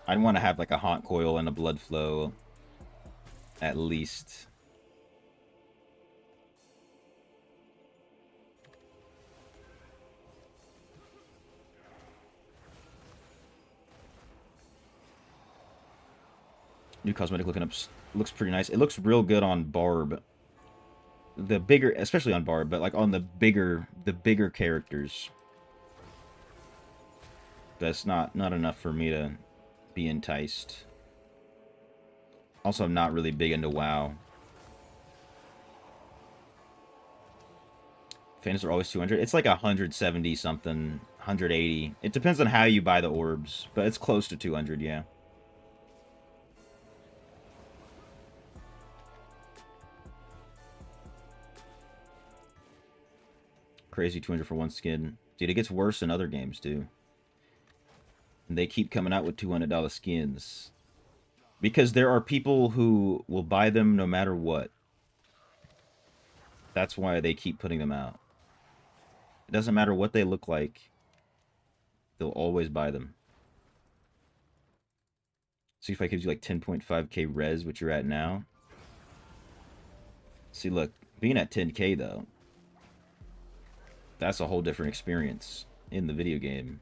I'd want to have like a haunt coil and a blood flow at least. New cosmetic looking up looks pretty nice. It looks real good on Barb. The bigger, especially on Barb, but like on the bigger characters. That's not enough for me to be enticed. Also, I'm not really big into WoW. Fans are always 200. It's like 170 something, 180. It depends on how you buy the orbs, but it's close to 200, yeah. Crazy 200 for one skin. Dude, it gets worse in other games, too. And they keep coming out with $200 skins. Because there are people who will buy them no matter what. That's why they keep putting them out. It doesn't matter what they look like. They'll always buy them. See if I gives you like 10.5k res, which you're at now. See, look, being at 10k though, that's a whole different experience in the video game.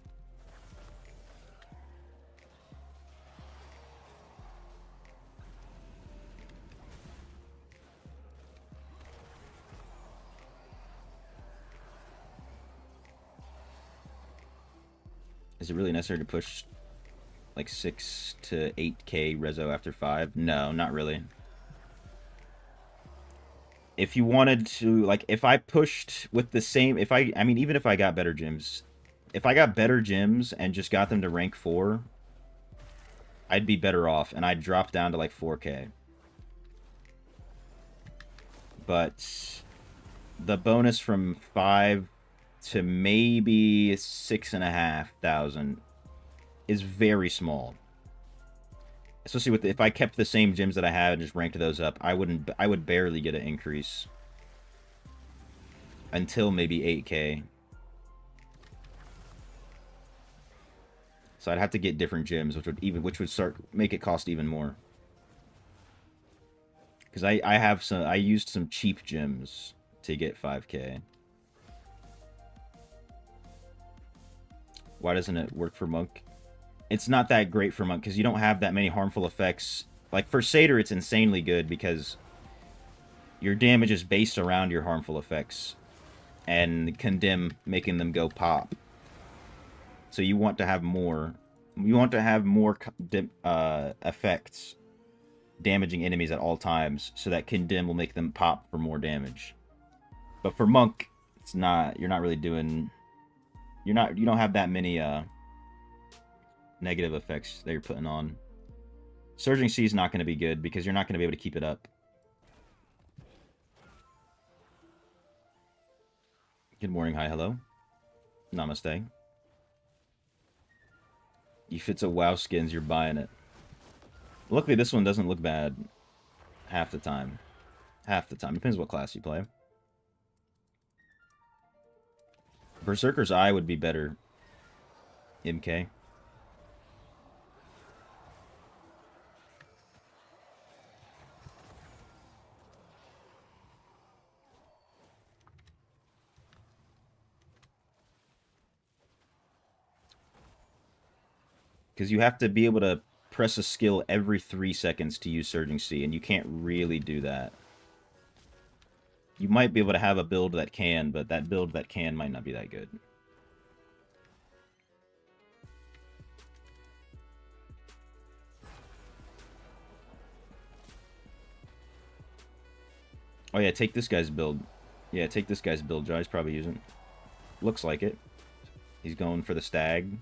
Is it really necessary to push like 6 to 8k rezo after 5? No, not really. If you wanted to, like, if I pushed with the same, I mean, even if I got better gyms, if I got better gyms and just got them to rank 4, I'd be better off, and I'd drop down to like 4k. But the bonus from 5 to maybe 6,500 is very small. Especially with if I kept the same gyms that I had and just ranked those up, I would barely get an increase until maybe 8k. So I'd have to get different gyms, which would start make it cost even more. Because I used some cheap gyms to get 5k. Why doesn't it work for Monk? It's not that great for Monk because you don't have that many harmful effects. Like for Satyr, it's insanely good because your damage is based around your harmful effects and Condemn making them go pop. So you want to have more. You want to have more effects damaging enemies at all times so that Condemn will make them pop for more damage. But for Monk, it's not. You're not really doing. You don't have that many negative effects that you're putting on. Surging Sea is not going to be good because you're not going to be able to keep it up. Good morning, hi, hello. Namaste. If it's a WoW skins, you're buying it. Luckily, this one doesn't look bad half the time. Half the time. Depends what class you play. Berserker's Eye would be better. MK. Because you have to be able to press a skill every 3 seconds to use Surging Sea, and you can't really do that. You might be able to have a build that can, but that build that can might not be that good. Oh yeah, take this guy's build. Yeah, take this guy's build. Jai's probably using. Looks like it. He's going for the stag.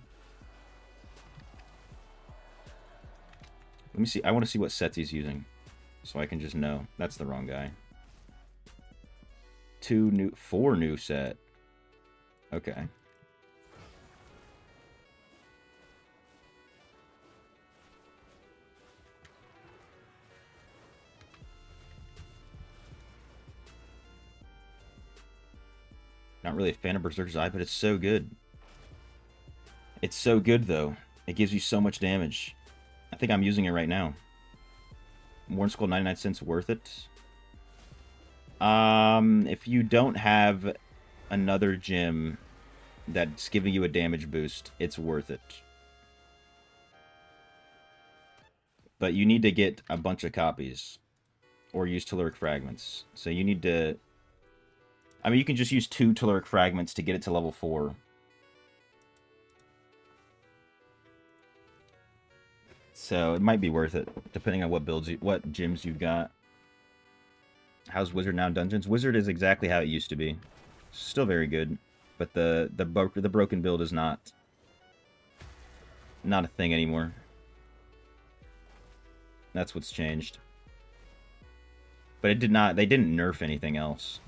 Let me see. I want to see what sets he's using. So I can just know. That's the wrong guy. 4 new set. Okay. Not really a fan of Berserker's Eye, but it's so good. It's so good, though. It gives you so much damage. I think I'm using it right now. Warren Skull, 99 cents worth it. If you don't have another gym that's giving you a damage boost, it's worth it. But you need to get a bunch of copies. Or use Telluric Fragments. So you need to... I mean, you can just use 2 Telluric Fragments to get it to level 4. So it might be worth it, depending on what what gyms you've got. How's Wizard now in Dungeons? Wizard is exactly how it used to be. Still very good, but the broken build is not a thing anymore. That's what's changed. But it did not. They didn't nerf anything else.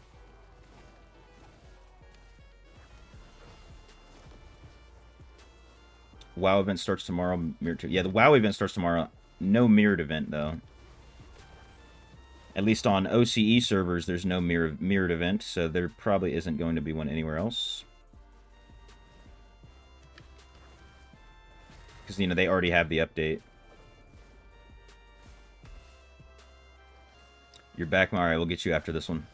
WoW event starts tomorrow. Mirrored 2. Yeah, the WoW event starts tomorrow. No mirrored event, though. At least on OCE servers, there's no mirrored event, so there probably isn't going to be one anywhere else. Because, you know, they already have the update. You're back, Mario. We'll get you after this one.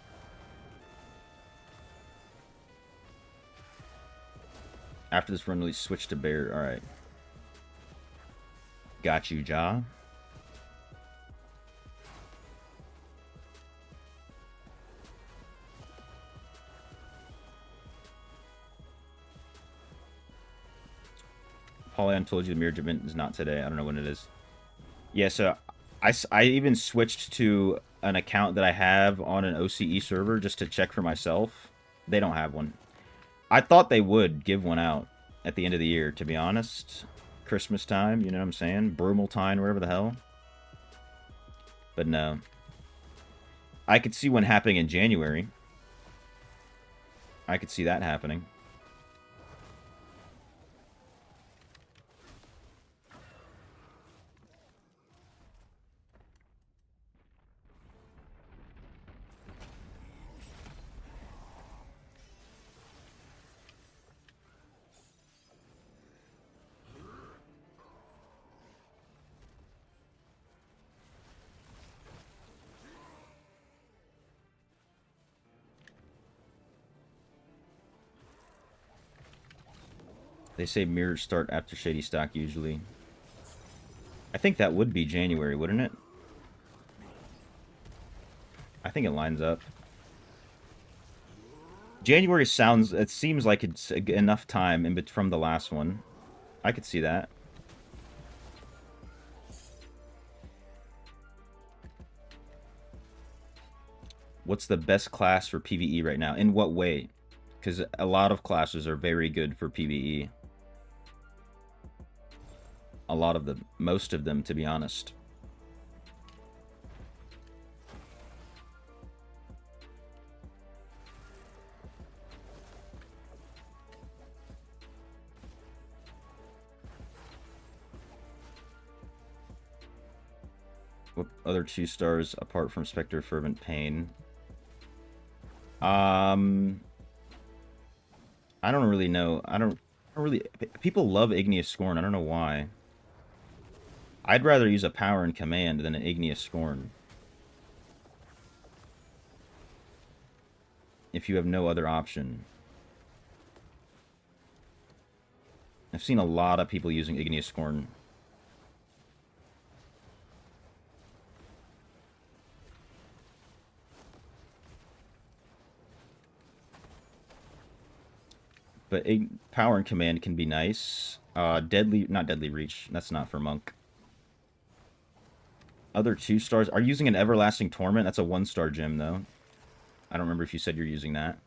After this run, we switch to bear. Alright. Got you, Ja. Polygon told you the mirror event is not today. I don't know when it is. Yeah, so I even switched to an account that I have on an OCE server just to check for myself. They don't have one. I thought they would give one out at the end of the year, to be honest. Christmas time, you know what I'm saying? Brumaltine, wherever the hell. But no. I could see one happening in January. I could see that happening. They say mirrors start after Shady Stock usually. I think that would be January, wouldn't it? I think it lines up. January sounds... It seems like it's enough time from the last one. I could see that. What's the best class for PvE right now? In what way? Because a lot of classes are very good for PvE. A lot of them. Most of them, to be honest. What other 2 stars apart from Spectre Fervent Pain? I don't really know. I don't really... People love Igneous Scorn. I don't know why. I'd rather use a Power and Command than an Igneous Scorn. If you have no other option. I've seen a lot of people using Igneous Scorn. But Power and Command can be nice. Not Deadly Reach. That's not for Monk. Other 2 stars. Are you using an Everlasting Torment? That's a 1-star gem, though. I don't remember if you said you're using that.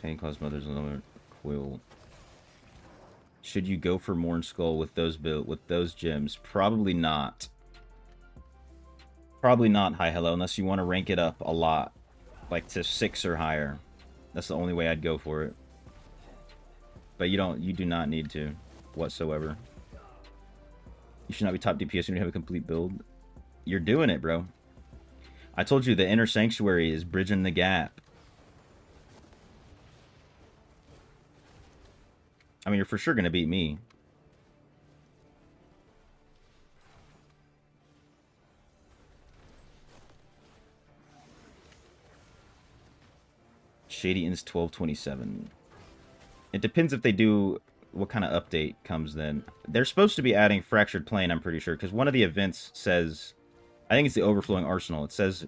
Pain Claws Mother's Limit Quill. Should you go for Morn Skull with those gems? Probably not. Probably not, Hi Hello, unless you want to rank it up a lot. Like to 6 or higher. That's the only way I'd go for it. But you do not need to, whatsoever. You should not be top DPS when you have a complete build. You're doing it, bro. I told you the Inner Sanctuary is bridging the gap. I mean, you're for sure going to beat me. Shady ends 12/27. It depends if they do what kind of update comes then. They're supposed to be adding Fractured Plane, I'm pretty sure, because one of the events says, I think it's the Overflowing Arsenal. It says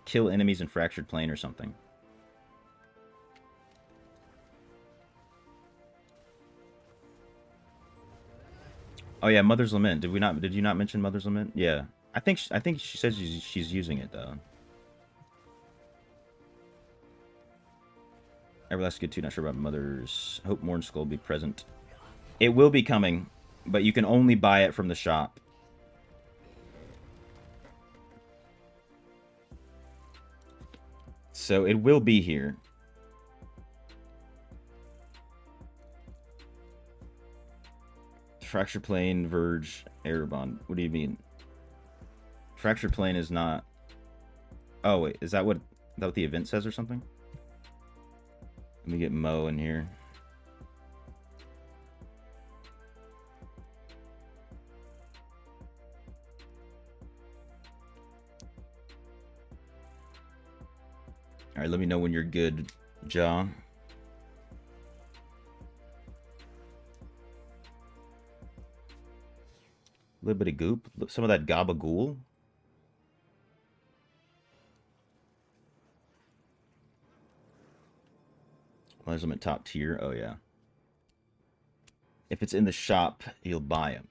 kill enemies in Fractured Plane or something. Oh yeah, Mother's Lament. Did you not mention Mother's Lament? Yeah. I think she says she's using it though. Everlast good too, not sure about Mother's. Hope Morn Skull will be present. It will be coming, but you can only buy it from the shop. So it will be here. Fracture Plane, Verge, Aerbond. What do you mean? Fracture Plane is not... Oh, wait. Is that what the event says or something? Let me get Mo in here. Alright, let me know when you're good, Ja. A little bit of goop. Some of that gabagool. Well, I'm at top tier. Oh, yeah. If it's in the shop, you'll buy them.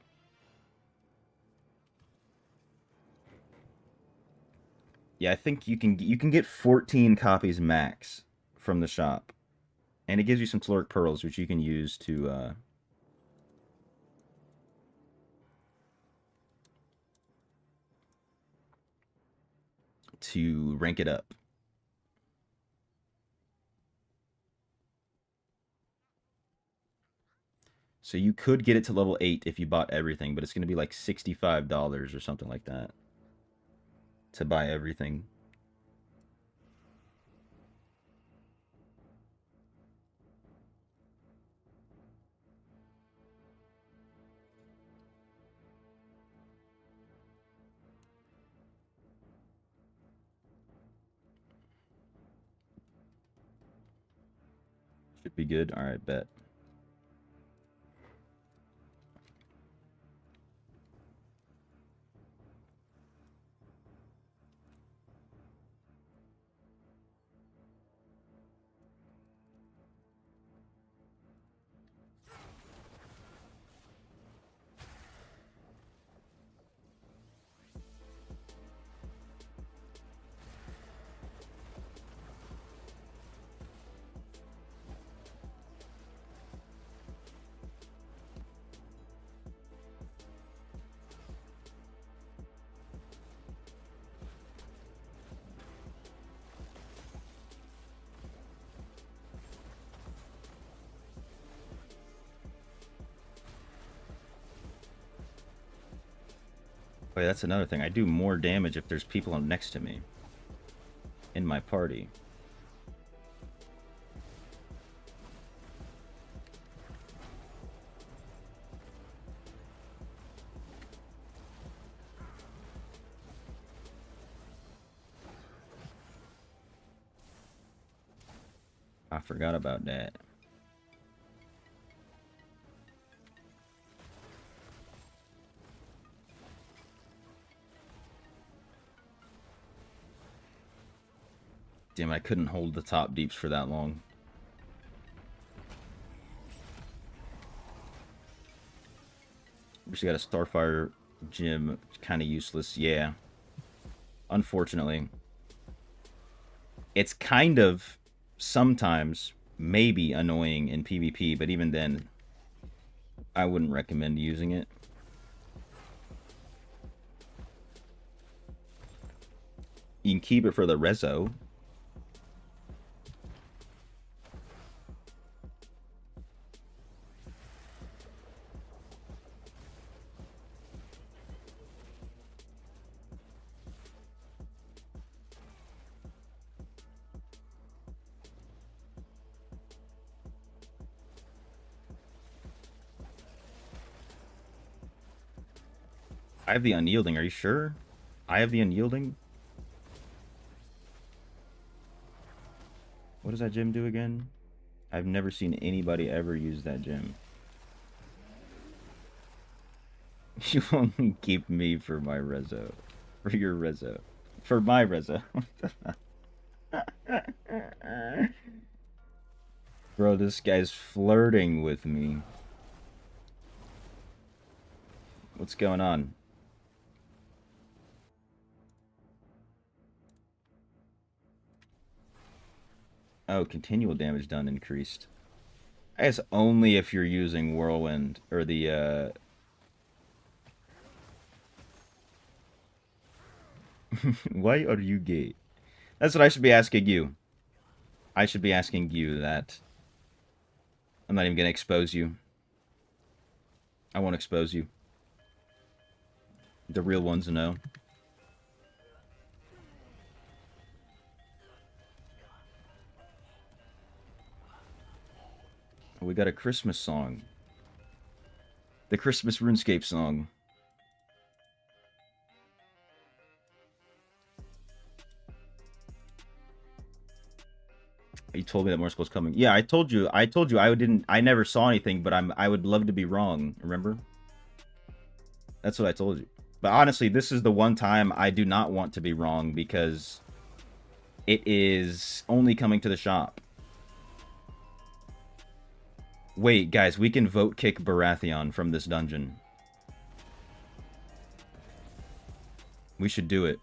Yeah, I think you can get 14 copies max from the shop. And it gives you some Telluric Pearls, which you can use to... to rank it up. So you could get it to level 8 if you bought everything, but it's going to be like $65 or something like that to buy everything. Should be good. All right, bet. Wait, that's another thing. I do more damage if there's people next to me in my party. I forgot about that. Damn, I couldn't hold the top deeps for that long. Just got a Starfire gym, kind of useless. Yeah. Unfortunately. It's kind of sometimes maybe annoying in PvP, but even then I wouldn't recommend using it. You can keep it for the reso. I have the unyielding. Are you sure? I have the unyielding? What does that gem do again? I've never seen anybody ever use that gem. You only keep me for my rezo. For your rezo. For my rezo. Bro, this guy's flirting with me. What's going on? Oh, continual damage done increased. I guess only if you're using Whirlwind or the Why are you gay? That's what I should be asking you. I should be asking you that. I'm not even gonna expose you. I won't expose you. The real ones know. We got a Christmas song. The Christmas RuneScape song. You told me that more school's coming. Yeah, I told you I never saw anything, but I would love to be wrong, remember? That's what I told you. But honestly, this is the one time I do not want to be wrong because it is only coming to the shop. Wait, guys, we can vote kick Baratheon from this dungeon. We should do it.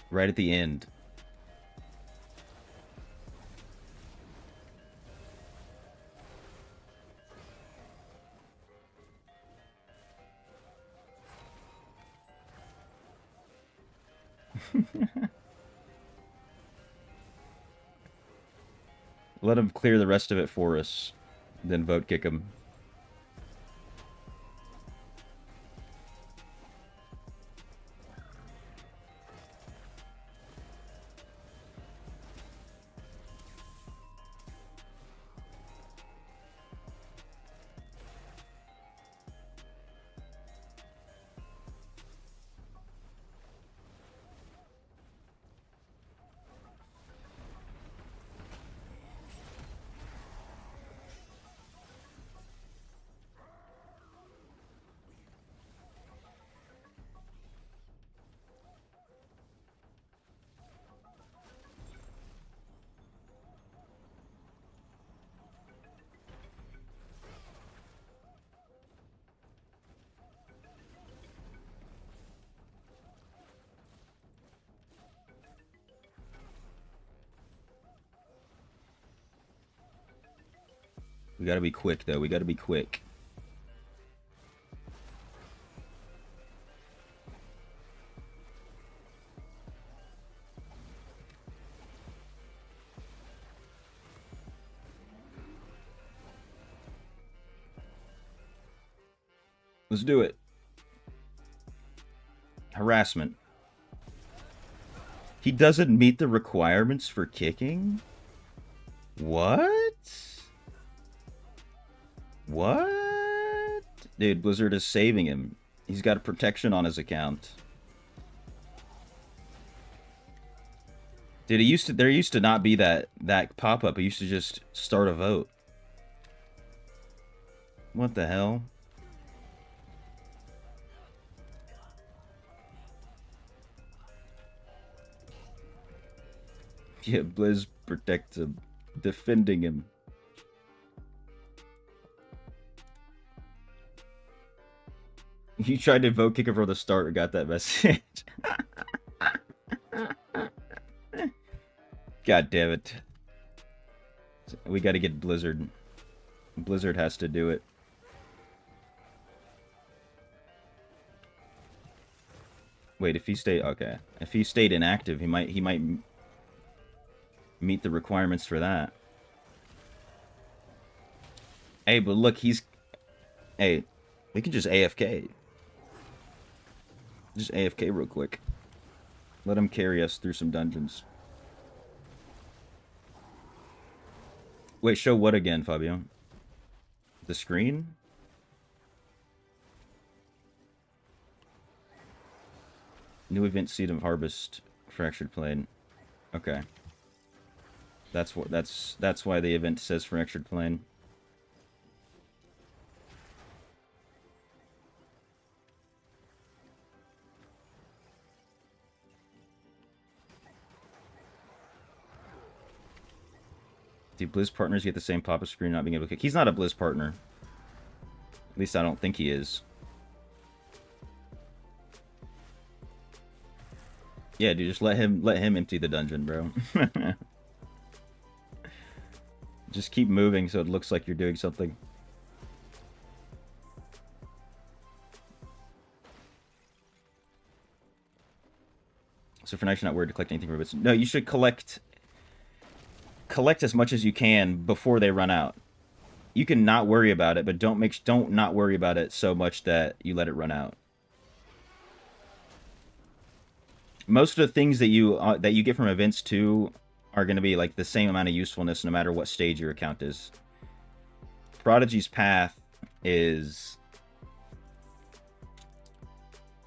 Right at the end. Let him clear the rest of it for us. Then vote kick him. We gotta be quick, though. We gotta be quick. Let's do it. Harassment. He doesn't meet the requirements for kicking? What? What? Dude, Blizzard is saving him. He's got a protection on his account. Dude, there used to not be that pop-up. It used to just start a vote. What the hell? Yeah, Blizz protects him. Defending him. You tried to vote kicker from the start and got that message. God damn it. We got to get Blizzard. Blizzard has to do it. Wait, if he stayed... Okay. If he stayed inactive, he might meet the requirements for that. Hey, but look, he's... Hey, we can just AFK. Just AFK real quick. Let him carry us through some dungeons. Wait, show what again, Fabio? The screen? New event, Seed of Harvest, Fractured Plane. Okay. That's why the event says Fractured Plane. Do Blizz partners get the same pop-up screen not being able to kick? He's not a Blizz partner. At least I don't think he is. Yeah, dude, just let him empty the dungeon, bro. Just keep moving so it looks like you're doing something. So for now, you're not worried to collect anything from it. No, you should collect as much as you can before they run out. You can not worry about it, but don't not worry about it so much that you let it run out. Most of the things that you get from events too are going to be like the same amount of usefulness no matter what stage your account is. Prodigy's Path is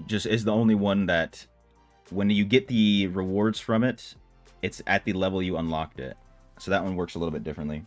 the only one that when you get the rewards from it, it's at the level you unlocked it. So that one works a little bit differently.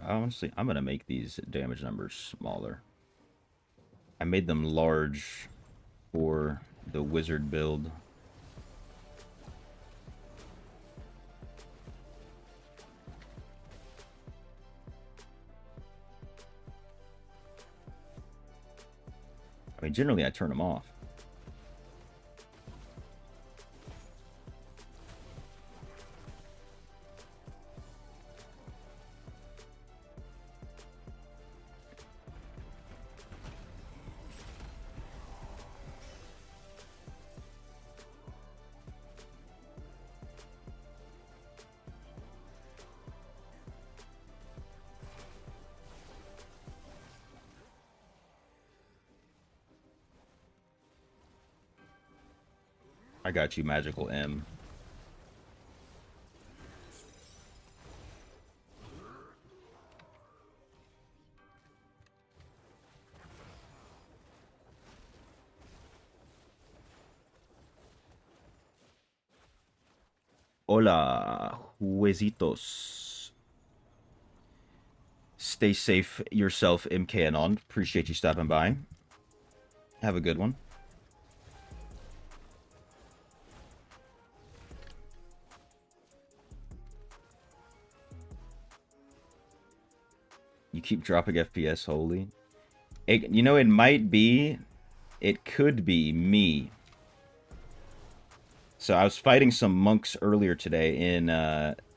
Honestly, I'm going to make these damage numbers smaller. I made them large for the wizard build. I mean, generally I turn them off. I got you, Magical M. Hola, huesitos. Stay safe yourself, MK Anon. Appreciate you stopping by. Have a good one. You keep dropping FPS, holy. You know, it could be me. So I was fighting some monks earlier today in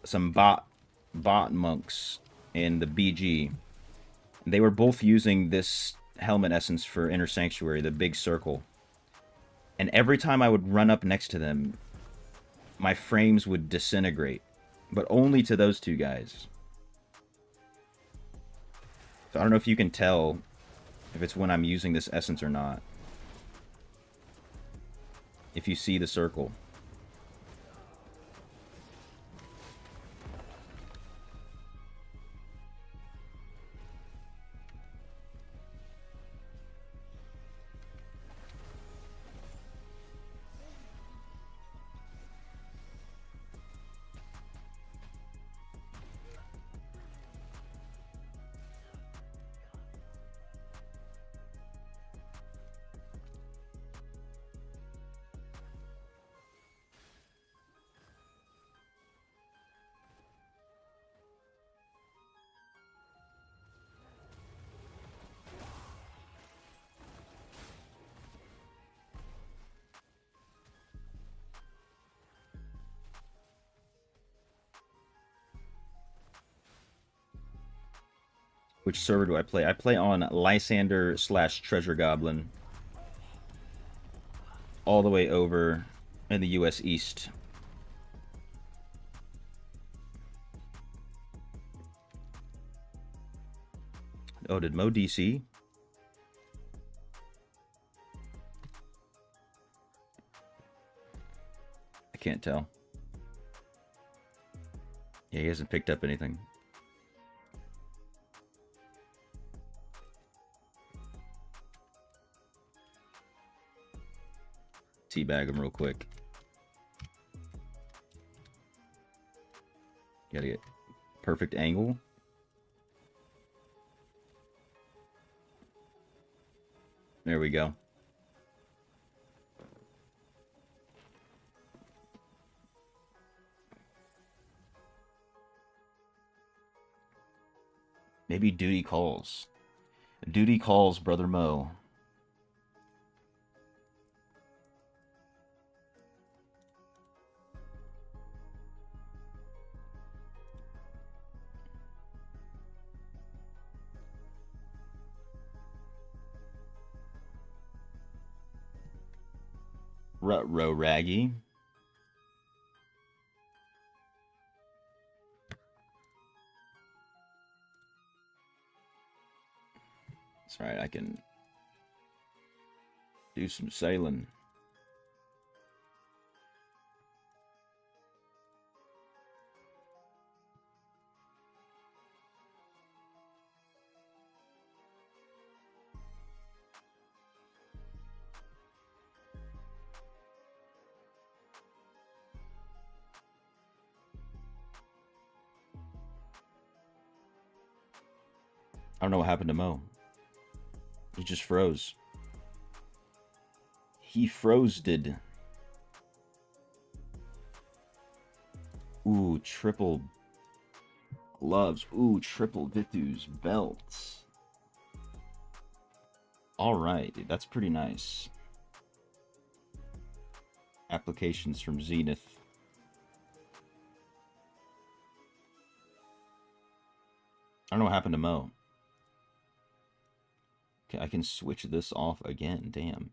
some bot monks in the BG. They were both using this helmet essence for Inner Sanctuary, the big circle. And every time I would run up next to them, my frames would disintegrate. But only to those two guys. So I don't know if you can tell if it's when I'm using this essence or not. If you see the circle. Which server do I play? I play on Lysander / Treasure Goblin. All the way over in the US East. Oh, did Mo DC? I can't tell. Yeah, he hasn't picked up anything. Teabag him real quick. Gotta get perfect angle. There we go. Maybe duty calls. Duty calls, Brother Mo. Rut-row Raggy. That's right, I can do some sailing. I don't know what happened to Mo. He just froze. He froze-did. Ooh, triple gloves. Ooh, triple Vithus belts. Alright, dude, that's pretty nice. Applications from Zenith. I don't know what happened to Mo. Okay, I can switch this off again. Damn.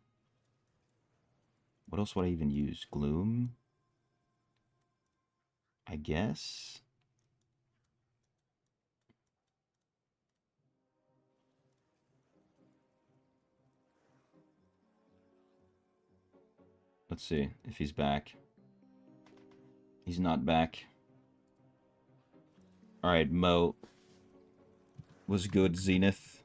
What else would I even use? Gloom? I guess? Let's see if he's back. He's not back. Alright, Mo. Was good, Zenith.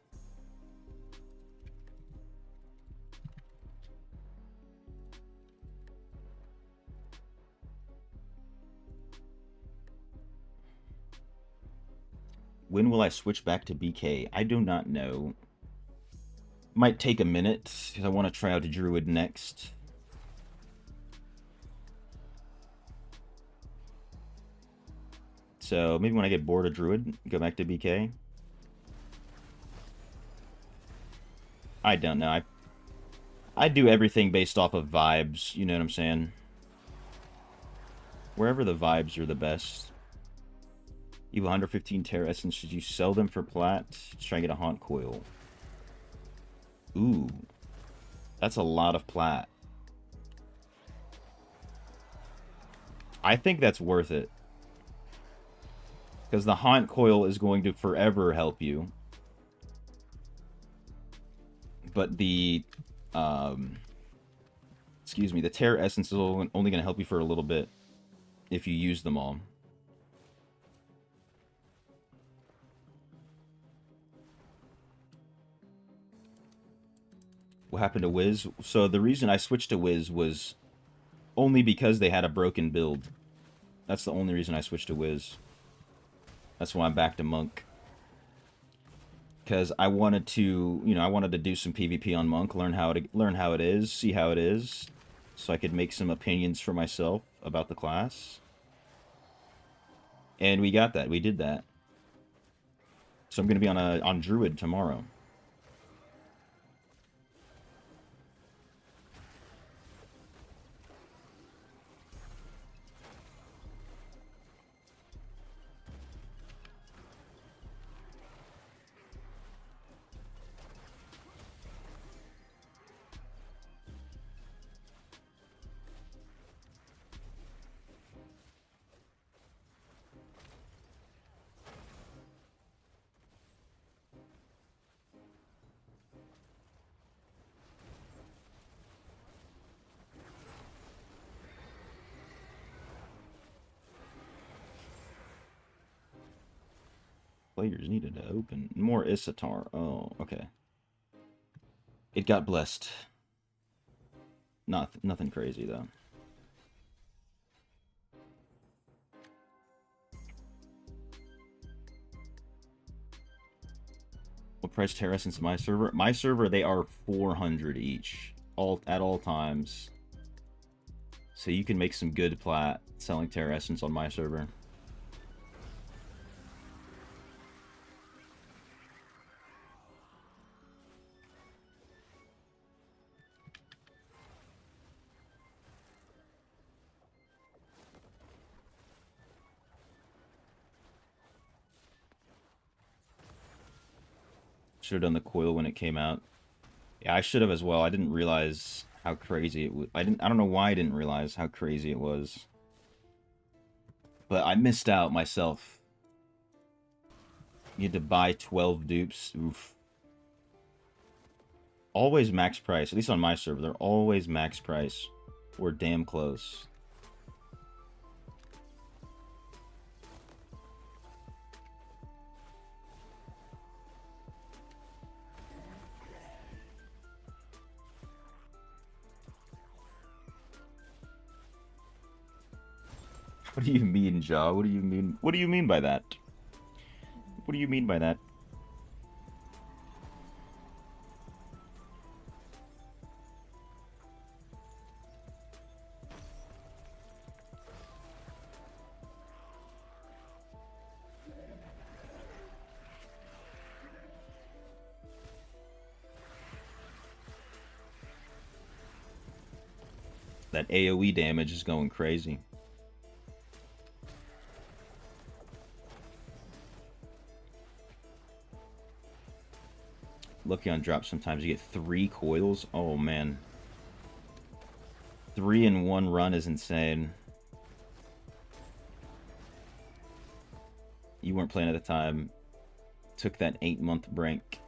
When will I switch back to BK? I do not know. Might take a minute, because I want to try out a Druid next. So, maybe when I get bored of Druid, go back to BK. I don't know. I do everything based off of vibes, you know what I'm saying? Wherever the vibes are the best. You have 115 Terra Essence. Should you sell them for plat? Let's try and get a Haunt Coil. Ooh. That's a lot of plat. I think that's worth it. Because the Haunt Coil is going to forever help you. But the... excuse me, the Terra Essence is only going to help you for a little bit. If you use them all. What happened to Wiz? So the reason I switched to Wiz was only because they had a broken build. That's the only reason I switched to Wiz. That's why I'm back to Monk. Because I wanted to, you know, I wanted to do some PvP on Monk, learn how it is, see how it is, so I could make some opinions for myself about the class. And we got that. We did that. So I'm going to be on Druid tomorrow. Players needed to open. More Isatar. Oh, okay. It got blessed. Nothing crazy, though. What price Terra Essence my server? My server, they are 400 each. At all times. So you can make some good plat selling Terra Essence on my server. Should have done the coil when it came out. Yeah, I should have as well. I didn't realize how crazy it was. I don't know why I didn't realize how crazy it was. But I missed out myself. You had to buy 12 dupes. Oof. Always max price. At least on my server, they're always max price. Or damn close. What do you mean, Ja? What do you mean? What do you mean by that? What do you mean by that? That AoE damage is going crazy. Lucky on drops sometimes you get 3 coils. Oh man. 3 in one run is insane. You weren't playing at the time. Took that 8-month break.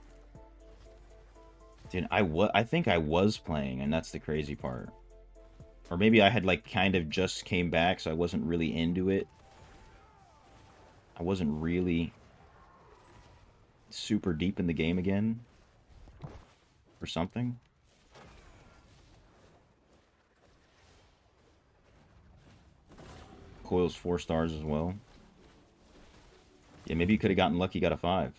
Dude, I think I was playing, and that's the crazy part. Or maybe I had like kind of just came back, so I wasn't really into it. I wasn't really super deep in the game again. Or something. Coil's 4 stars as well. Yeah, maybe you could have gotten lucky, got a 5.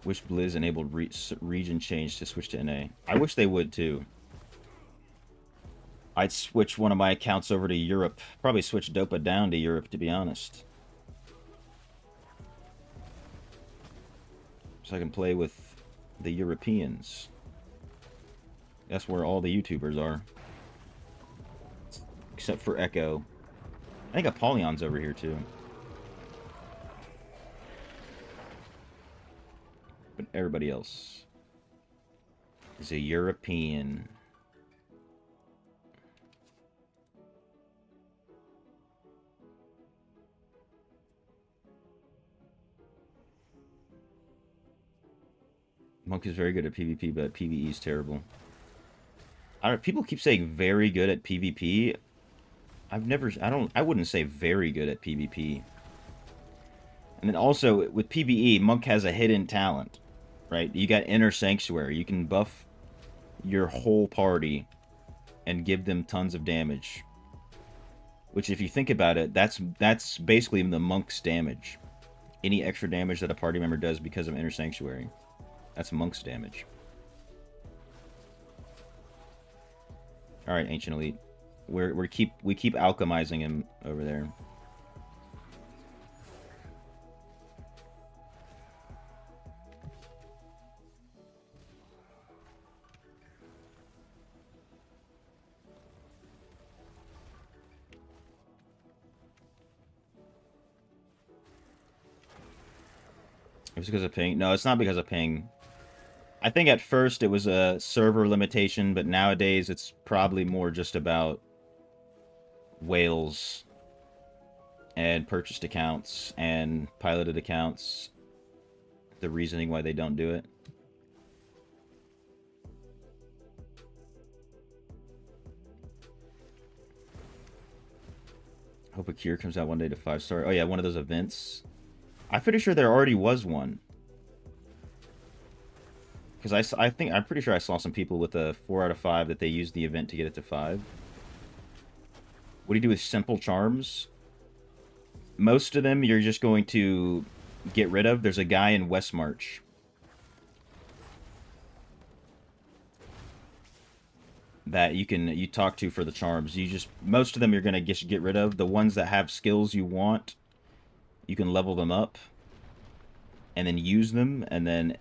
Wish Blizz enabled region change to switch to NA. I wish they would too. I'd switch one of my accounts over to Europe. Probably switch Dopa down to Europe, to be honest. So I can play with the Europeans. That's where all the YouTubers are. Except for Echo. I think Apollyon's over here too. But everybody else is a European. Monk is very good at PvP, but PvE is terrible. People keep saying very good at PvP. I wouldn't say very good at PvP. And then also, with PvE, Monk has a hidden talent, right? You got Inner Sanctuary. You can buff your whole party and give them tons of damage. Which, if you think about it, that's basically the Monk's damage. Any extra damage that a party member does because of Inner Sanctuary. That's Monk's damage. Alright, Ancient Elite. We keep alchemizing him over there. It was because of ping. No, it's not because of ping. I think at first it was a server limitation, but nowadays it's probably more just about whales and purchased accounts and piloted accounts, the reasoning why they don't do it. Hope a cure comes out one day to 5-star. Oh yeah, one of those events. I'm pretty sure there already was one. Because I'm pretty sure I saw some people with a 4 out of 5 that they used the event to get it to 5. What do you do with simple charms? Most of them you're just going to get rid of. There's a guy in Westmarch that you talk to for the charms. Most of them you're gonna just get rid of. The ones that have skills you want, you can level them up and then use them, and then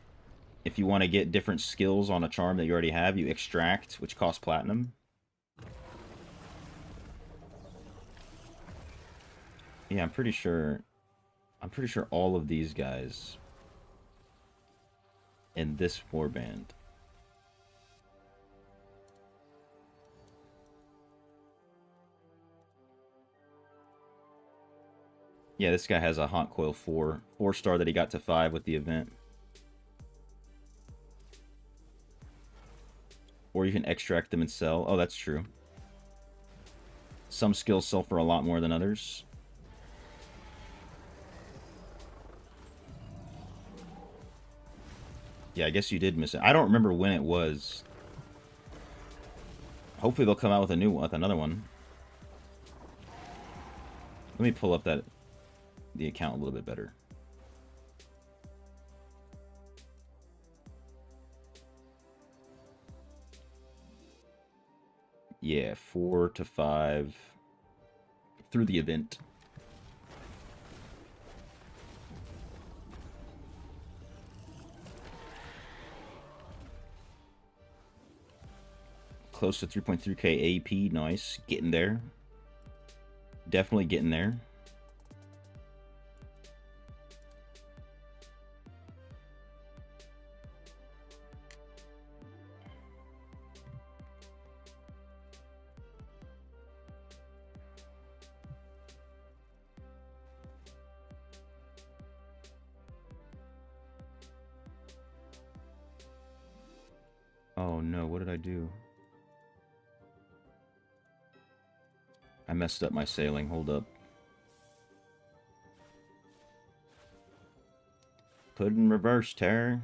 if you want to get different skills on a charm that you already have, you extract, which costs platinum. Yeah, I'm pretty sure all of these guys in this warband. Yeah, this guy has a Hot Coil 4-star that he got to 5 with the event. Or you can extract them and sell. Oh, that's true. Some skills sell for a lot more than others. Yeah, I guess you did miss it. I don't remember when it was. Hopefully they'll come out with a new one, with another one. Let me pull up the account a little bit better. Yeah, 4 to 5 through the event. Close to 3.3k AP. Nice. Getting there. Definitely getting there. Oh no, what did I do? I messed up my sailing. Hold up. Put it in reverse, Terror.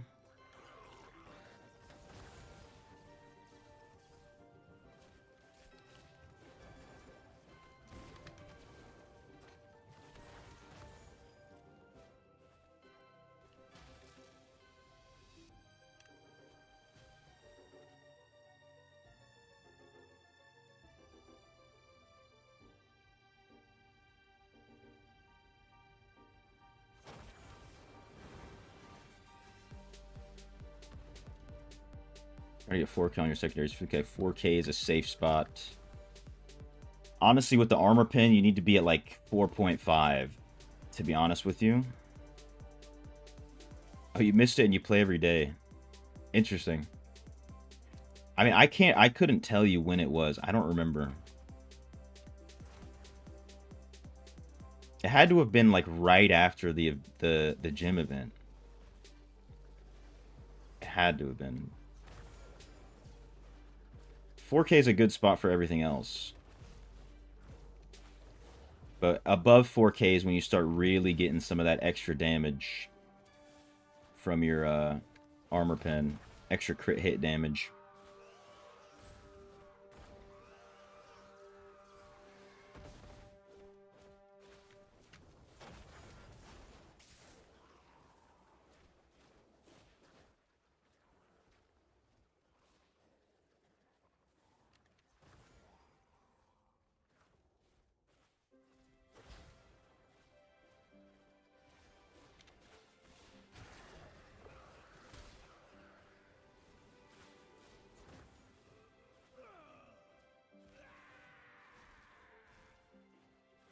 Try to get 4K on your secondaries. Okay, 4K is a safe spot. Honestly, with the armor pin, you need to be at like 4.5, to be honest with you. Oh, you missed it and you play every day. Interesting. I mean, I couldn't tell you when it was. I don't remember. It had to have been like right after the gym event. It had to have been. 4K is a good spot for everything else. But above 4K is when you start really getting some of that extra damage from your armor pen. Extra crit hit damage.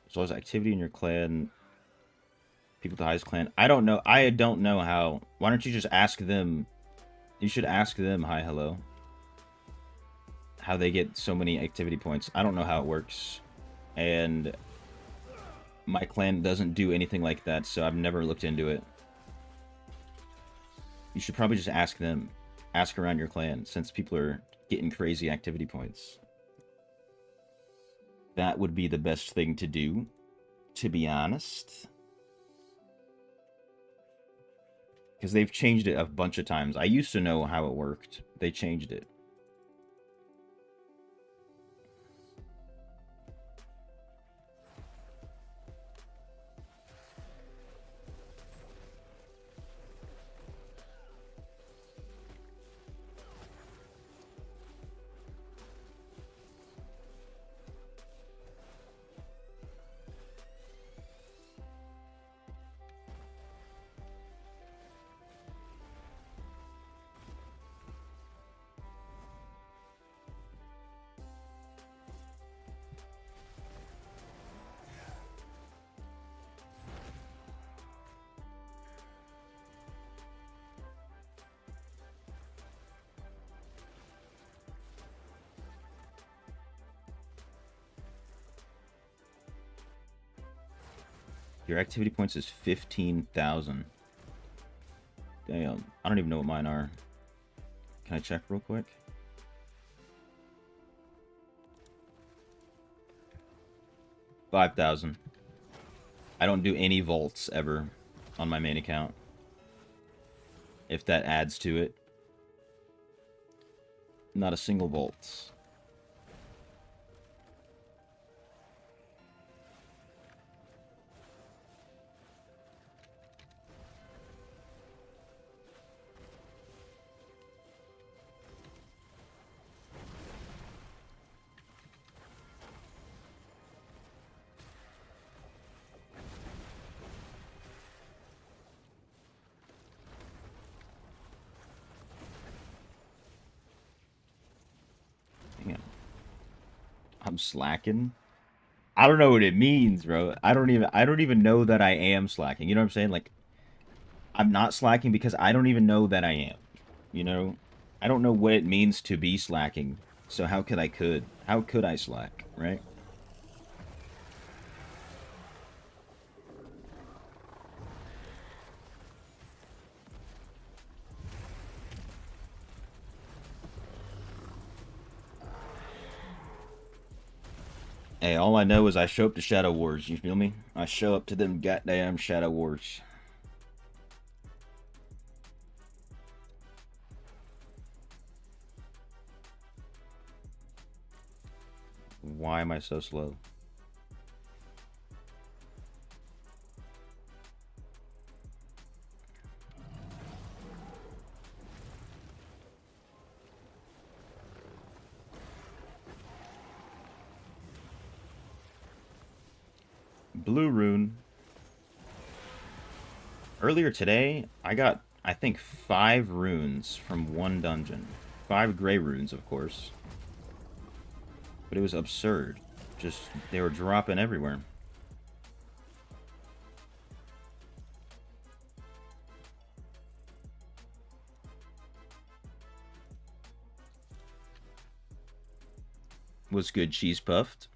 So as activity in your clan, people to highest clan. I don't know. I don't know how. Why don't you just ask them? You should ask them. Hi, hello. How they get so many activity points. I don't know how it works. And My clan doesn't do anything like that, so I've never looked into it. You should probably just ask them. Ask around your clan, since people are getting crazy activity points. That would be the best thing to do, to be honest. Because they've changed it a bunch of times. I used to know how it worked. They changed it. Your activity points is 15,000. Damn, I don't even know what mine are. Can I check real quick? $5,000. I don't do any vaults ever on my main account. If that adds to it. Not a single vault. I'm slacking. I don't know what it means, bro. I don't even know that I am slacking. You know what I'm saying? Like, I'm not slacking because I don't even know that I am. You know? I don't know what it means to be slacking. So how could I slack, right? Hey, all I know is I show up to Shadow Wars, you feel me? I show up to them goddamn Shadow Wars. Why am I so slow? Blue rune. Earlier today, I got, I think, 5 runes from one dungeon. 5 gray runes, of course. But it was absurd. Just, they were dropping everywhere. Was good, cheese puffed?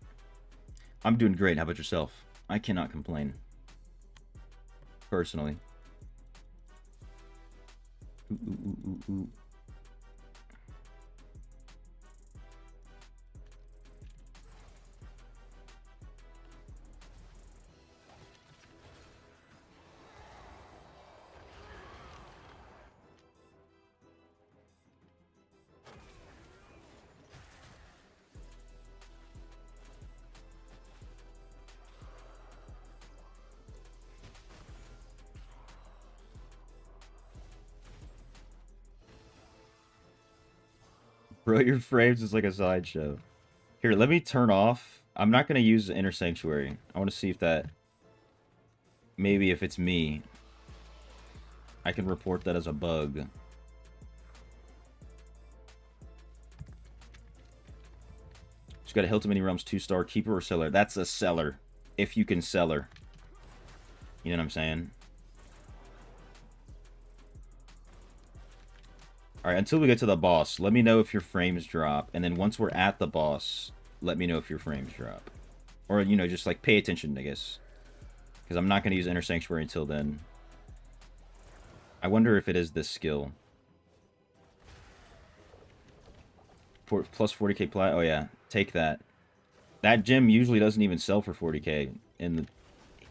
I'm doing great. How about yourself? I cannot complain. Personally. Ooh, ooh, ooh, ooh, ooh. Bro, your frames is like a sideshow. Here, let me turn off. I'm not going to use the Inner Sanctuary. I want to see if that... Maybe if it's me, I can report that as a bug. She's got a Hilton Mini Realms 2-star keeper or seller. That's a seller. If you can sell her. You know what I'm saying? Alright, until we get to the boss, let me know if your frames drop. And then once we're at the boss, let me know if your frames drop. Or, you know, just like pay attention, I guess. Because I'm not going to use Inner Sanctuary until then. I wonder if it is this skill. Plus 40k plat. Oh yeah, take that. That gem usually doesn't even sell for 40k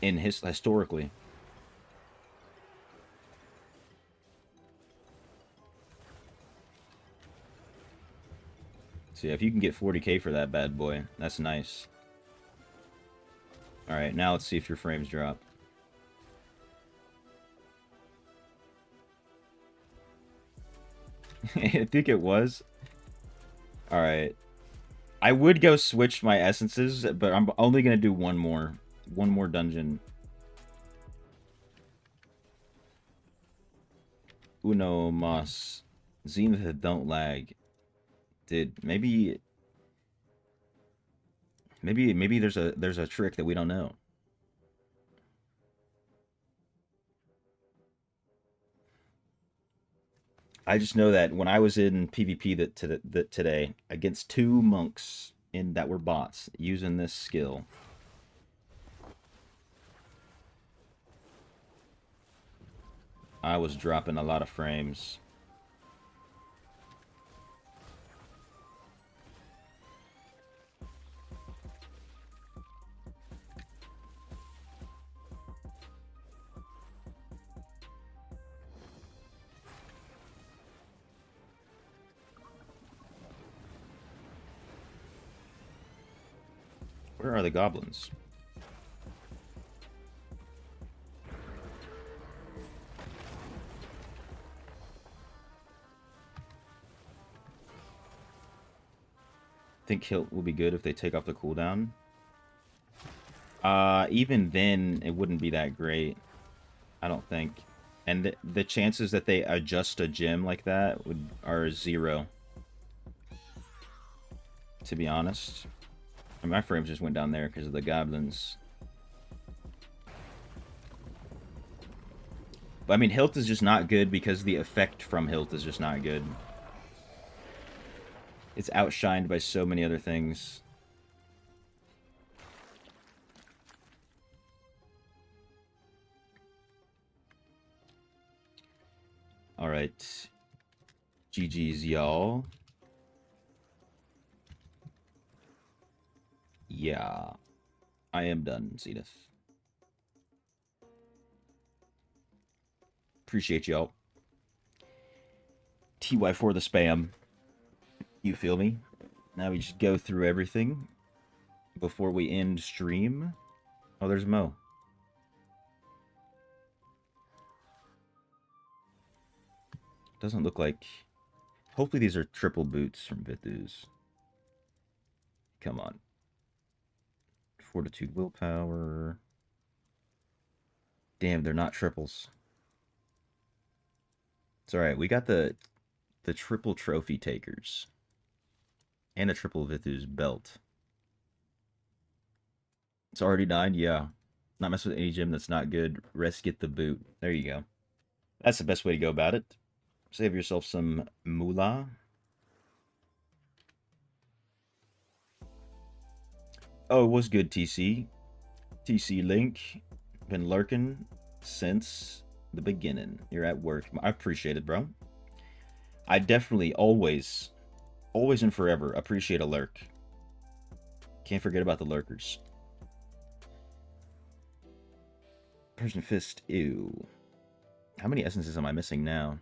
historically. So yeah, if you can get 40k for that bad boy, that's nice. All right, now let's see if your frames drop. I think it was. All right. I would go switch my essences, but I'm only going to do one more dungeon. Uno mas. Zenith don't lag. Maybe there's a trick that we don't know. I just know that when I was in PvP that today against 2 monks that were bots using this skill, I was dropping a lot of frames. Where are the goblins? Think Hilt will be good if they take off the cooldown. Even then, it wouldn't be that great. I don't think. And the chances that they adjust a gem like that are 0. To be honest. And my frames just went down there because of the goblins. But I mean, Hilt is just not good because the effect from Hilt is just not good. It's outshined by so many other things. Alright. GG's, y'all. Yeah. I am done, Zenith. Appreciate y'all. TY for the spam. You feel me? Now we just go through everything before we end stream. Oh, there's Mo. Doesn't look like... Hopefully these are triple boots from Vithus. Come on. Fortitude, willpower. Damn, they're not triples. It's alright, we got the triple trophy takers. And a triple Vithus belt. It's already 9, yeah. Not mess with any gem that's not good. Rest get the boot. There you go. That's the best way to go about it. Save yourself some moolah. Oh, it was good, TC. TC Link. Been lurking since the beginning. You're at work. I appreciate it, bro. I definitely always and forever appreciate a lurk. Can't forget about the lurkers. Persian Fist, ew. How many essences am I missing now?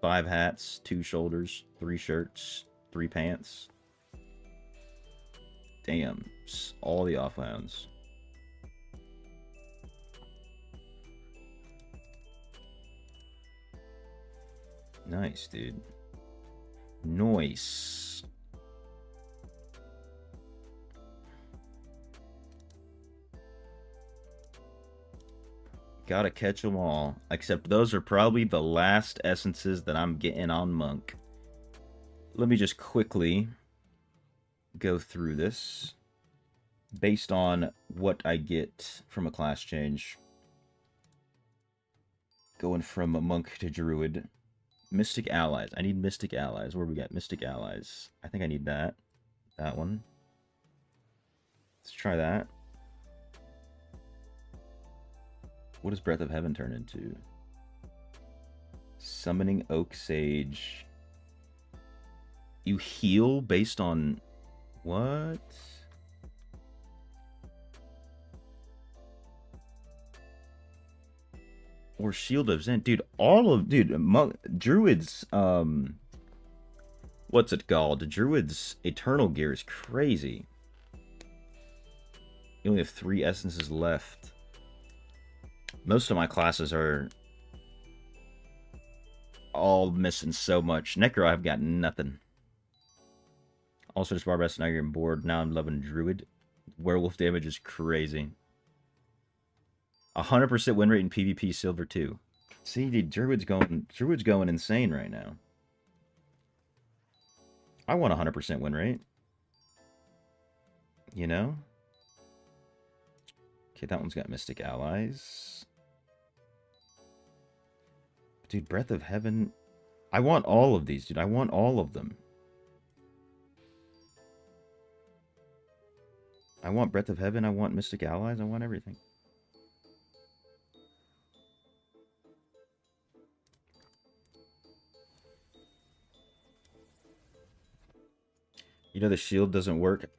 5 hats, 2 shoulders, 3 shirts, 3 pants. Damn, all the offhounds. Nice, dude. Nice. Gotta catch them all. Except those are probably the last essences that I'm getting on Monk. Let me just quickly go through this based on what I get from a class change. Going from a Monk to Druid. Mystic Allies. I need Mystic Allies. Where we got Mystic Allies? I think I need that. That one. Let's try that. What does Breath of Heaven turn into? Summoning Oak Sage. You heal based on what? Or Shield of Zen. Dude, all of Druid's what's it called? Druid's Eternal Gear is crazy. You only have 3 essences left. Most of my classes are all missing so much. Necro, I've got nothing. Also, just Barbara, now you're bored. Now I'm loving Druid. Werewolf damage is crazy. 100% win rate in PvP Silver 2. See, dude, Druid's going insane right now. I want 100% win rate. You know? Okay, that one's got Mystic Allies. Dude, Breath of Heaven. I want all of these, dude. I want all of them. I want Breath of Heaven. I want Mystic Allies. I want everything. You know the shield doesn't work.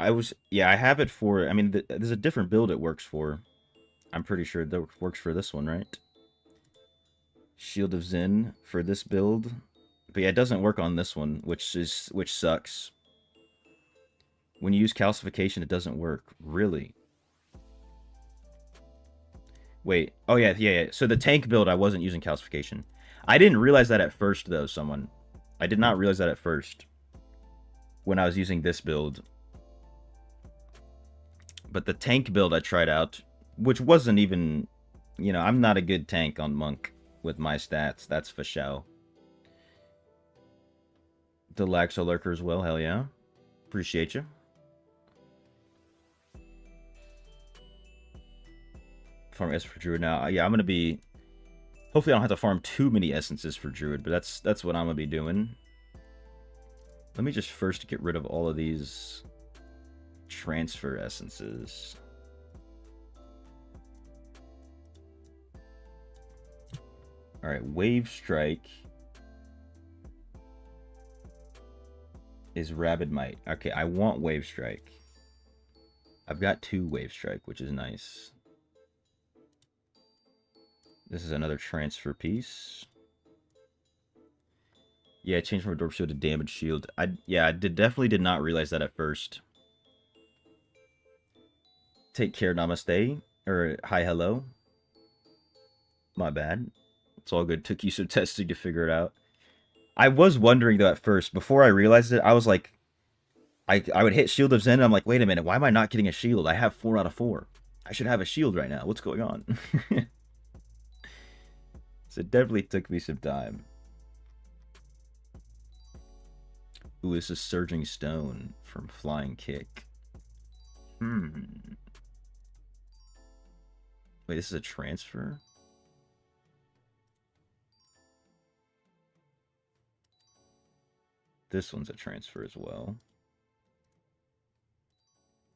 Yeah, I have it for. I mean, there's a different build it works for. I'm pretty sure that works for this one, right? Shield of Zen for this build, but yeah, it doesn't work on this one, which sucks. When you use calcification, it doesn't work. Really? Wait. Oh yeah. So the tank build, I wasn't using calcification. I didn't realize that at first, though. I did not realize that at first when I was using this build. But the tank build I tried out, which wasn't even, you know, I'm not a good tank on Monk with my stats. That's for show. The Laxo Lurker as well. Hell yeah. Appreciate you. Farm Essence for Druid now. Yeah, I'm going to be... Hopefully I don't have to farm too many Essences for Druid, but that's what I'm going to be doing. Let me just first get rid of all of these transfer Essences. Alright, Wave Strike is Rabid Might. Okay, I want Wave Strike. I've got 2 Wave Strike, which is nice. This is another transfer piece. Yeah, I changed from Absorb Shield to Damage Shield. Definitely did not realize that at first. Take care, namaste. Or hi, hello. My bad. It's all good. Took you some testing to figure it out. I was wondering, though, at first. Before I realized it, I was like... I would hit Shield of Zen, and I'm like, wait a minute, why am I not getting a shield? I have 4 out of 4. I should have a shield right now. What's going on? So it definitely took me some time. Ooh, this is Surging Stone from Flying Kick. Wait, this is a transfer? This one's a transfer as well.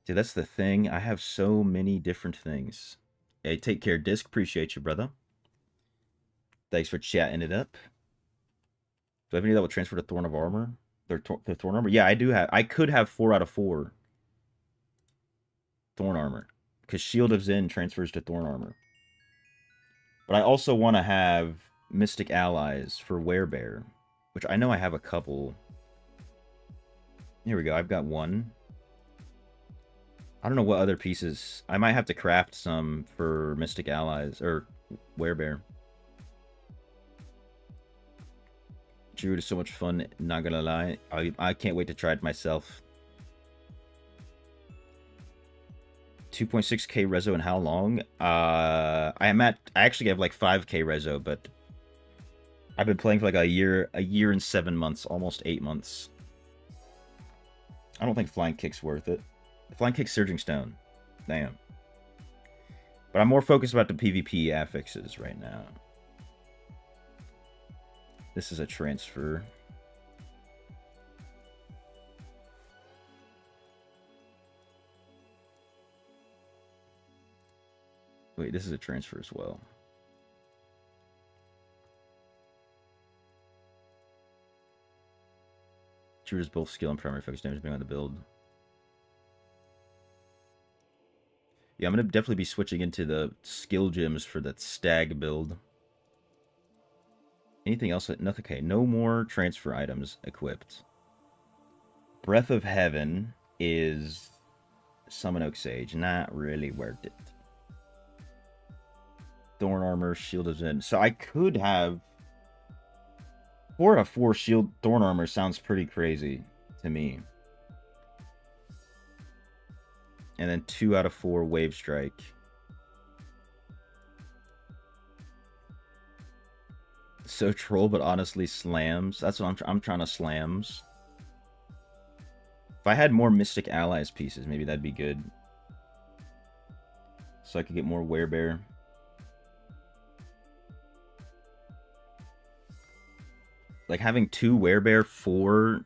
Dude, that's the thing. I have so many different things. Hey, take care, Disc. Appreciate you, brother. Thanks for chatting it up. Do I have any that will transfer to Thorn of Armor? The Thorn Armor? Yeah, I do have. I could have 4 out of 4 Thorn Armor. Because Shield of Zen transfers to Thorn Armor. But I also want to have Mystic Allies for Werebear. Which I know I have a couple. Here we go. I've got 1. I don't know what other pieces. I might have to craft some for Mystic Allies. Or Werebear. Druid is so much fun, not gonna lie. I can't wait to try it myself. 2.6k reso and how long? I actually have like 5k reso, but I've been playing for like a year and 7 months, almost 8 months. I don't think Flying Kick's worth it. Flying Kick's Surging Stone. Damn. But I'm more focused about the PvP affixes right now. This is a transfer. Wait, this is a transfer as well. Druid is both skill and primary focus damage depending on the build. Yeah, I'm going to definitely be switching into the skill gems for that stag build. Anything else? Nothing. Okay, no more transfer items equipped. Breath of Heaven is Summon Oak Sage. Not really worth it. Thorn Armor, Shield of Zen. So I could have 4 out of 4 Shield Thorn Armor sounds pretty crazy to me. And then 2 out of 4 Wave Strike. So troll, but honestly slams. That's what I'm trying to slams. If I had more Mystic Allies pieces, maybe that'd be good. So I could get more Werebear. Like having 2 Werebear, 4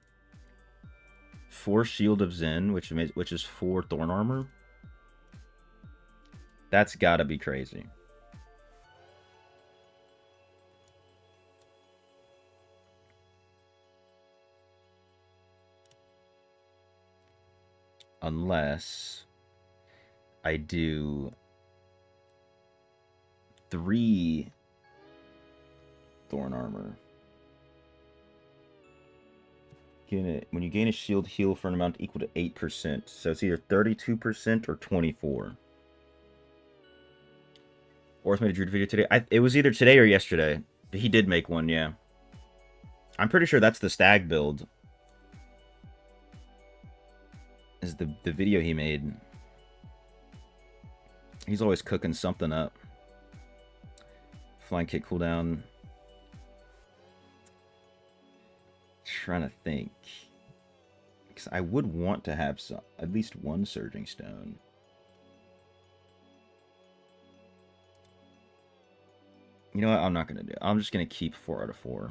Shield of Zen, which is 4 Thorn Armor. That's gotta be crazy. Unless I do 3 Thorn Armor. When you gain a shield, heal for an amount equal to 8%. So it's either 32% or 24%. Orth made a Druid video today. It was either today or yesterday. He did make one, yeah. I'm pretty sure that's the stag build. Is the video he made. He's always cooking something up. Flying kick cooldown. Trying to think. Because I would want to have at least one Surging Stone. You know what? I'm not going to do it. I'm just going to keep 4 out of 4.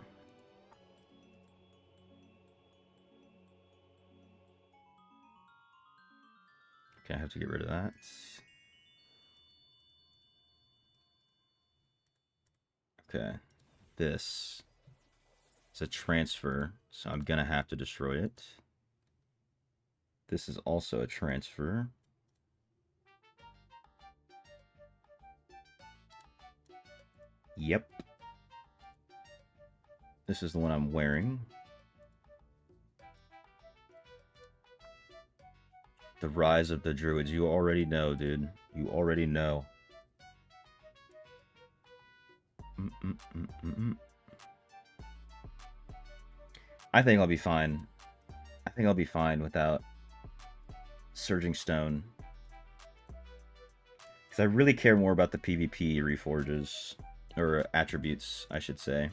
Okay, I have to get rid of that. Okay. This is a transfer, so I'm going to have to destroy it. This is also a transfer. Yep. This is the one I'm wearing. The Rise of the Druids. You already know, dude. You already know. I think I'll be fine. I think I'll be fine without Surging Stone. Because I really care more about the PvP reforges. Or attributes, I should say.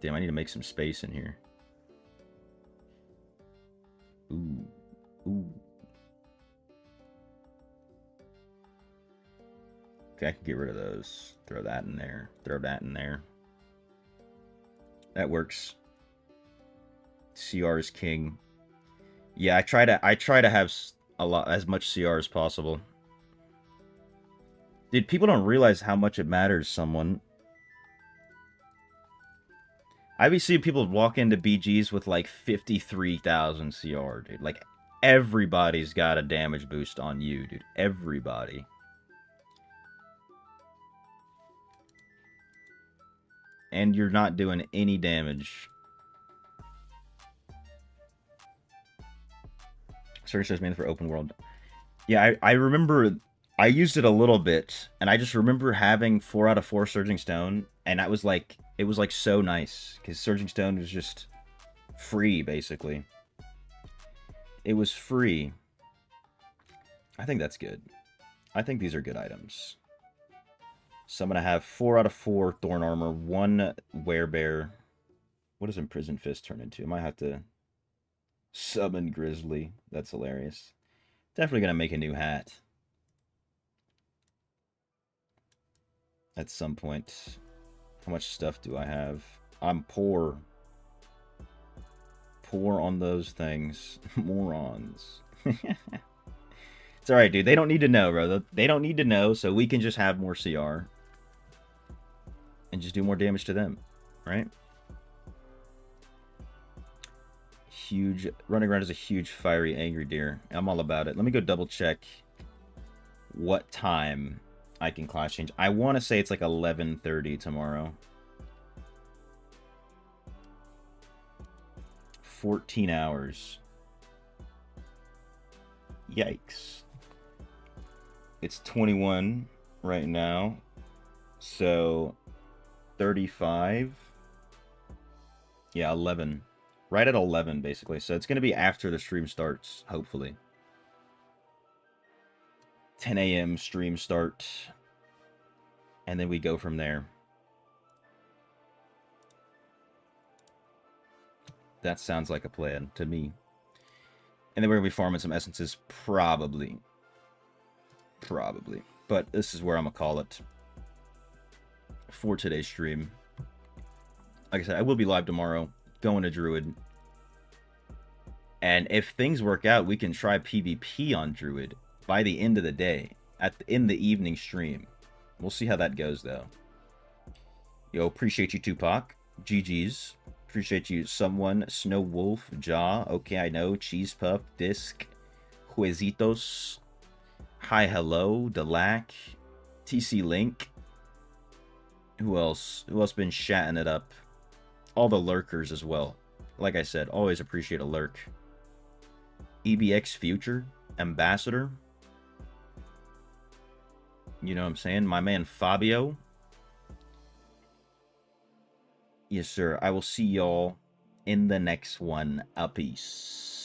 Damn, I need to make some space in here. Ooh. Ooh. Okay, I can get rid of those. Throw that in there. Throw that in there. That works. CR is king. Yeah, I try to have as much CR as possible. Dude, people don't realize how much it matters someone. I be seeing people walk into BGs with like 53,000 CR, dude. Like, everybody's got a damage boost on you, dude. Everybody. And you're not doing any damage. Search says mainly for open world. Yeah, I remember I used it a little bit, and I just remember having 4 out of 4 Surging Stone, and that was like, it was like so nice, because Surging Stone was just free, basically. It was free. I think that's good. I think these are good items. So I'm going to have 4 out of 4 Thorn Armor, 1 Werebear. What does Imprisoned Fist turn into? I might have to summon Grizzly. That's hilarious. Definitely going to make a new hat. At some point. How much stuff do I have? I'm poor. Poor on those things. Morons. It's alright, dude. They don't need to know, bro. They don't need to know, so we can just have more CR. And just do more damage to them. Right? huge, running around as a huge, fiery, angry deer. I'm all about it. Let me go double check what time I can class change. I want to say it's like 11:30 tomorrow. 14 hours. Yikes. It's 21 right now. So 35. Yeah, 11. Right at 11, basically. So it's going to be after the stream starts, hopefully. 10 a.m. stream start. And then we go from there. That sounds like a plan to me. And then we're going to be farming some essences, probably. Probably. But this is where I'm going to call it for today's stream. Like I said, I will be live tomorrow, going to Druid. And if things work out, we can try PvP on Druid by the end of the day, in the evening stream. We'll see how that goes, though. Yo, appreciate you, Tupac. GG's. Appreciate you, someone. Snow Wolf, Jaw. Okay, I know. Cheese Puff, Disc, Huesitos. Hi, hello, Delac, TC Link. Who else? Who else been chatting it up? All the lurkers as well. Like I said, always appreciate a lurk. EBX Future, Ambassador. You know what I'm saying? My man Fabio. Yes, sir. I will see y'all in the next one. A peace.